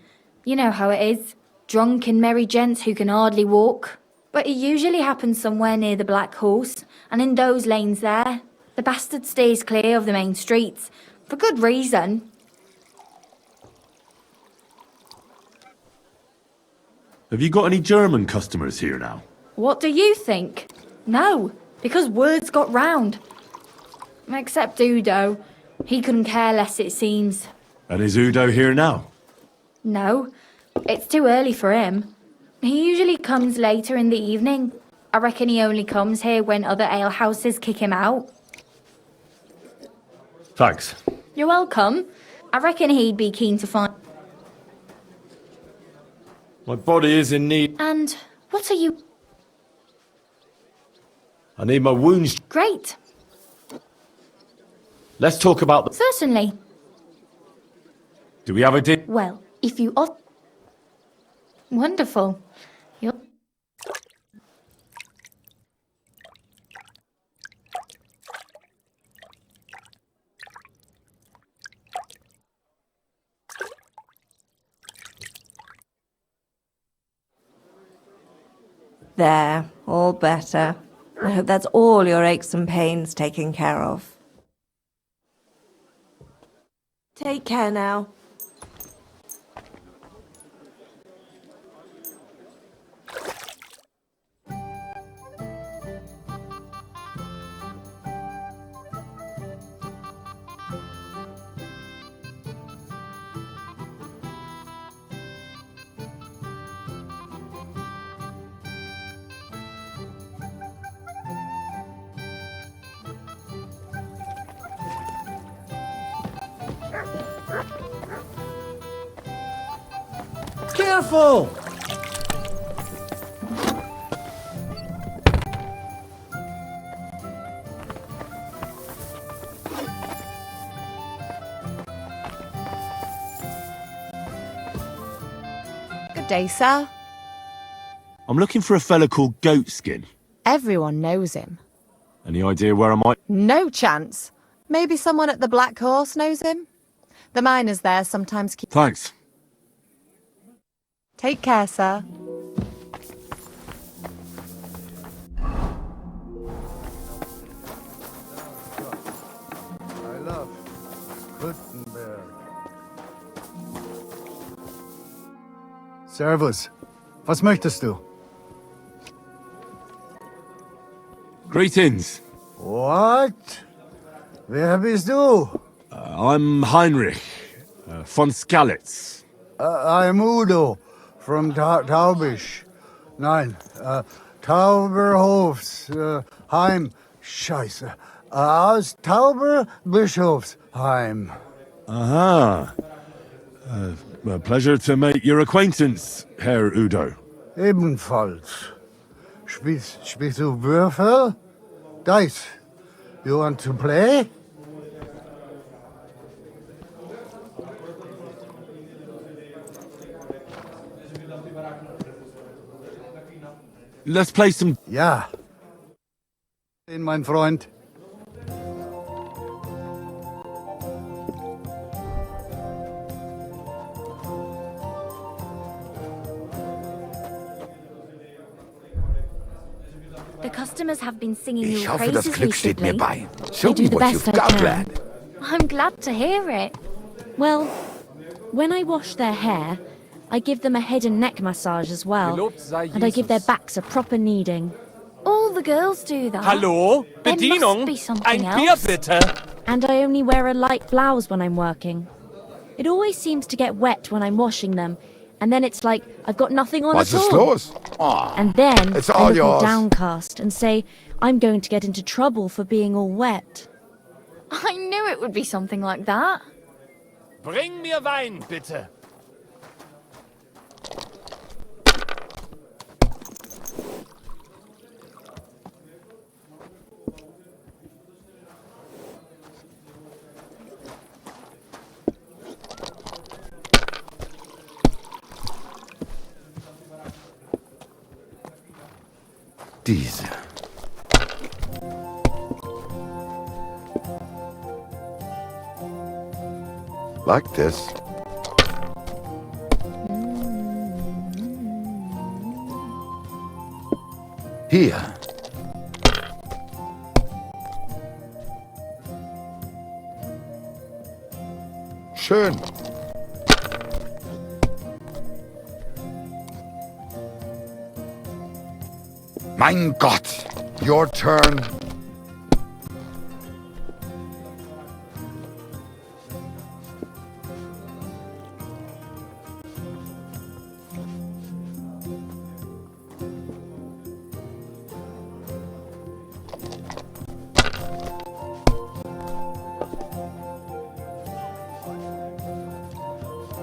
You know how it is. Drunk and merry gents who can hardly walk. But it usually happens somewhere near the Black Horse, and in those lanes there. The bastard stays clear of the main streets. For good reason. Have you got any German customers here now? What do you think? No, because words got round. Except Udo. He couldn't care less, it seems. And is Udo here now? No, it's too early for him. He usually comes later in the evening. I reckon he only comes here when other alehouses kick him out. Thanks. You're welcome. I reckon he'd be keen to find... My body is in need. And what are you... I need my wounds. Great. Let's talk about the... Certainly. Do we have a deal? Well, if you are... Wonderful. You're... There, all better. I hope that's all your aches and pains taken care of. Take care now. Careful! Good day, sir. I'm looking for a fella called Goatskin. Everyone knows him. Any idea where I might... No chance. Maybe someone at the Black Horse knows him? The miners there sometimes keep... Thanks. Take care, sir. I love Gutenberg. Servus. Was möchtest du? Greetings. What? Wer bist du? I'm Heinrich, von Skalitz. I'm Udo, from Taubisch. Nein, Tauberhofs, Heim. Scheiße. Aus Tauberbischofsheim. Aha. A pleasure to make your acquaintance, Herr Udo. Ebenfalls. Spielst du Würfel? Dice. You want to play? Let's play some... Ja. Mein Freund. The customers have been singing Ich your hoffe, das praises Glück steht mir recently. bei. Show I do me the what best you've I got, can. lad. I'm glad to hear it. Well, when I wash their hair, I give them a head and neck massage as well. Gelobt sei And I give their Jesus. backs a proper kneading. All the girls do that. Hallo? There Bedienung? must be something Ein Bier else. bitte. And I only wear a light blouse when I'm working. It always seems to get wet when I'm washing them, and then it's like I've got nothing on Was at ist all. los? Oh, And then it's I all look all yours. downcast and say I'm going to get into trouble for being all wet. I knew it would be something like that. Bring mir Wein, bitte. Diese. Like this. Hier. Schön. Mein Gott. Your turn.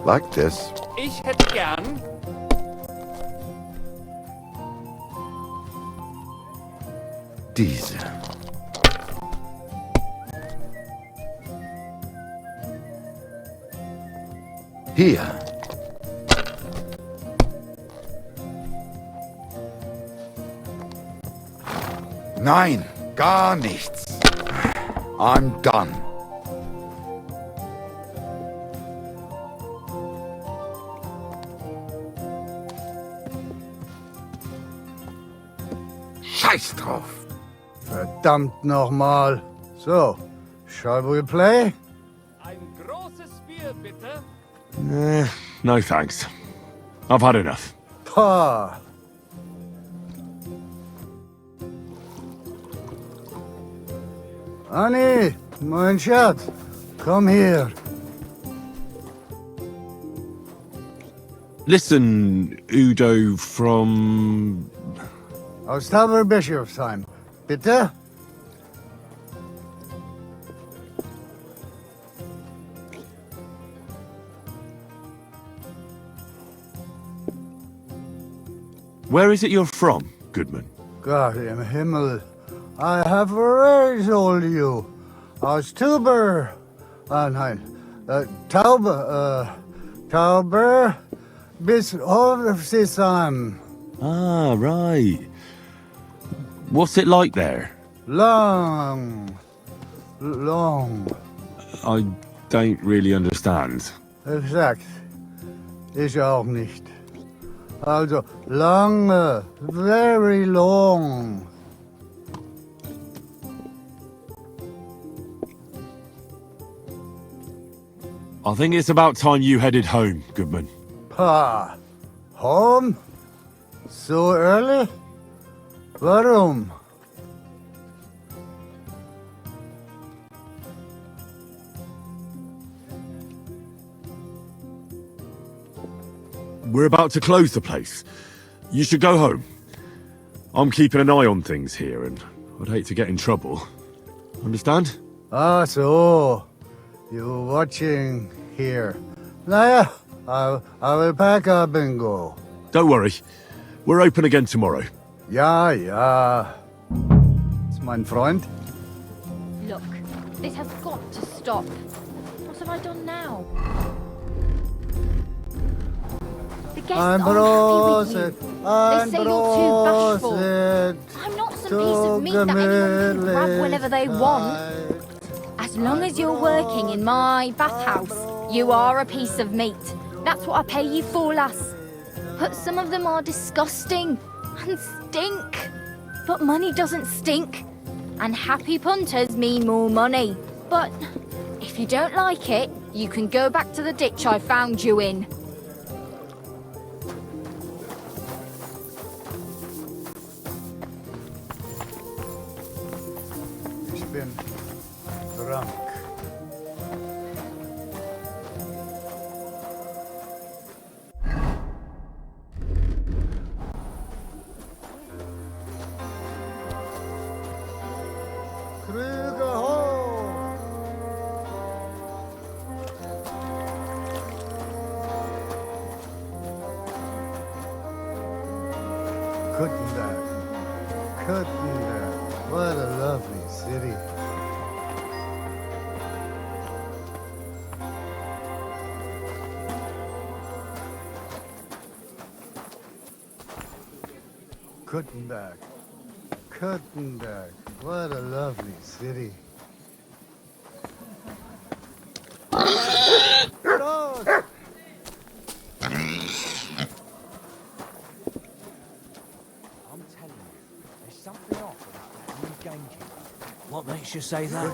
Like this. Ich hätte gern... Diese. Hier. Nein, gar nichts. I'm done. Scheiß drauf. Verdammt nochmal. So, shall we play? Ein großes Bier, bitte. No thanks. I've had enough. Pa. Annie, mein Schatz, komm her. Listen, Udo from... Aus Tauberbischofsheim. Bitte? Where is it you're from, Goodman? Gott im Himmel. I have already told you. Aus Tauber. Nein. Tauber bis Hofsisheim. Ah, right. What's it like there? Long. I don't really understand. Exakt. Ich auch nicht. Also, lange, very long. I think it's about time you headed home, Goodman. Pa. Home? So early? Warum? We're about to close the place. You should go home. I'm keeping an eye on things here, and I'd hate to get in trouble. Understand? Ah, so. You're watching here. Naja, I will pack up and go. Don't worry. We're open again tomorrow. Ja, ja. Ist mein Freund? Look, this has got to stop. What have I done now? The guests aren't happy with you. They say you're too bashful. I'm not some piece of meat that anyone can grab whenever they want. As long as you're working in my bathhouse, you are a piece of meat. That's what I pay you for, lass. But some of them are disgusting and stink. But money doesn't stink. And happy punters mean more money. But if you don't like it, you can go back to the ditch I found you in. Ich bin drunk. Krüger hoch! Kuttenberg. Kuttenberg. What a lovely city. Kuttenberg. Kuttenberg. What a lovely city. Los! I'm telling you, there's something off about that new gamekeeper. What makes you say that?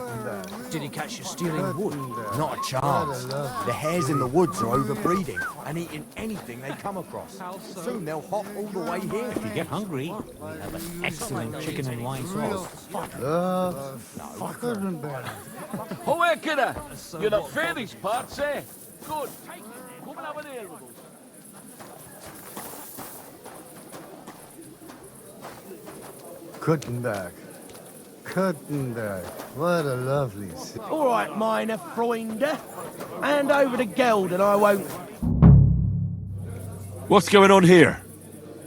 Did he catch you stealing wood? Not a chance. The hares in the woods are overbreeding and eating anything they come across. Soon they'll hop all the way here. If you get hungry, we have an excellent chicken and wine sauce. Kuttenberg. Oh, here, kidder. You're not fair these parts, eh? Good. Take it. Come and have an ale with us. Kuttenberg. Kuttenberg. What a lovely city. All right, minor Freunde. Hand over the geld and I won't... What's going on here?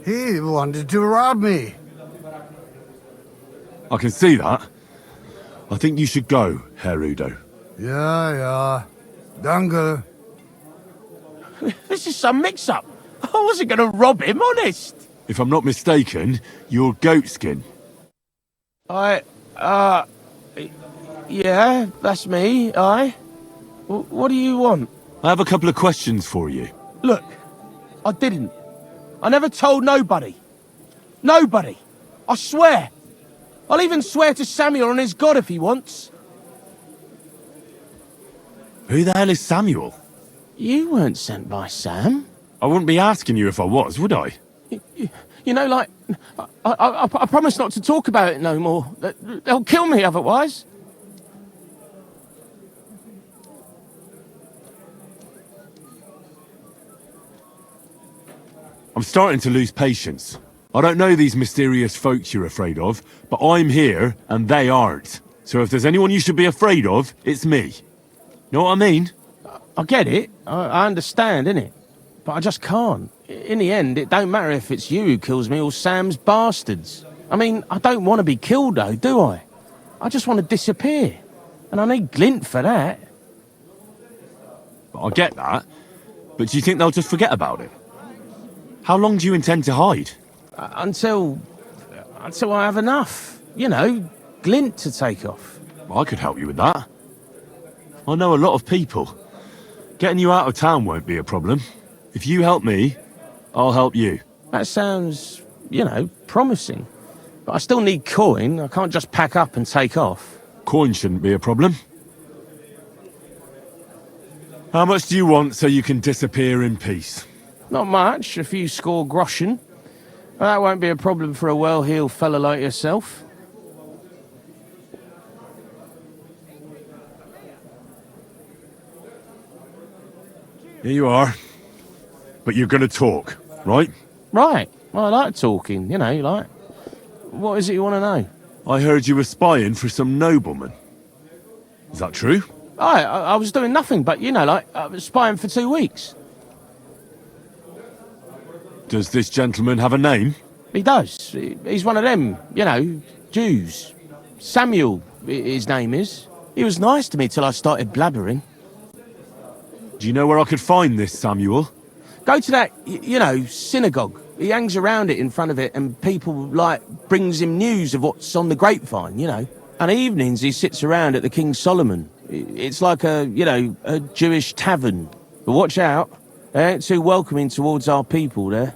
He wanted to rob me. I can see that. I think you should go, Herr Udo. Yeah. Danke. This is some mix-up. I wasn't going to rob him, honest. If I'm not mistaken, you're Goatskin. Yeah, that's me, What do you want? I have a couple of questions for you. Look, I didn't. I never told nobody. Nobody. I swear. I'll even swear to Samuel on his god if he wants. Who the hell is Samuel? You weren't sent by Sam. I wouldn't be asking you if I was, would I? You know, like, I promise not to talk about it no more. They'll kill me otherwise. I'm starting to lose patience. I don't know these mysterious folks you're afraid of, but I'm here and they aren't. So if there's anyone you should be afraid of, it's me. Know what I mean? I get it. I understand, innit? But I just can't. In the end, it don't matter if it's you who kills me or Sam's bastards. I mean, I don't want to be killed, though, do I? I just want to disappear. And I need Glint for that. I get that. But do you think they'll just forget about it? How long do you intend to hide? Until I have enough. You know, Glint to take off. I could help you with that. I know a lot of people. Getting you out of town won't be a problem. If you help me, I'll help you. That sounds, you know, promising. But I still need coin. I can't just pack up and take off. Coin shouldn't be a problem. How much do you want so you can disappear in peace? Not much, a few score groschen. But that won't be a problem for a well-heeled fella like yourself. Here you are. But you're gonna talk, right? Right. Well, I like talking, you know, like... What is it you want to know? I heard you were spying for some nobleman. Is that true? I was doing nothing but, you know, like, I was spying for 2 weeks. Does this gentleman have a name? He does. He's one of them, you know, Jews. Samuel, his name is. He was nice to me till I started blabbering. Do you know where I could find this Samuel? Go to that, you know, synagogue. He hangs around it in front of it and people, like, brings him news of what's on the grapevine, you know. And evenings he sits around at the King Solomon. It's like a, you know, a Jewish tavern. But watch out. They ain't too welcoming towards our people there.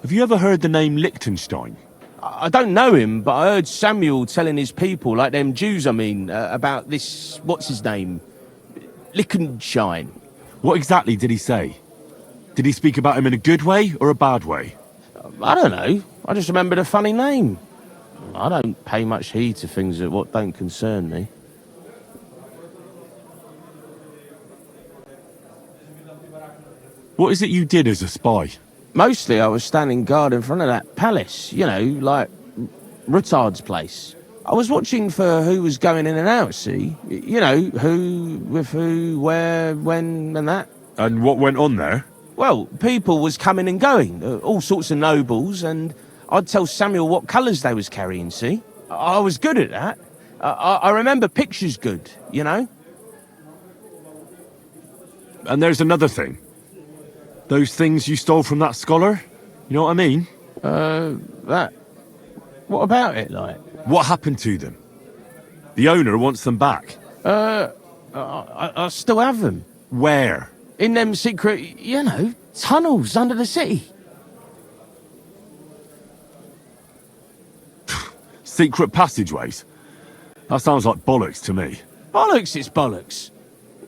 Have you ever heard the name Liechtenstein? I don't know him, but I heard Samuel telling his people, like them Jews, I mean, about this, what's his name? Liechtenstein. What exactly did he say? Did he speak about him in a good way or a bad way? I don't know. I just remembered a funny name. I don't pay much heed to things that what don't concern me. What is it you did as a spy? Mostly I was standing guard in front of that palace, you know, like Rutard's place. I was watching for who was going in and out, see? You know, who, with who, where, when, and that. And what went on there? Well, people was coming and going, all sorts of nobles, and I'd tell Samuel what colours they was carrying, see? I was good at that. I remember pictures good, you know? And there's another thing. Those things you stole from that scholar? You know what I mean? That... What about it, like? What happened to them? The owner wants them back. I still have them. Where? In them secret, you know, tunnels under the city. Secret passageways? That sounds like bollocks to me. Bollocks, it's bollocks.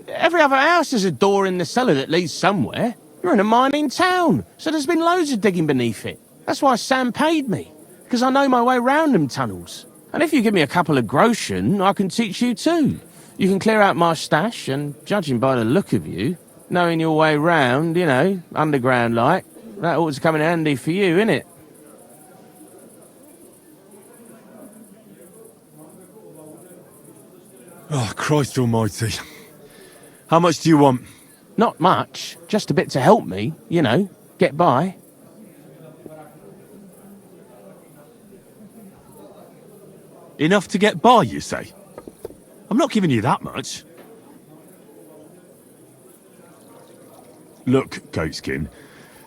Every other house has a door in the cellar that leads somewhere. You're in a mining town, so there's been loads of digging beneath it. That's why Sam paid me, because I know my way round them tunnels. And if you give me a couple of groschen, I can teach you too. You can clear out my stash, and judging by the look of you, knowing your way round, you know, underground like, that ought to come in handy for you, innit? Oh, Christ almighty. How much do you want? Not much, just a bit to help me, you know, get by. Enough to get by, you say? I'm not giving you that much. Look, Goatskin,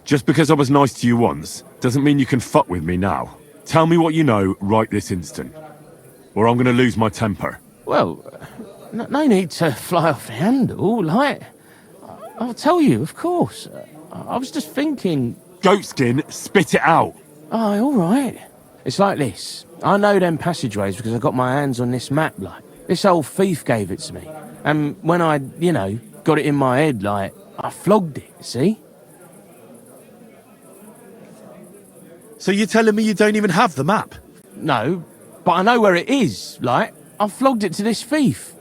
just because I was nice to you once, doesn't mean you can fuck with me now. Tell me what you know right this instant, or I'm gonna lose my temper. Well, no need to fly off the handle, like... I'll tell you, of course. I was just thinking... Goatskin, spit it out! Oh, all right. It's like this. I know them passageways because I got my hands on this map, like. This old thief gave it to me. And when I, got it in my head, like, I flogged it, see? So you're telling me you don't even have the map? No, but I know where it is, like. I flogged it to this thief.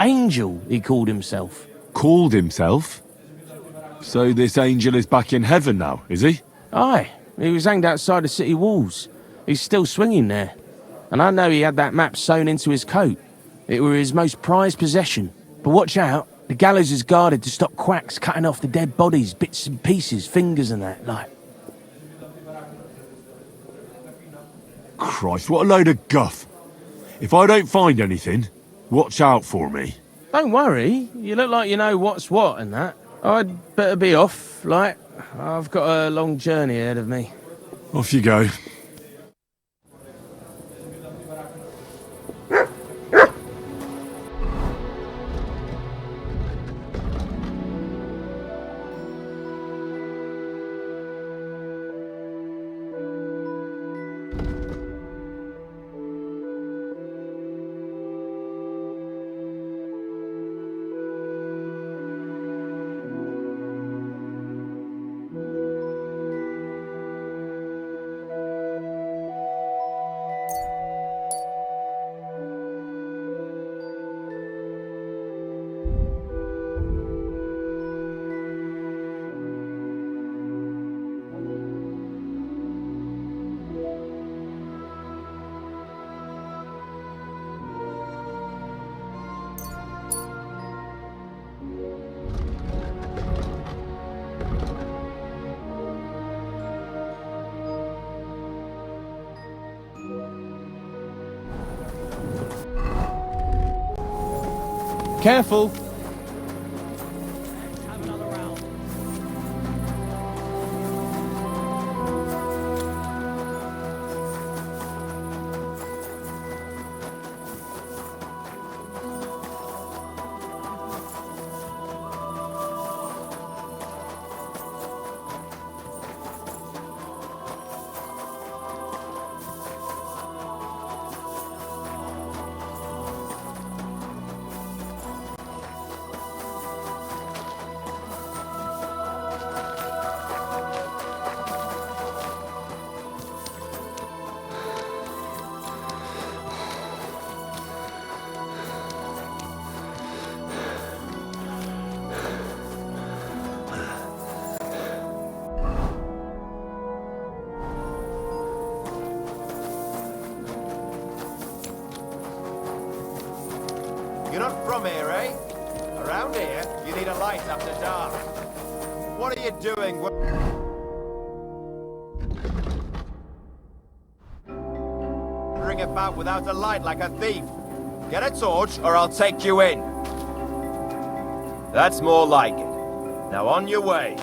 Angel, he called himself. Called himself? So this angel is back in heaven now, is he? Aye, he was hanged outside the city walls. He's still swinging there. And I know he had that map sewn into his coat. It were his most prized possession. But watch out, the gallows is guarded to stop quacks cutting off the dead bodies, bits and pieces, fingers and that, like. Christ, what a load of guff. If I don't find anything, watch out for me. Don't worry, you look like you know what's what and that. I'd better be off, like. I've got a long journey ahead of me. Off you go. Careful! You're not from here, eh? Around here, you need a light after dark. What are you doing? Wandering about without a light like a thief. Get a torch or I'll take you in. That's more like it. Now on your way.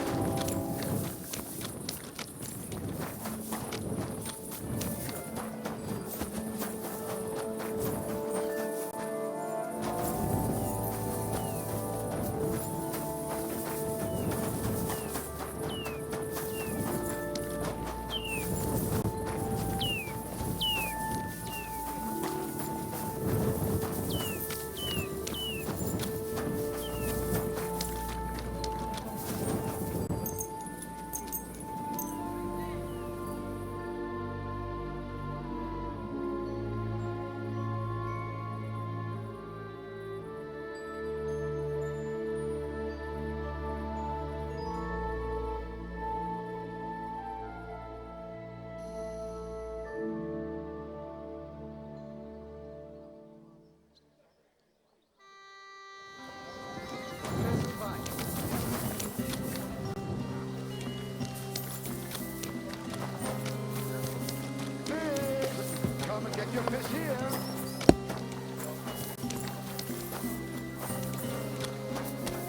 Come and get your fish here.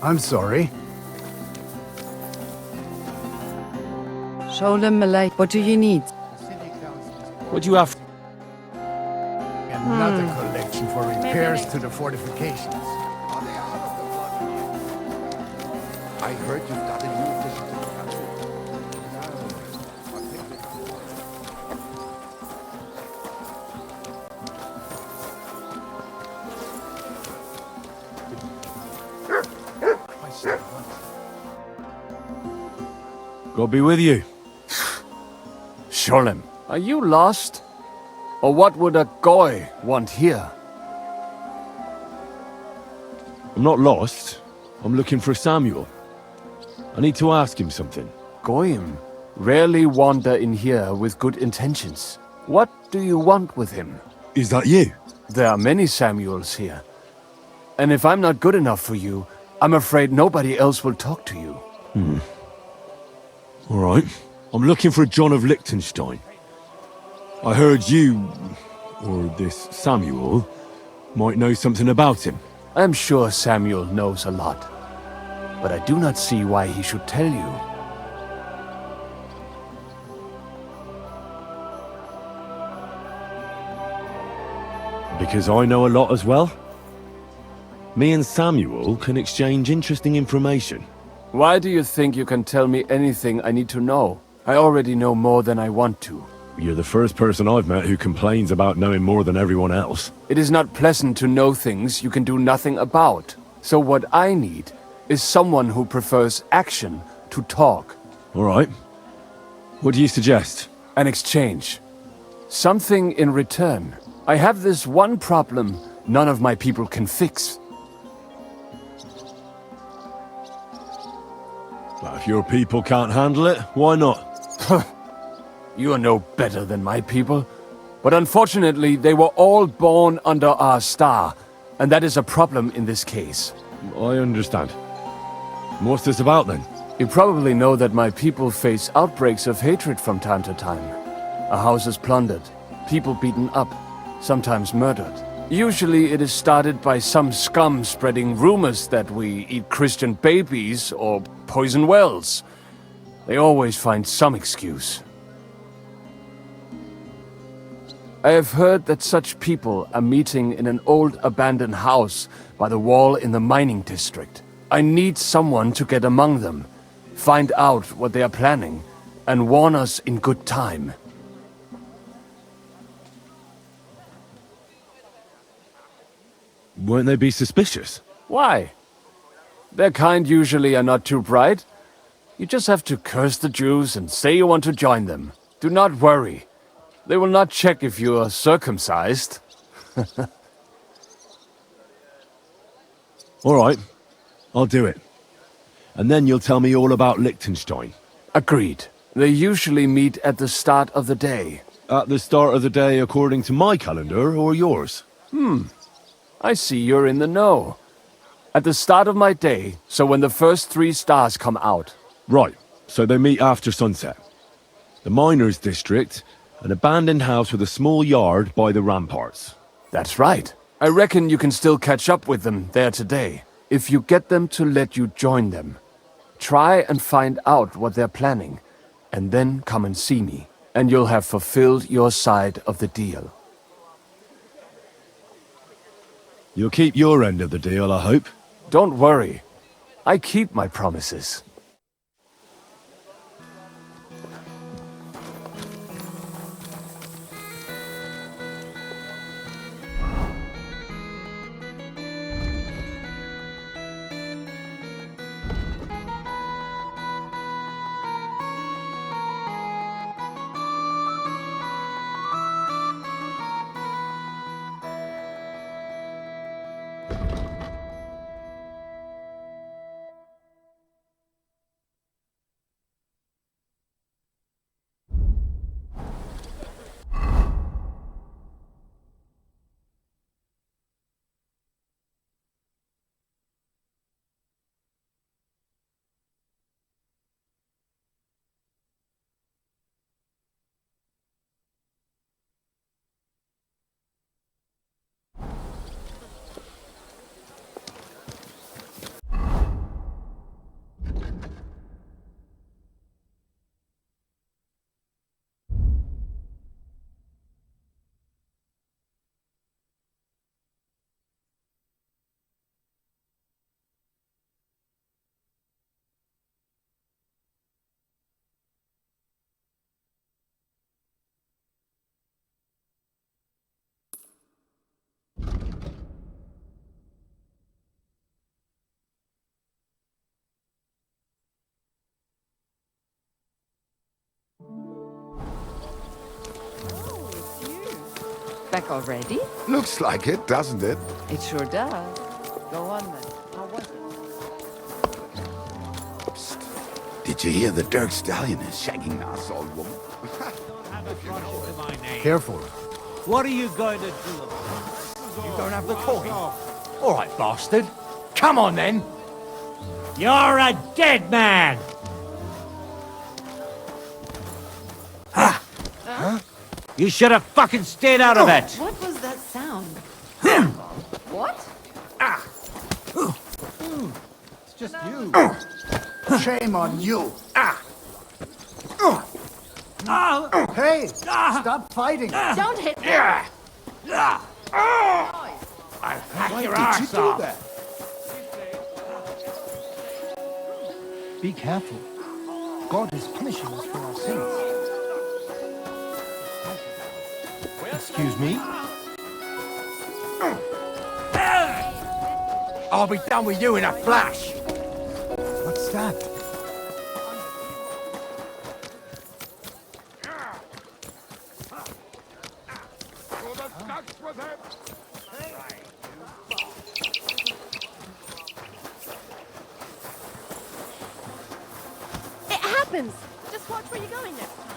I'm sorry. Sholem Malay, what do you need? What do you have? Another collection for repairs to the fortifications. I heard you've got a new addition to the country. God be with you. Sholem, are you lost? Or what would a goy want here? I'm not lost. I'm looking for Samuel. I need to ask him something. Goyim rarely wander in here with good intentions. What do you want with him? Is that you? There are many Samuels here. And if I'm not good enough for you, I'm afraid nobody else will talk to you. All right. I'm looking for John of Liechtenstein. I heard you, or this Samuel, might know something about him. I'm sure Samuel knows a lot. But I do not see why he should tell you. Because I know a lot as well? Me and Samuel can exchange interesting information. Why do you think you can tell me anything I need to know? I already know more than I want to. You're the first person I've met who complains about knowing more than everyone else. It is not pleasant to know things you can do nothing about. So what I need is someone who prefers action to talk. All right. What do you suggest? An exchange. Something in return. I have this one problem none of my people can fix. Well, if your people can't handle it, why not? You are no better than my people. But unfortunately, they were all born under our star, and that is a problem in this case. I understand. What's this about, then? You probably know that my people face outbreaks of hatred from time to time. A house is plundered, people beaten up, sometimes murdered. Usually it is started by some scum spreading rumors that we eat Christian babies or poison wells. They always find some excuse. I have heard that such people are meeting in an old abandoned house by the wall in the mining district. I need someone to get among them, find out what they are planning, and warn us in good time. Won't they be suspicious? Why? Their kind usually are not too bright. You just have to curse the Jews and say you want to join them. Do not worry. They will not check if you are circumcised. All right. I'll do it. And then you'll tell me all about Liechtenstein. Agreed. They usually meet at the start of the day. At the start of the day according to my calendar or yours? I see you're in the know. At the start of my day, so when the first 3 stars come out. Right. So they meet after sunset. The miners' district, an abandoned house with a small yard by the ramparts. That's right. I reckon you can still catch up with them there today, if you get them to let you join them. Try and find out what they're planning, and then come and see me, and you'll have fulfilled your side of the deal. You'll keep your end of the deal, I hope. Don't worry. I keep my promises. back already? Looks like it, doesn't it? It sure does. Go on then. How was it? Did you hear the Dirk Stallion is shagging that old woman? Careful. What are you going to do? You don't have the coin? All right, bastard. Come on, then. You're a dead man! Huh? You should have fucking stayed out of it! What was that sound? What? It's just you. Shame on you. Hey, stop fighting. Don't hit me! I'll hack your ass off! Be careful. God is punishing us for our sins. Excuse me? I'll be done with you in a flash! What's that? It happens! Just watch where you're going next time.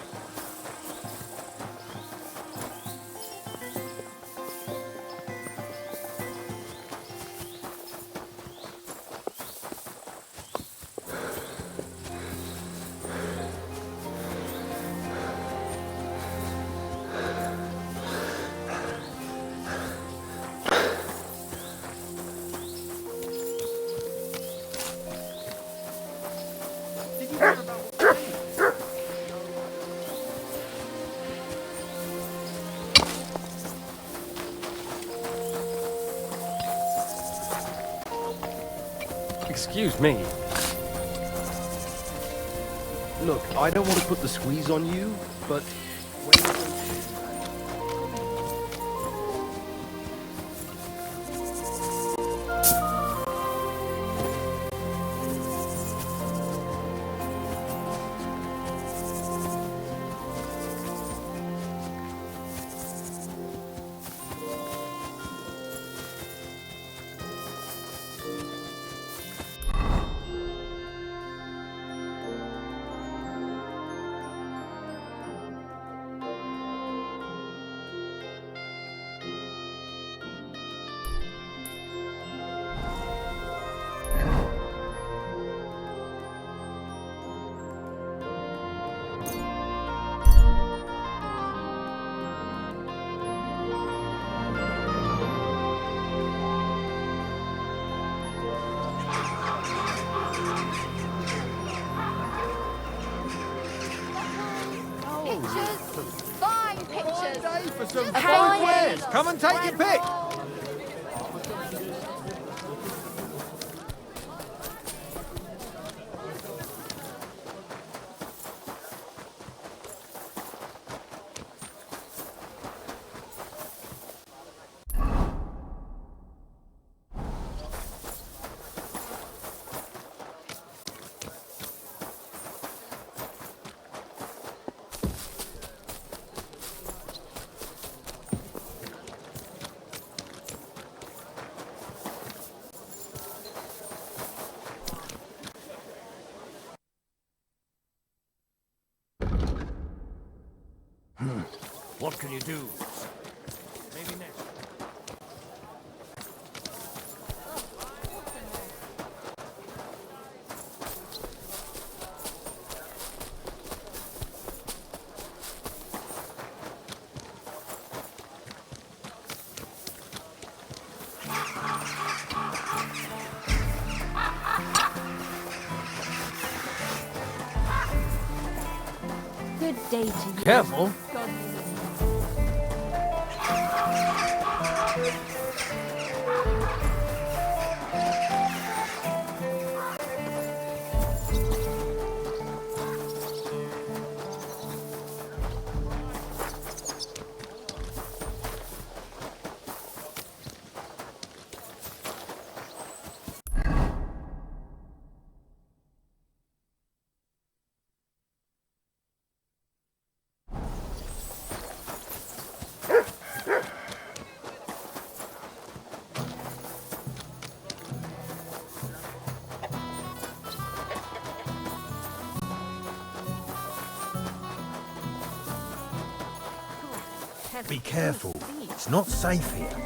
Excuse me. Look, I don't want to put the squeeze on you, but... Pictures! Fine pictures! Day for some Just fine fine wares! Come and take your pick! What can you do? Maybe next. Good day to you. Careful! Be careful. It's not safe here.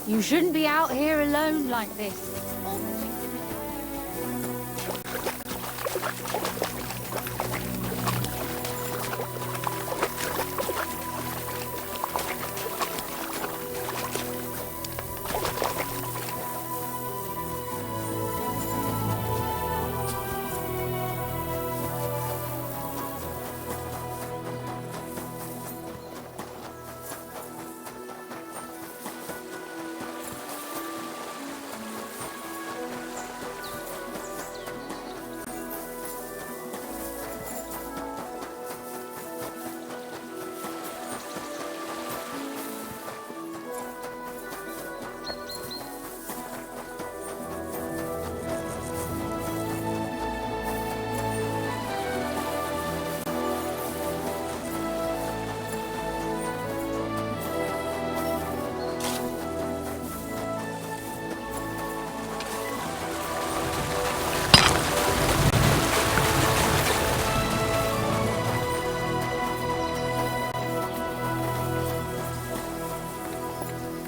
You shouldn't be out here alone like this.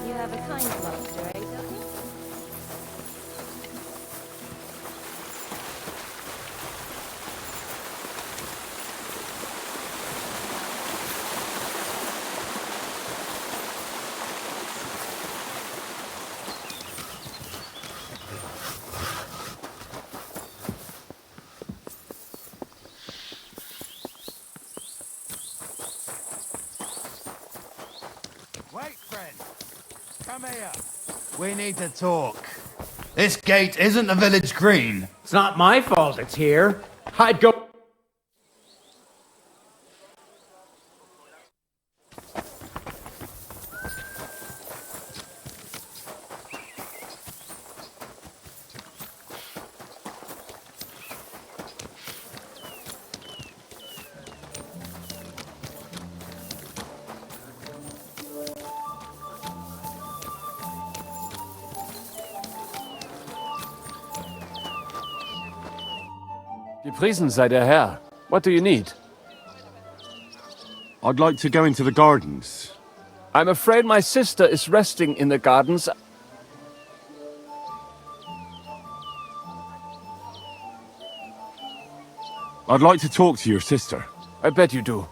You have a kind master, eh, Ducky? Come here. We need to talk. This gate isn't the village green. It's not my fault it's here. I'd go... Gepriesen sei der Herr. What do you need? I'd like to go into the gardens. I'm afraid my sister is resting in the gardens. I'd like to talk to your sister. I bet you do.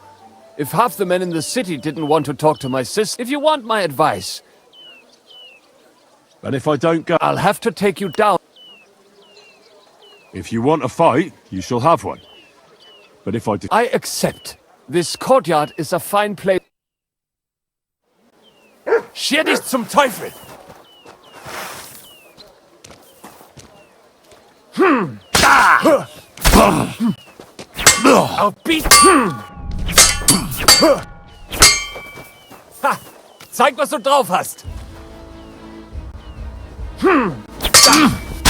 If half the men in the city didn't want to talk to my sister... If you want my advice... And if I don't go... I'll have to take you down. If you want a fight, you shall have one. But if I do... I accept. This courtyard is a fine place. Schier dich zum Teufel! Ah! I'll beat... Ha! Zeig, was du drauf hast!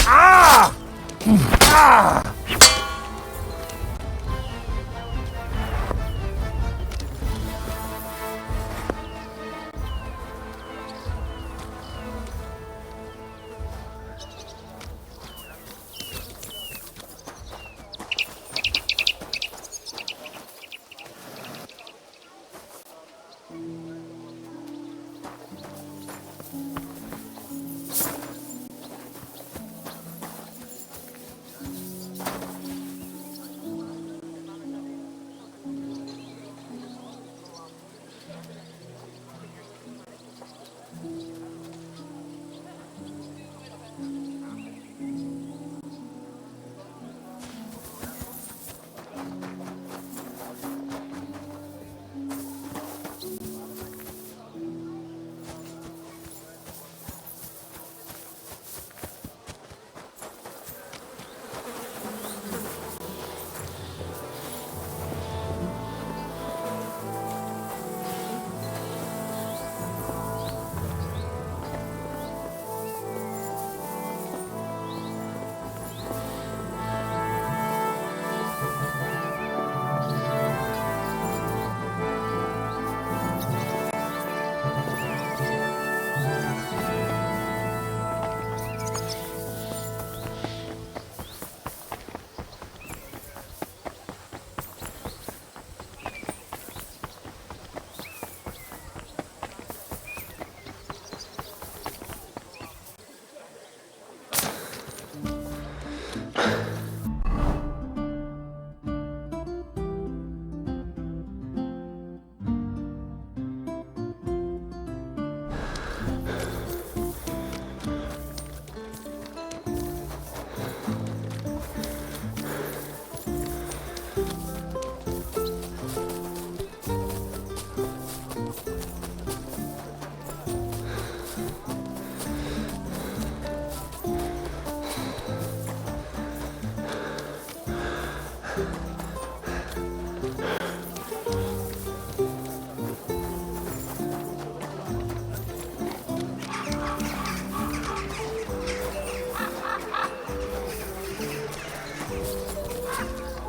Ah! Ah!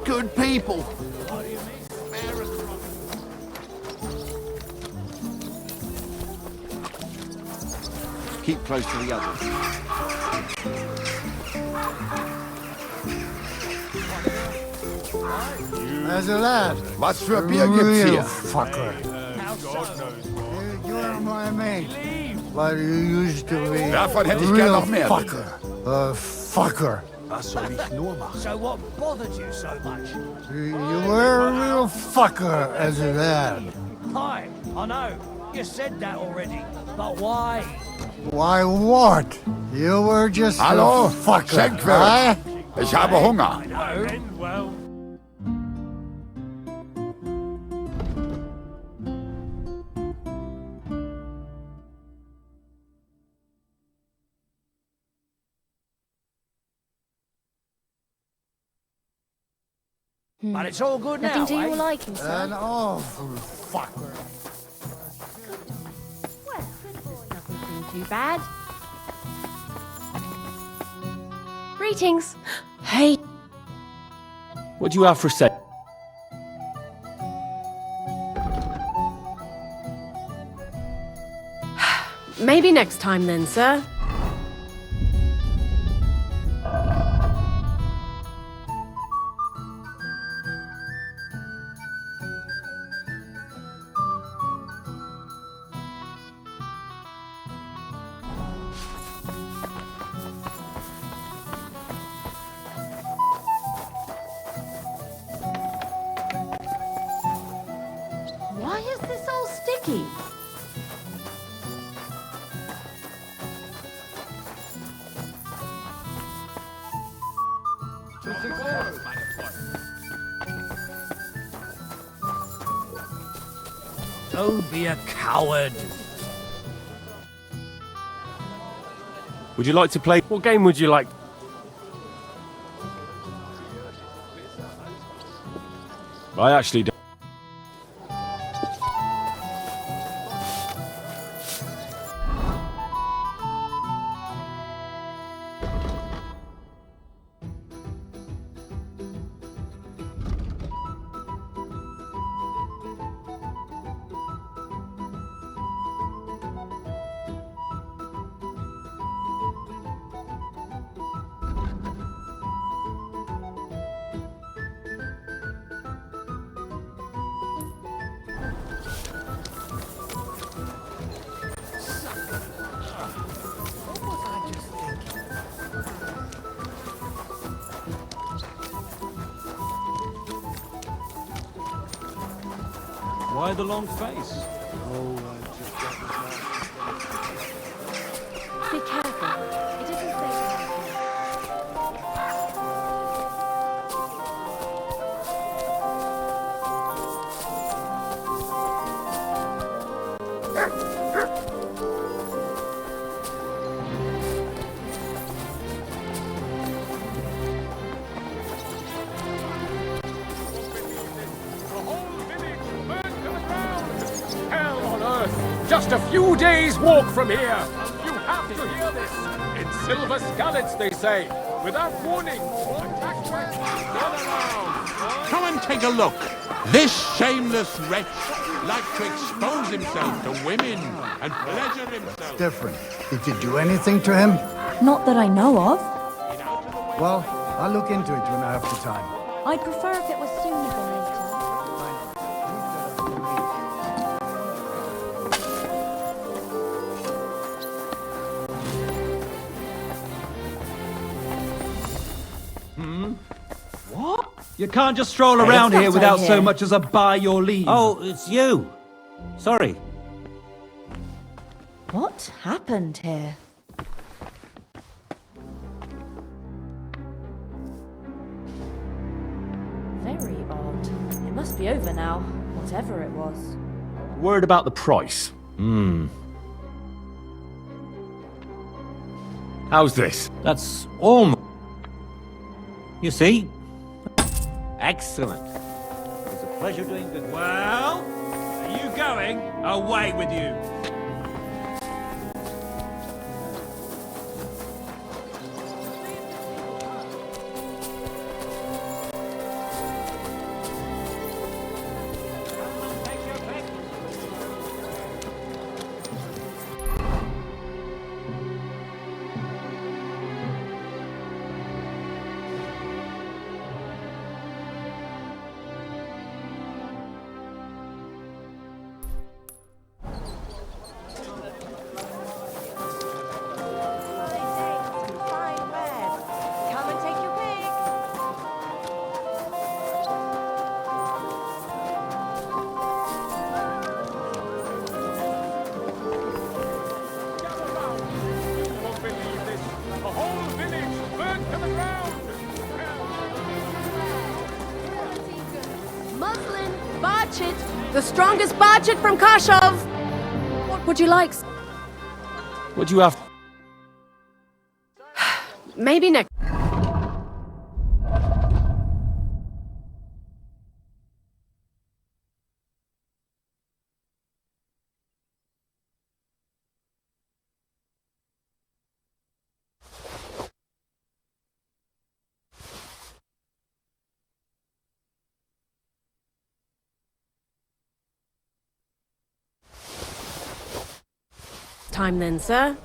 Good people. Keep close to the others. As a lad. Was für Bier gibt's hier? Fucker. You're my mate. But you used to be. Davon hätte ich gern noch mehr. Fucker. Fucker. Was soll ich nur machen? So what bothered you so much? You were a real fucker as a lad. Hi, I know. You said that already. But why? Why what? You were just Hallo? a fucker. Schenkwirt. Ich habe Hunger. Well. But it's all good Nothing now, to your eh? liking, sir? An awful fucker. Doesn't seem too bad. Greetings. Hey. What do you have for say? Maybe next time then, sir. Why is this all sticky? Don't be a coward. Would you like to play? What game would you like? I actually don't. Why the long face? Be careful. It isn't safe. Hell on earth! Just a few days' walk from here! You have to hear this! In silver skallets, they say. Without warning, attack west, turn around! Come and take a look. This shameless wretch likes to expose himself to women and pleasure himself. Different. Did you do anything to him? Not that I know of. Well, I'll look into it when I have the time. I'd prefer if it was sooner than later. What? You can't just stroll around here without so much as a by your leave. Oh, it's you. Sorry. What happened here? Very odd. It must be over now, whatever it was. Word about the price. How's this? That's almost... You see? Excellent. It's a pleasure doing good. Well, are you going? Away with you. Muslin, Barchit, the strongest Barchit from Kashov. What would you like? What do you have? Maybe next. time then, sir.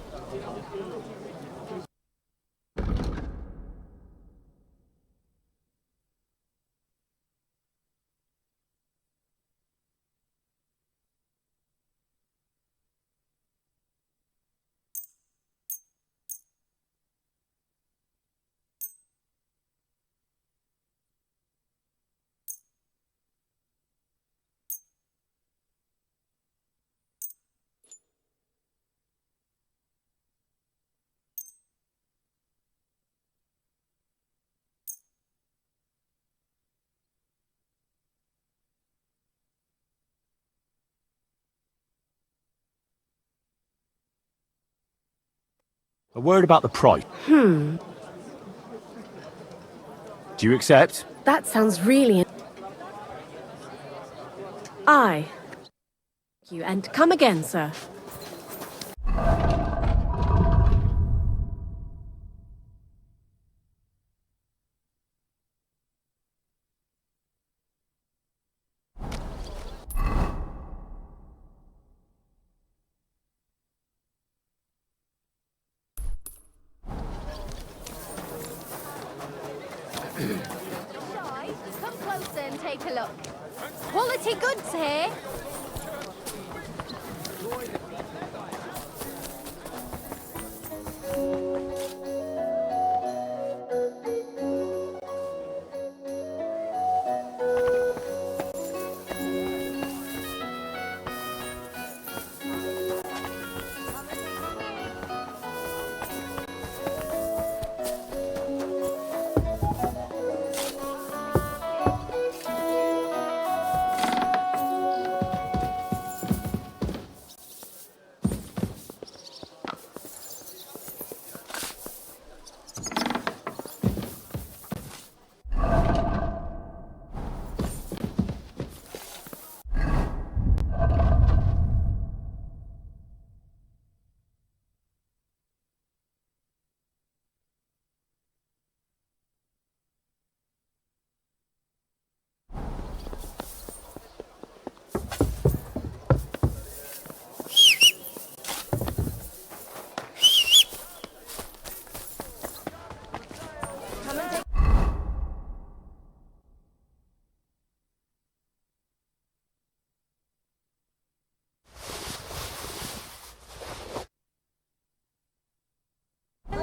A word about the price. Hmm, Do you accept? that sounds really... Aye. Thank you, and come again, sir. Come closer and take a look. Quality goods here.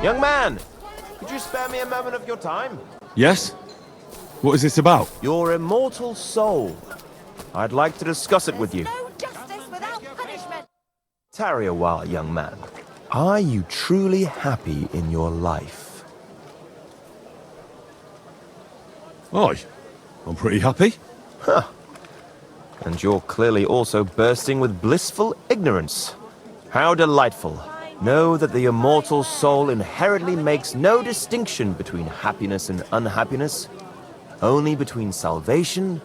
Young man, could you spare me a moment of your time? Yes? What is this about? Your immortal soul. I'd like to discuss it with you. No justice without punishment. Tarry a while, young man. Are you truly happy in your life? Aye. I'm pretty happy. Huh. And you're clearly also bursting with blissful ignorance. How delightful. Know that the immortal soul inherently makes no distinction between happiness and unhappiness, only between salvation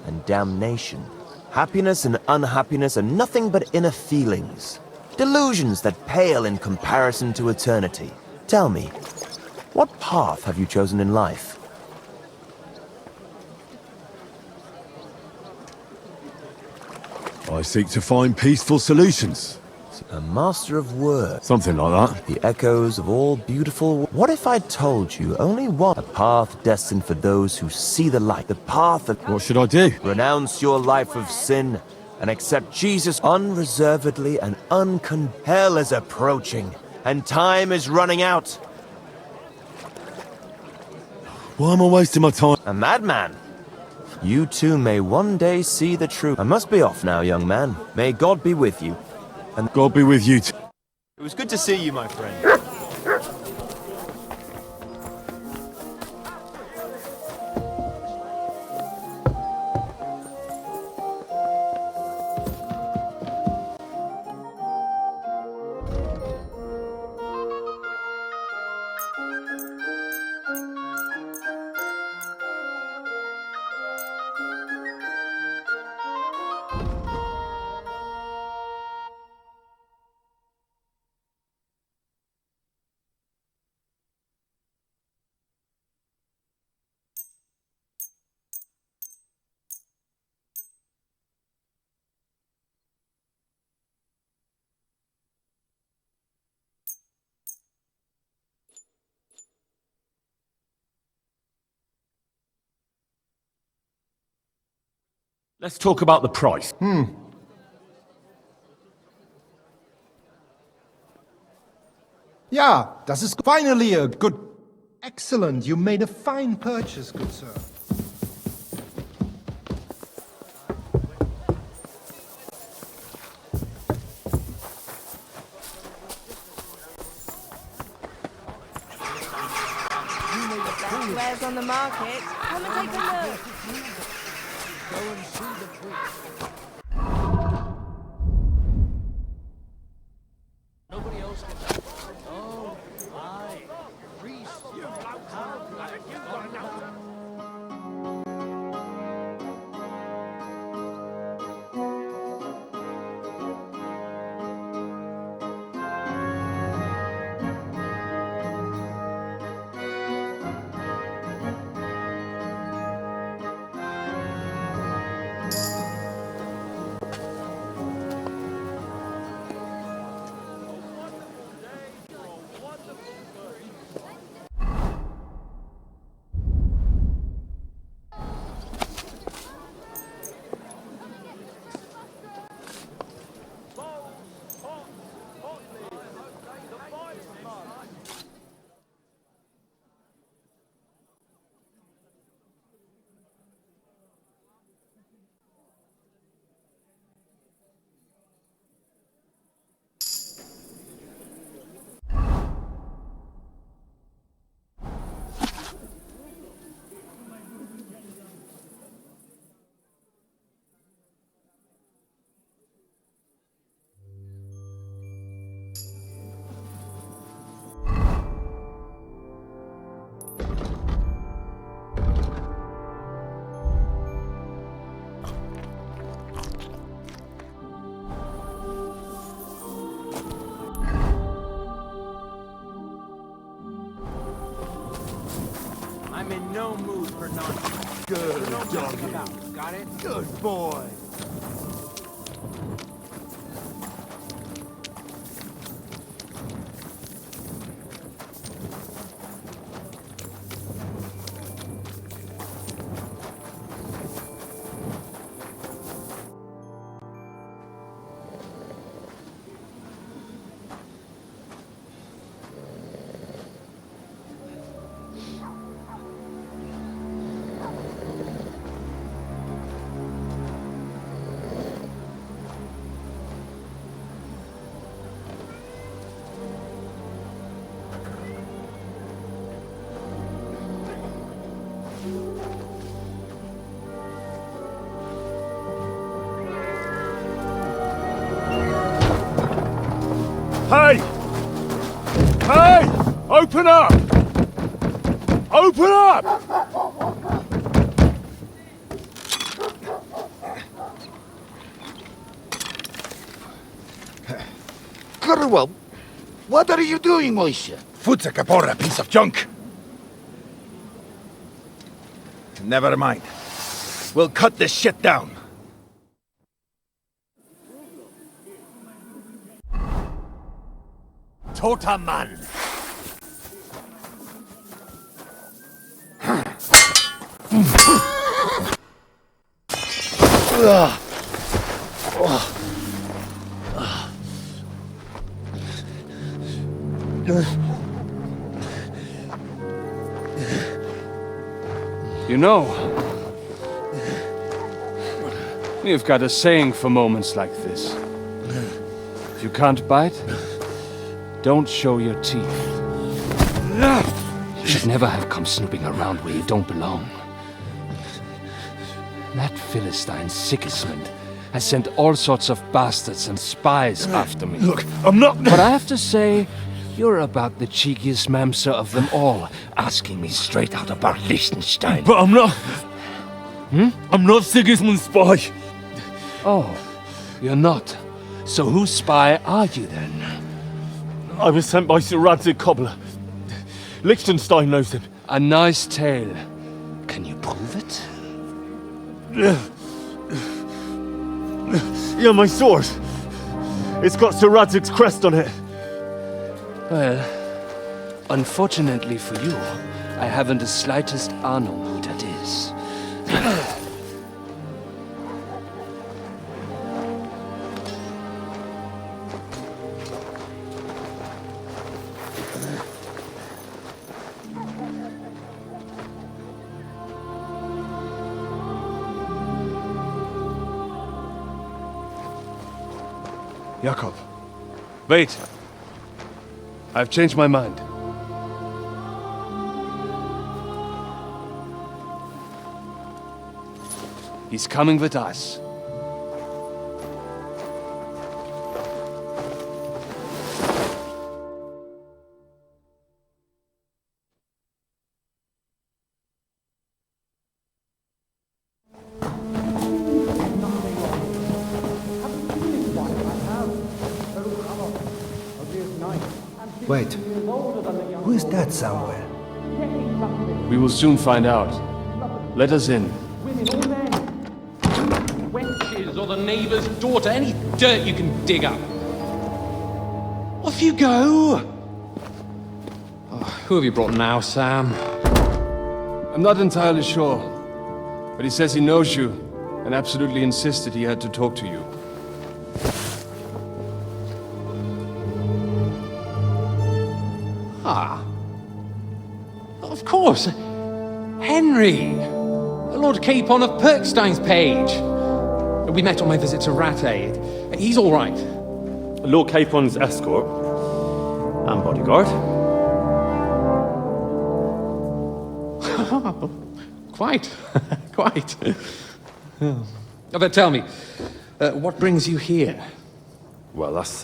and damnation. Happiness and unhappiness are nothing but inner feelings, delusions that pale in comparison to eternity. Tell me, what path have you chosen in life? I seek to find peaceful solutions. A master of words. Something like that. The echoes of all beautiful... What if I told you only one? A path destined for those who see the light. The path that... What should I do? Renounce your life of sin and accept Jesus unreservedly and Hell is approaching, and time is running out. Why am I wasting my time? A madman. You too may one day see the truth. I must be off now, young man. May God be with you. And God be with you too. It was good to see you, my friend. Let's talk about the price. Ja, das ist finally a good... Excellent, you made a fine purchase, good sir. Wares on the market. Come and take a look. Go and see the priest. Nobody else can. Oh, aye. Priest, you I'm in no mood for nonsense. Good No doggy. messing about, got it? Good boy. Hey! Hey! Open up! Open up! Curwell, what are you doing, Moishe? Futsa Capora, piece of junk. Never mind. We'll cut this shit down. Totaman! You know, we've got a saying for moments like this. If you can't bite, don't show your teeth. You should never have come snooping around where you don't belong. That Philistine Sigismund has sent all sorts of bastards and spies after me. Look, I'm not... But I have to say, you're about the cheekiest mamser of them all, asking me straight out about Liechtenstein. But I'm not... I'm not Sigismund's spy. Oh, you're not. So whose spy are you then? I was sent by Sir Radzig Cobbler. Liechtenstein knows him. A nice tale. Can you prove it? Yeah, my sword. It's got Sir Radzig's crest on it. Well, unfortunately for you, I haven't the slightest ahnung who that is. Jakob. Wait. I've changed my mind. He's coming with us. Wait, who is that somewhere? We will soon find out. Let us in. Wenches or the neighbour's daughter, any dirt you can dig up. Off you go! Oh, who have you brought now, Sam? I'm not entirely sure, but he says he knows you and absolutely insisted he had to talk to you. Ah. Of course. Henry. Lord Capon of Perkstein's page. We met on my visit to Rattay. He's all right. Lord Capon's escort and bodyguard. Quite. Quite. Oh, but tell me, what brings you here? Well, that's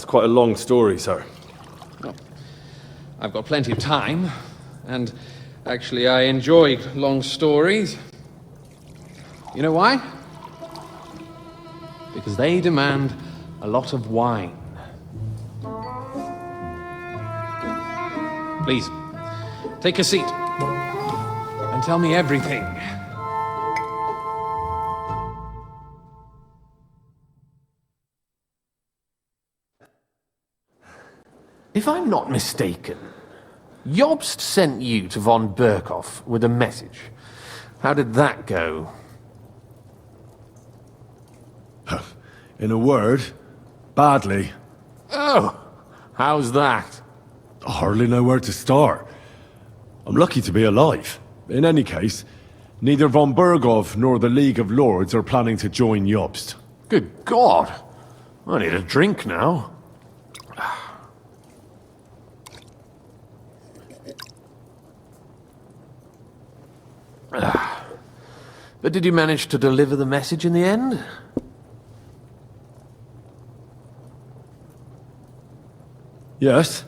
quite a long story, sir. Well, I've got plenty of time, and actually I enjoy long stories. You know why? Because they demand a lot of wine. Please, take a seat and tell me everything. If I'm not mistaken, Jobst sent you to von Berkhoff with a message. How did that go? In a word, badly. Oh, how's that? I hardly know where to start. I'm lucky to be alive. In any case, neither von Berghoff nor the League of Lords are planning to join Jobst. Good God! I need a drink now. But did you manage to deliver the message in the end? Yes,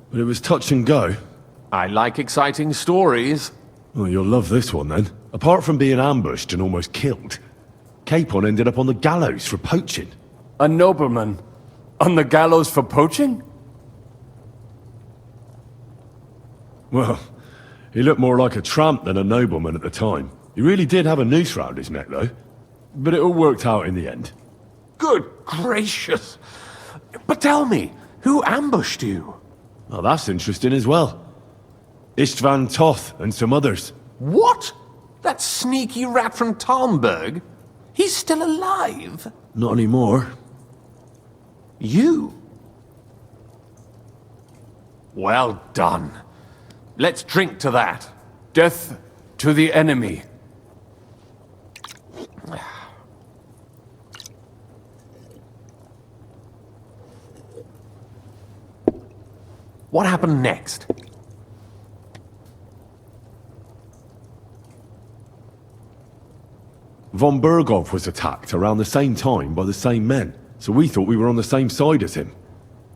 but it was touch and go. I like exciting stories. Well, you'll love this one then. Apart from being ambushed and almost killed, Capon ended up on the gallows for poaching. A nobleman? On the gallows for poaching? Well, he looked more like a tramp than a nobleman at the time. He really did have a noose round his neck, though. But it all worked out in the end. Good gracious! But tell me, who ambushed you? Well, that's interesting as well. Istvan Toth and some others. What? That sneaky rat from Talmberg? He's still alive? Not anymore. You? Well done. Let's drink to that. Death to the enemy. What happened next? Von Berghoff was attacked around the same time by the same men, so we thought we were on the same side as him.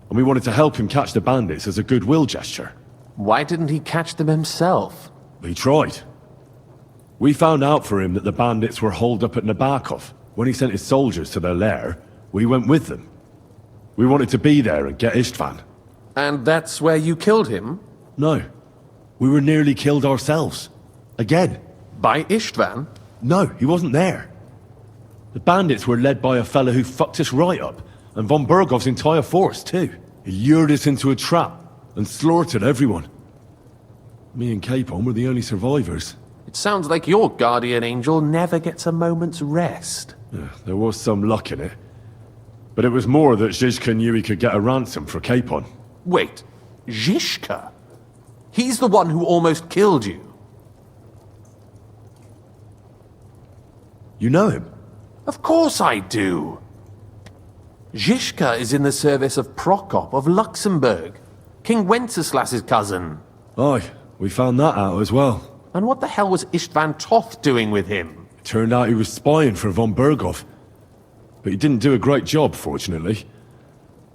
And we wanted to help him catch the bandits as a goodwill gesture. Why didn't he catch them himself? He tried. We found out for him that the bandits were holed up at Nabokov. When he sent his soldiers to their lair, we went with them. We wanted to be there and get Istvan. And that's where you killed him? No. We were nearly killed ourselves. Again. By Istvan? No, he wasn't there. The bandits were led by a fellow who fucked us right up, and von Bergov's entire force, too. He lured us into a trap and slaughtered everyone. Me and Capon were the only survivors. It sounds like your guardian angel never gets a moment's rest. Yeah, there was some luck in it. But it was more that Zizka knew he could get a ransom for Capon. Wait, Zizka? He's the one who almost killed you. You know him? Of course I do. Zizka is in the service of Prokop of Luxembourg, King Wenceslas's cousin. Aye, we found that out as well. And what the hell was Istvan Toth doing with him? It turned out he was spying for von Berghoff. But he didn't do a great job, fortunately.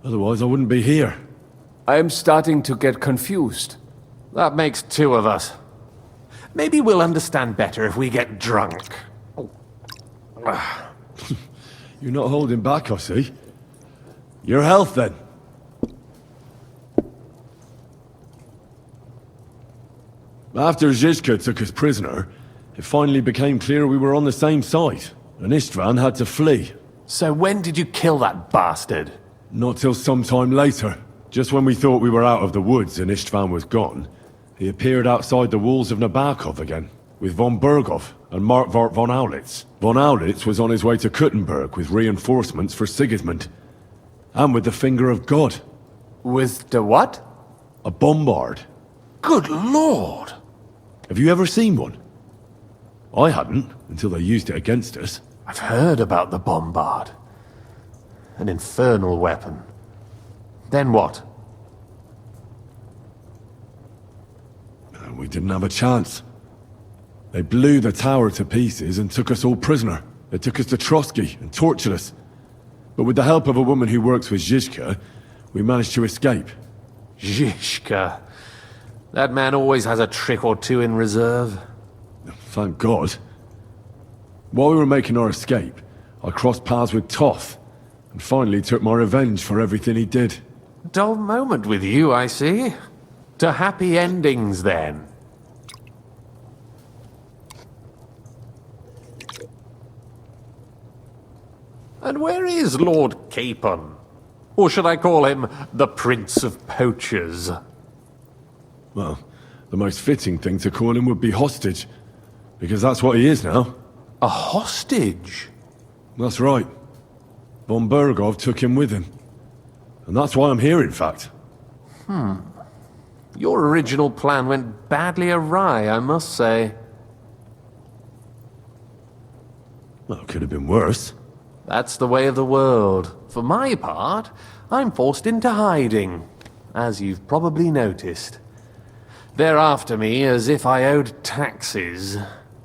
Otherwise, I wouldn't be here. I am starting to get confused. That makes two of us. Maybe we'll understand better if we get drunk. You're not holding back, I see. Your health, then. After Zizka took us prisoner, it finally became clear we were on the same side, and Istvan had to flee. So when did you kill that bastard? Not till some time later. Just when we thought we were out of the woods and Istvan was gone, he appeared outside the walls of Nabokov again, with von Berghoff and Markvart von Aulitz. Von Aulitz was on his way to Kuttenberg with reinforcements for Sigismund. And with the finger of God. With the what? A bombard. Good lord! Have you ever seen one? I hadn't, until they used it against us. I've heard about the bombard. An infernal weapon. Then what? We didn't have a chance. They blew the tower to pieces and took us all prisoner. They took us to Trotsky and tortured us. But with the help of a woman who works with Zizka, we managed to escape. Zizka. That man always has a trick or two in reserve. Thank God. While we were making our escape, I crossed paths with Toth, and finally took my revenge for everything he did. Dull moment with you, I see. To happy endings, then. And where is Lord Capon? Or should I call him the Prince of Poachers? Well, the most fitting thing to call him would be hostage, because that's what he is now. A hostage? That's right. Von Berghoff took him with him. And that's why I'm here, in fact. Your original plan went badly awry, I must say. Well, it could have been worse. That's the way of the world. For my part, I'm forced into hiding, as you've probably noticed. They're after me as if I owed taxes.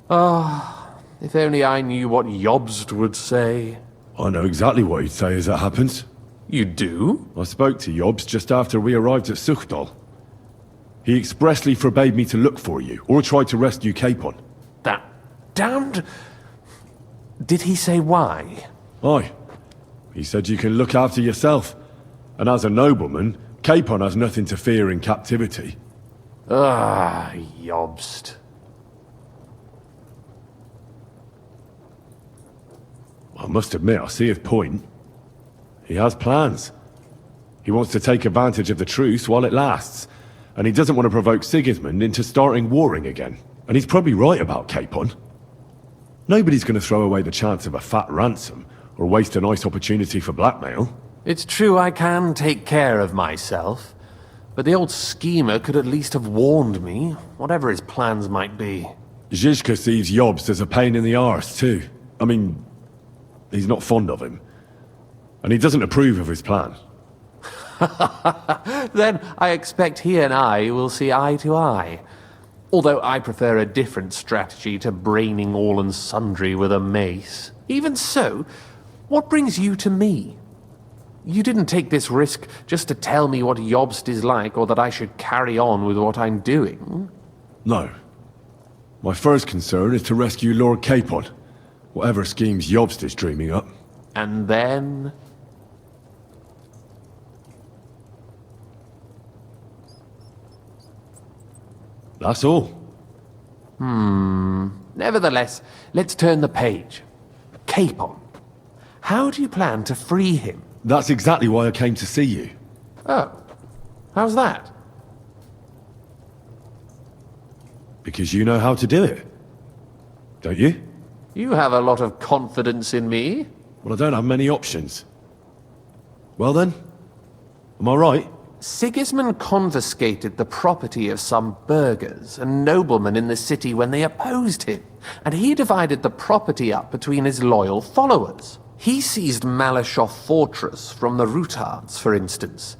Ah, if only I knew what Jobst would say. I know exactly what he'd say as that happens. You do? I spoke to Jobst just after we arrived at Suchdal. He expressly forbade me to look for you, or try to rescue Capon. That damned... Did he say why? Aye. He said you can look after yourself. And as a nobleman, Capon has nothing to fear in captivity. Ah, Jobst. I must admit, I see his point. He has plans. He wants to take advantage of the truce while it lasts. And he doesn't want to provoke Sigismund into starting warring again. And he's probably right about Capon. Nobody's going to throw away the chance of a fat ransom, or waste a nice opportunity for blackmail. It's true I can take care of myself, but the old schemer could at least have warned me, whatever his plans might be. Zizka sees Jobst as a pain in the arse, too. I mean, he's not fond of him. And he doesn't approve of his plan. Then I expect he and I will see eye to eye. Although I prefer a different strategy to braining all and sundry with a mace. Even so, what brings you to me? You didn't take this risk just to tell me what Jobst is like, or that I should carry on with what I'm doing. No. My first concern is to rescue Lord Capon, whatever schemes Jobst is dreaming up. And then... That's all. Nevertheless, let's turn the page. Capon. How do you plan to free him? That's exactly why I came to see you. Oh. How's that? Because you know how to do it. Don't you? You have a lot of confidence in me. Well, I don't have many options. Well then, am I right? Sigismund confiscated the property of some burghers and noblemen in the city when they opposed him, and he divided the property up between his loyal followers. He seized Malashov Fortress from the Rutards, for instance.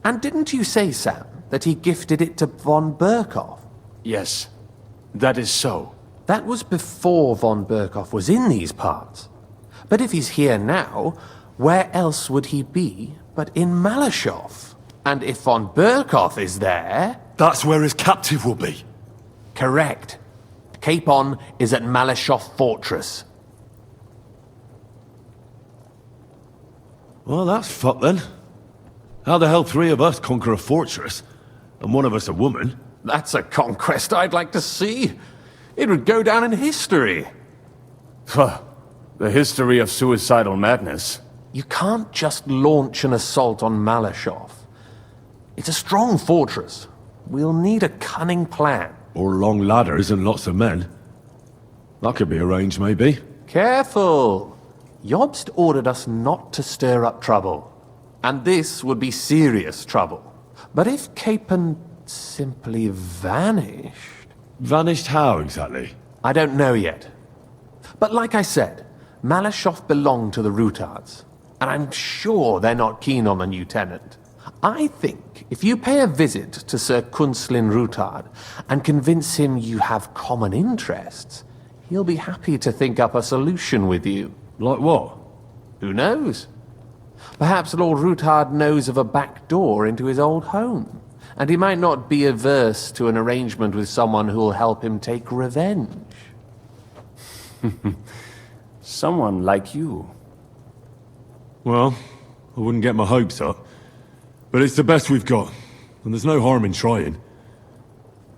And didn't you say, Sam, that he gifted it to von Berkhoff? Yes, that is so. That was before von Berkhoff was in these parts. But if he's here now, where else would he be but in Malashov? And if von Berkhoff is there... That's where his captive will be. Correct. Capon is at Malashov Fortress. Well, that's fucked then. How the hell 3 of us conquer a fortress, and one of us a woman? That's a conquest I'd like to see. It would go down in history. The history of suicidal madness. You can't just launch an assault on Malashov. It's a strong fortress. We'll need a cunning plan. Or long ladders and lots of men. That could be arranged, maybe. Careful! Jobst ordered us not to stir up trouble. And this would be serious trouble. But if Capon simply vanished... Vanished how, exactly? I don't know yet. But like I said, Malashov belonged to the Rutards. And I'm sure they're not keen on the new tenant. I think if you pay a visit to Sir Kunslin Rutard and convince him you have common interests, he'll be happy to think up a solution with you. Like what? Who knows? Perhaps Lord Rutard knows of a back door into his old home, and he might not be averse to an arrangement with someone who'll help him take revenge. Someone like you. Well, I wouldn't get my hopes up. But it's the best we've got, and there's no harm in trying.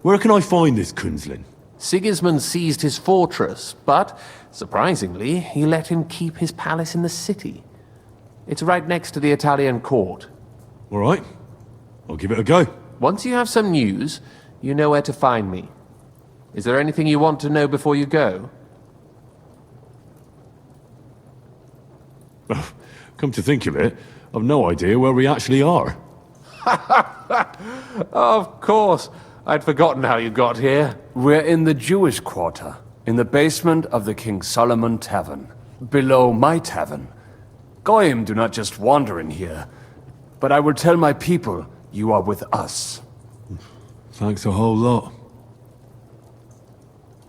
Where can I find this Kunslin? Sigismund seized his fortress, but, surprisingly, he let him keep his palace in the city. It's right next to the Italian court. All right. I'll give it a go. Once you have some news, you know where to find me. Is there anything you want to know before you go? Come to think of it, I've no idea where we actually are. Of course. I'd forgotten how you got here. We're in the Jewish quarter, in the basement of the King Solomon Tavern, below my tavern. Goyim do not just wander in here, but I will tell my people you are with us. Thanks a whole lot.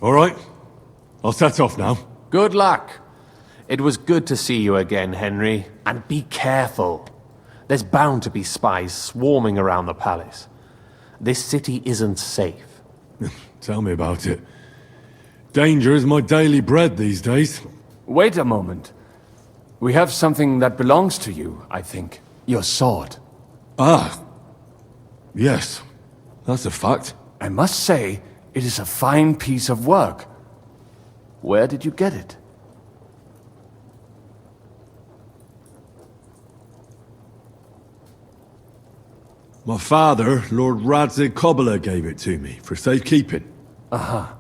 All right, I'll set off now. Good luck. It was good to see you again, Henry. And be careful. There's bound to be spies swarming around the palace. This city isn't safe. Tell me about it. Danger is my daily bread these days. Wait a moment. We have something that belongs to you, I think. Your sword. Ah. Yes. That's a fact. I must say, it is a fine piece of work. Where did you get it? My father, Lord Radzig Kobyla, gave it to me for safekeeping. Aha.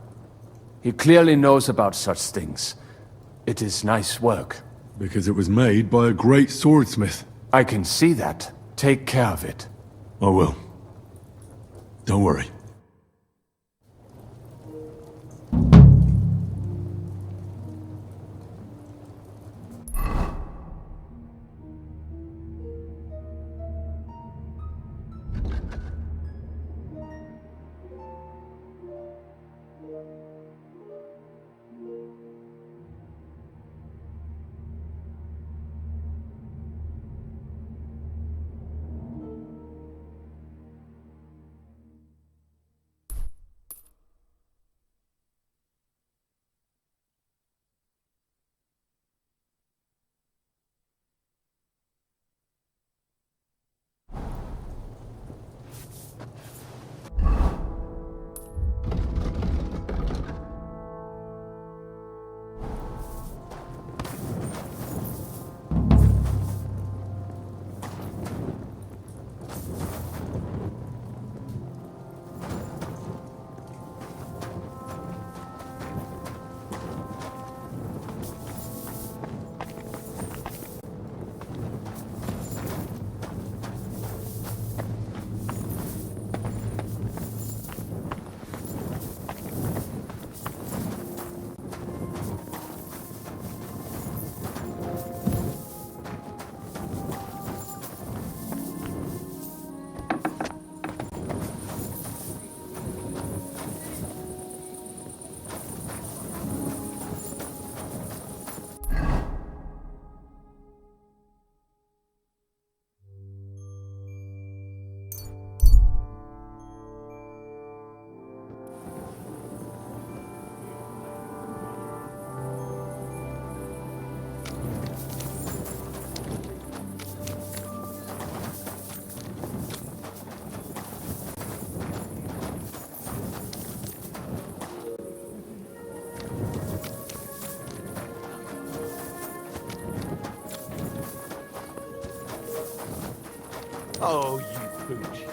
He clearly knows about such things. It is nice work. Because it was made by a great swordsmith. I can see that. Take care of it. I will. Don't worry. Oh, you pooch.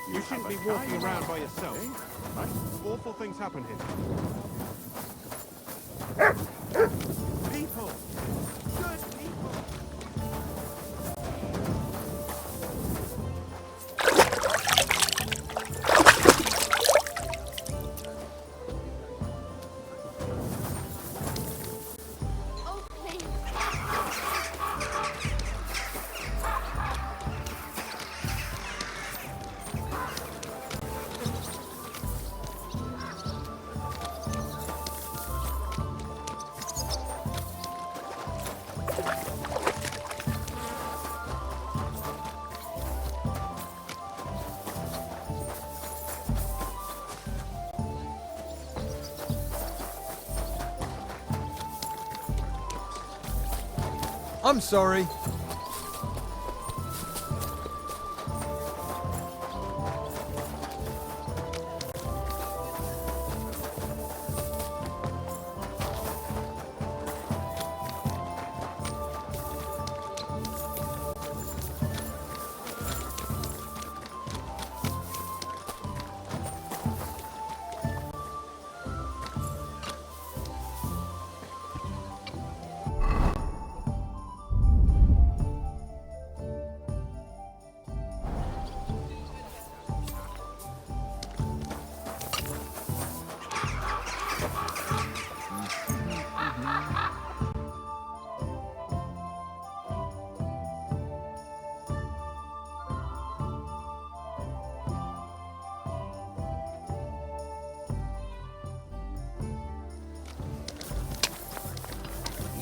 You shouldn't be walking around by yourself. Right? Awful things happen here. People! Good people! I'm sorry.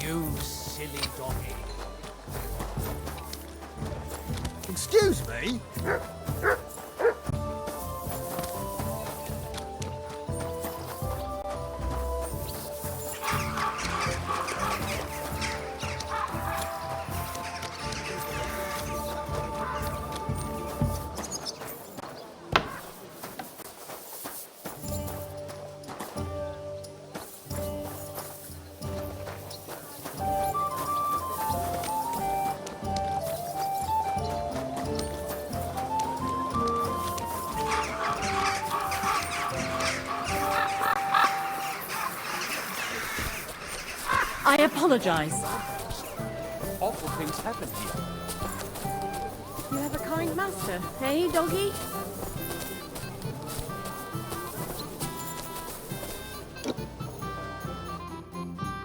You silly doggy. Excuse me? I apologize. Awful things happen here. You have a kind master, eh, doggy?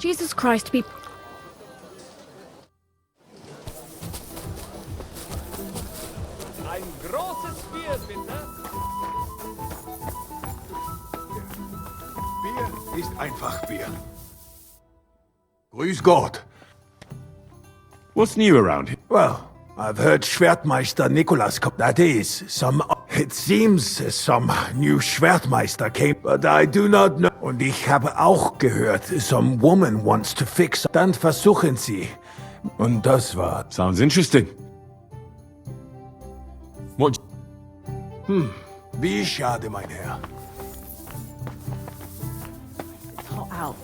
Jesus Christ, be... Ein großes Bier, bitte. Bier ist einfach Bier. Grüß Gott. What's new around here? Well, I've heard Schwertmeister Nicholas come. That is, it seems some new Schwertmeister came, but I do not know. Und ich habe auch gehört, some woman wants to fix. Dann versuchen sie. Und das war... Sounds interesting. What? Wie schade, mein Herr. Hot out.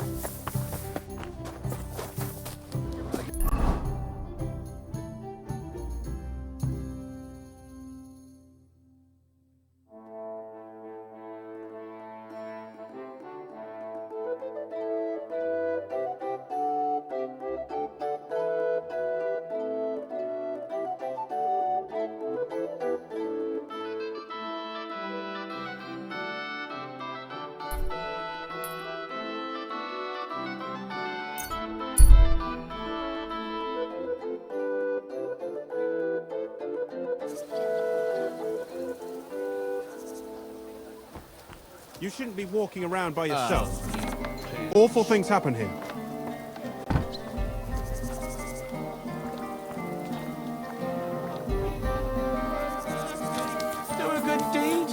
You shouldn't be walking around by yourself. Awful things happen here. Do a good deed.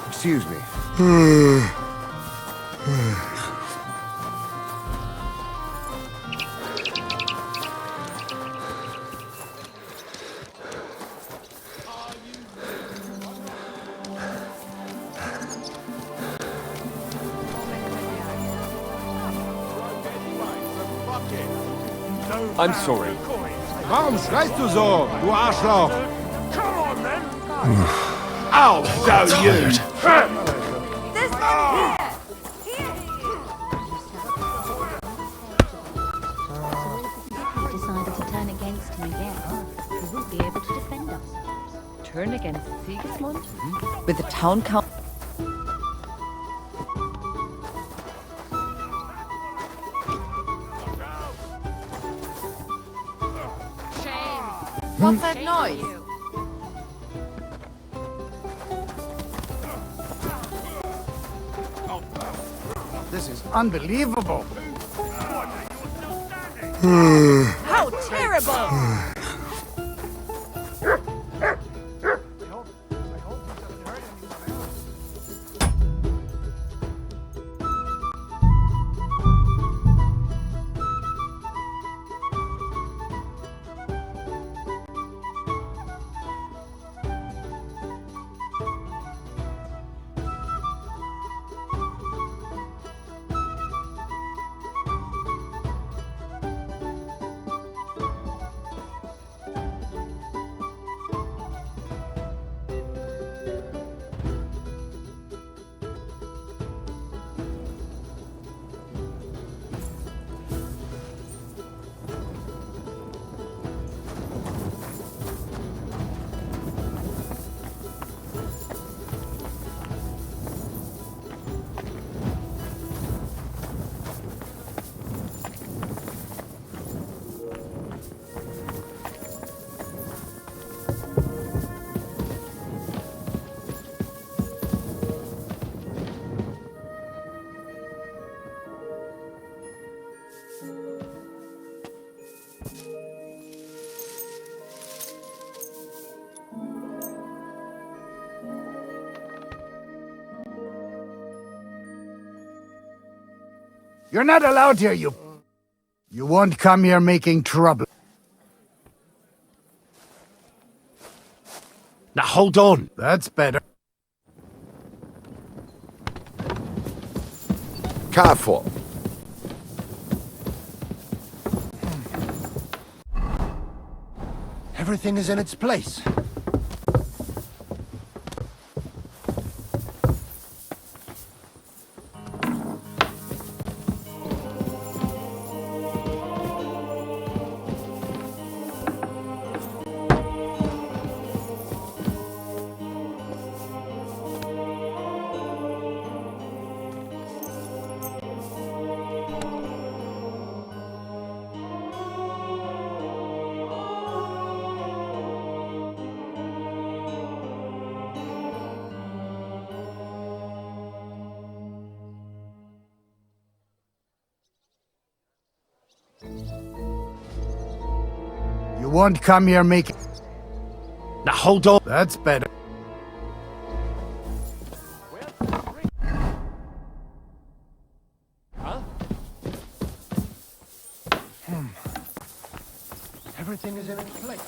Excuse me. I'm sorry. Warum schreist du so, du Arschloch? Come on, then. I'll show you! Decided to turn against him again, he won't be able to defend us. Turn against Sigismund? With the town council. What's that noise? This is unbelievable. How terrible! You're not allowed here, you... You won't come here making trouble. Now hold on. That's better. Careful. Everything is in its place. You won't come here making... Now hold on. That's better. Everything is in its place.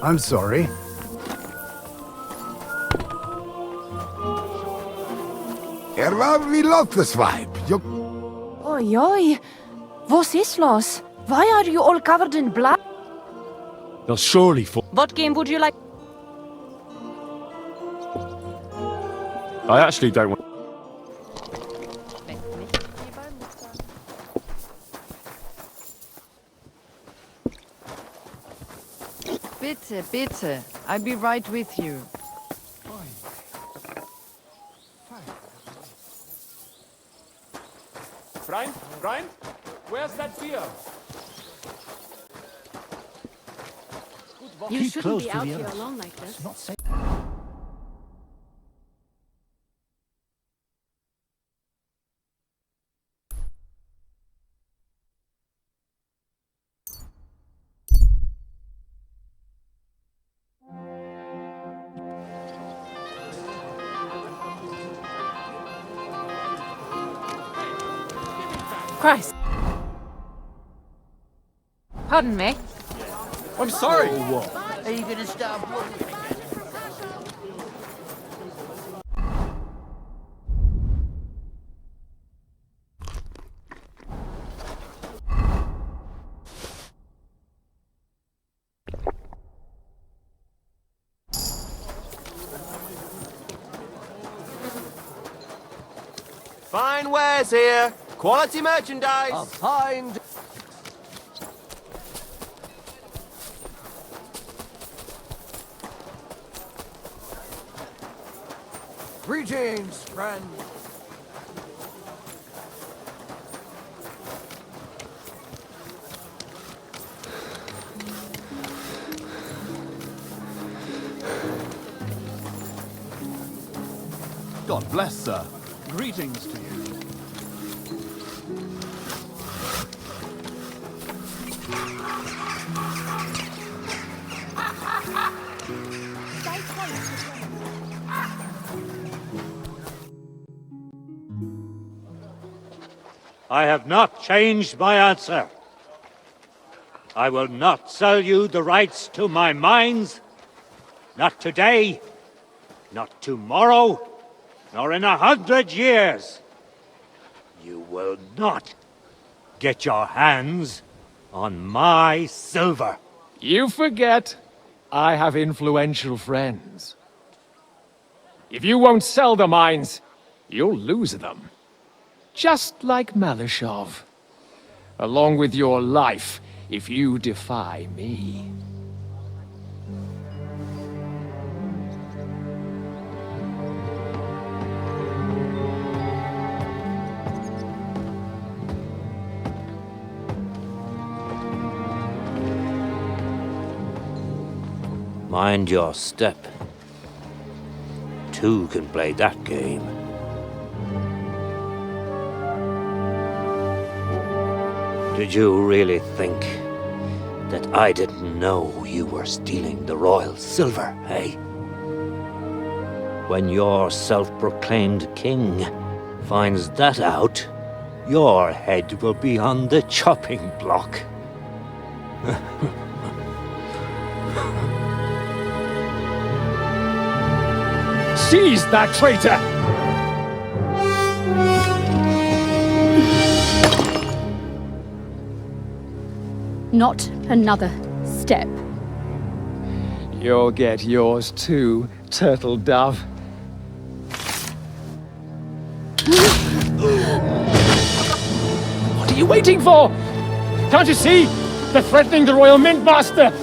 I'm sorry. Var vi lottesweib. Oi, oi. Was ist los? Why are you all covered in blood? They'll surely fall. What game would you like? I actually don't want... Bitte, bitte. I'll be right with you. Freund, where's that beer? You shouldn't be out here alone like this. Christ. Pardon me. I'm sorry. Are you gonna start blowing? Fine wares here. Quality merchandise. A fine. Greetings, friend. God bless, sir. Greetings to you. I have not changed my answer. I will not sell you the rights to my mines. Not today, not tomorrow, nor in 100 years. You will not get your hands on my silver. You forget, I have influential friends. If you won't sell the mines, you'll lose them. Just like Malashov. Along with your life, if you defy me. Mind your step. Two can play that game. Did you really think that I didn't know you were stealing the royal silver, eh? When your self-proclaimed king finds that out, your head will be on the chopping block. Seize that traitor! Not another step. You'll get yours too, turtle dove. What are you waiting for? Can't you see? They're threatening the Royal Mint Master!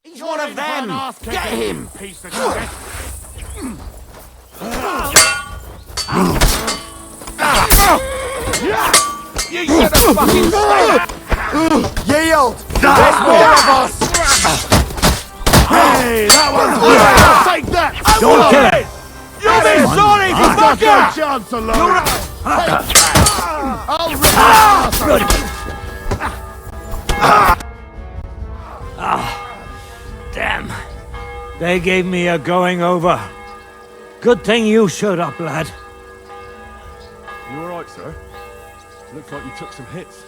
He's one of them! Get him! Piece of shit. You should have fucking stayed! Yield! There's more of us! Hey, that one's mine! Take that! Don't kill it! You'll be sorry for No fucker! chance alone! Damn. They gave me a going over. Good thing you showed up, lad. You alright, sir? Looks like you took some hits.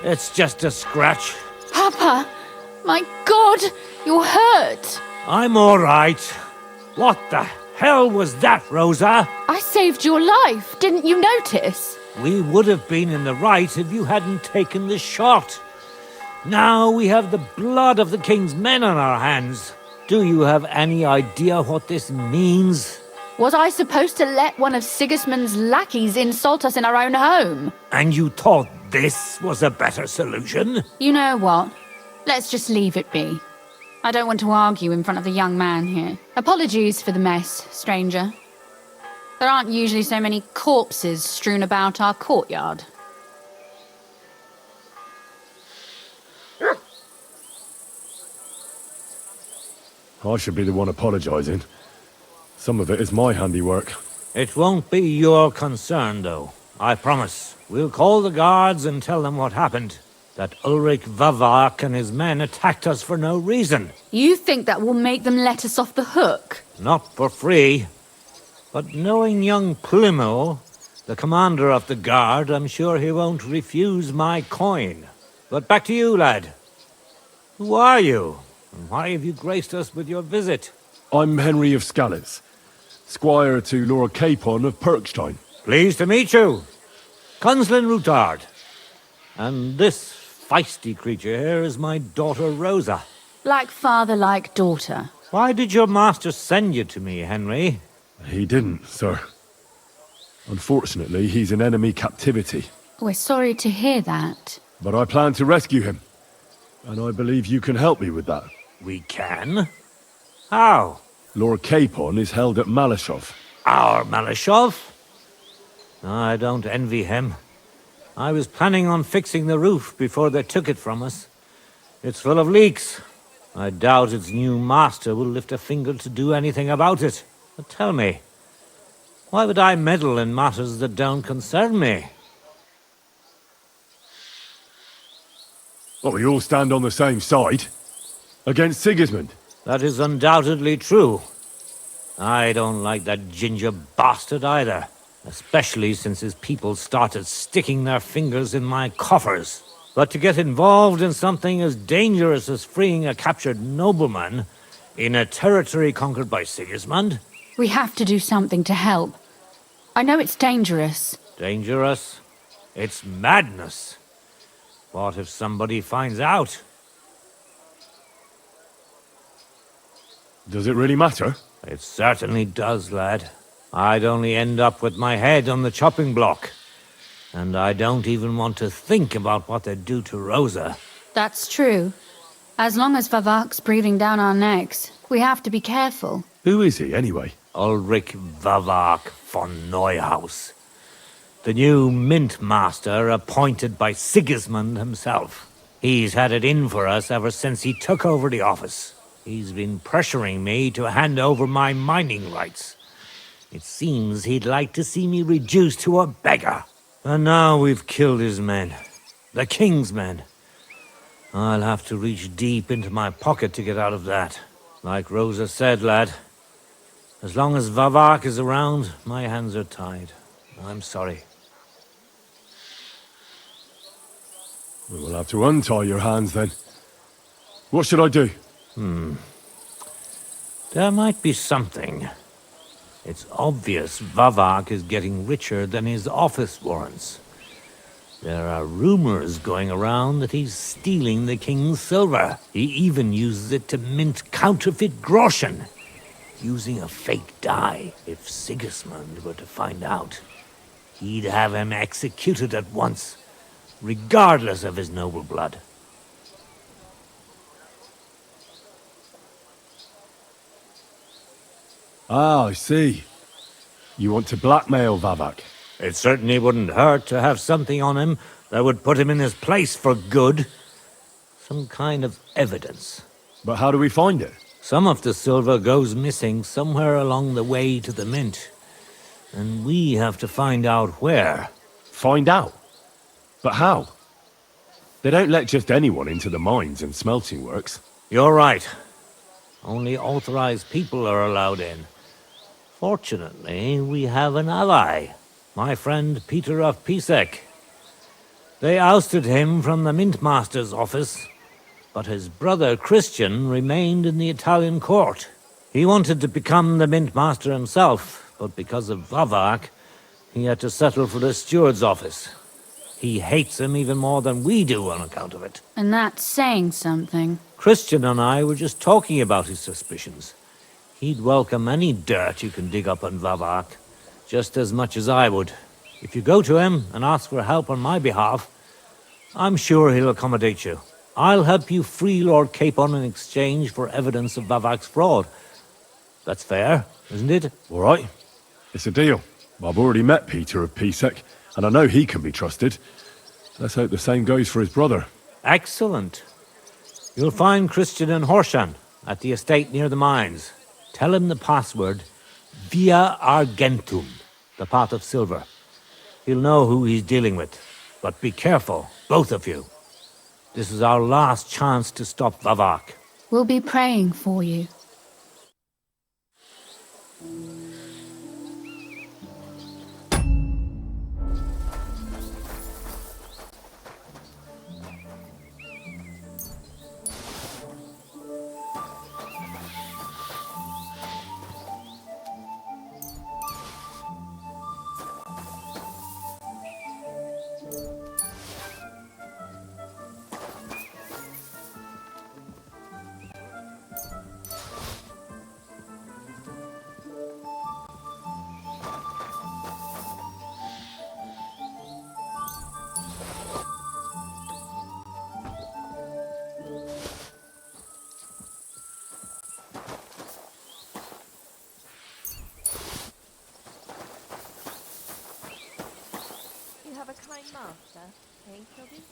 It's just a scratch. Papa! My God! You're hurt! I'm all right. What the hell was that, Rosa? I saved your life. Didn't you notice? We would have been in the right if you hadn't taken the shot. Now we have the blood of the king's men on our hands. Do you have any idea what this means? Was I supposed to let one of Sigismund's lackeys insult us in our own home? And you thought this was a better solution? You know what? Let's just leave it be. I don't want to argue in front of the young man here. Apologies for the mess, stranger. There aren't usually so many corpses strewn about our courtyard. I should be the one apologising. Some of it is my handiwork. It won't be your concern, though. I promise. We'll call the guards and tell them what happened. That Ulrich Vavak and his men attacked us for no reason. You think that will make them let us off the hook? Not for free. But knowing young Plimo, the commander of the guard, I'm sure he won't refuse my coin. But back to you, lad. Who are you? And why have you graced us with your visit? I'm Henry of Scalitz, squire to Lord Capon of Perkstein. Pleased to meet you. Conslin Routard. And this feisty creature here is my daughter Rosa. Like father, like daughter. Why did your master send you to me, Henry? He didn't, sir. Unfortunately, he's in enemy captivity. We're sorry to hear that. But I plan to rescue him. And I believe you can help me with that. We can? How? Lord Capon is held at Malashov. Our Malashov? I don't envy him. I was planning on fixing the roof before they took it from us. It's full of leaks. I doubt its new master will lift a finger to do anything about it. But tell me, why would I meddle in matters that don't concern me? Well, we all stand on the same side. Against Sigismund. That is undoubtedly true. I don't like that ginger bastard either. Especially since his people started sticking their fingers in my coffers. But to get involved in something as dangerous as freeing a captured nobleman in a territory conquered by Sigismund? We have to do something to help. I know it's dangerous. Dangerous? It's madness. What if somebody finds out? Does it really matter? It certainly does, lad. I'd only end up with my head on the chopping block. And I don't even want to think about what they'd do to Rosa. That's true. As long as Vavak's breathing down our necks, we have to be careful. Who is he, anyway? Ulrich Vavak von Neuhaus. The new mint master appointed by Sigismund himself. He's had it in for us ever since he took over the office. He's been pressuring me to hand over my mining rights. It seems he'd like to see me reduced to a beggar. And now we've killed his men. The king's men. I'll have to reach deep into my pocket to get out of that. Like Rosa said, lad, as long as Vavak is around, my hands are tied. I'm sorry. We'll have to untie your hands then. What should I do? There might be something. It's obvious Vavak is getting richer than his office warrants. There are rumors going around that he's stealing the king's silver. He even uses it to mint counterfeit groschen, using a fake die. If Sigismund were to find out, he'd have him executed at once, regardless of his noble blood. Ah, I see. You want to blackmail Vavak? It certainly wouldn't hurt to have something on him that would put him in his place for good. Some kind of evidence. But how do we find it? Some of the silver goes missing somewhere along the way to the mint. And we have to find out where. Find out? But how? They don't let just anyone into the mines and smelting works. You're right. Only authorized people are allowed in. Fortunately, we have an ally. My friend Peter of Pisek. They ousted him from the Mintmaster's office, but his brother Christian remained in the Italian court. He wanted to become the Mintmaster himself, but because of Vavak, he had to settle for the steward's office. He hates him even more than we do on account of it. And that's saying something. Christian and I were just talking about his suspicions. He'd welcome any dirt you can dig up on Vavak, just as much as I would. If you go to him and ask for help on my behalf, I'm sure he'll accommodate you. I'll help you free Lord Capon in exchange for evidence of Vavak's fraud. That's fair, isn't it? All right. It's a deal. I've already met Peter of Pisek, and I know he can be trusted. Let's hope the same goes for his brother. Excellent. You'll find Christian and Horshan at the estate near the mines. Tell him the password, Via Argentum, the pot of silver. He'll know who he's dealing with. But be careful, both of you. This is our last chance to stop Vavak. We'll be praying for you. You have a kind master, eh, Toby?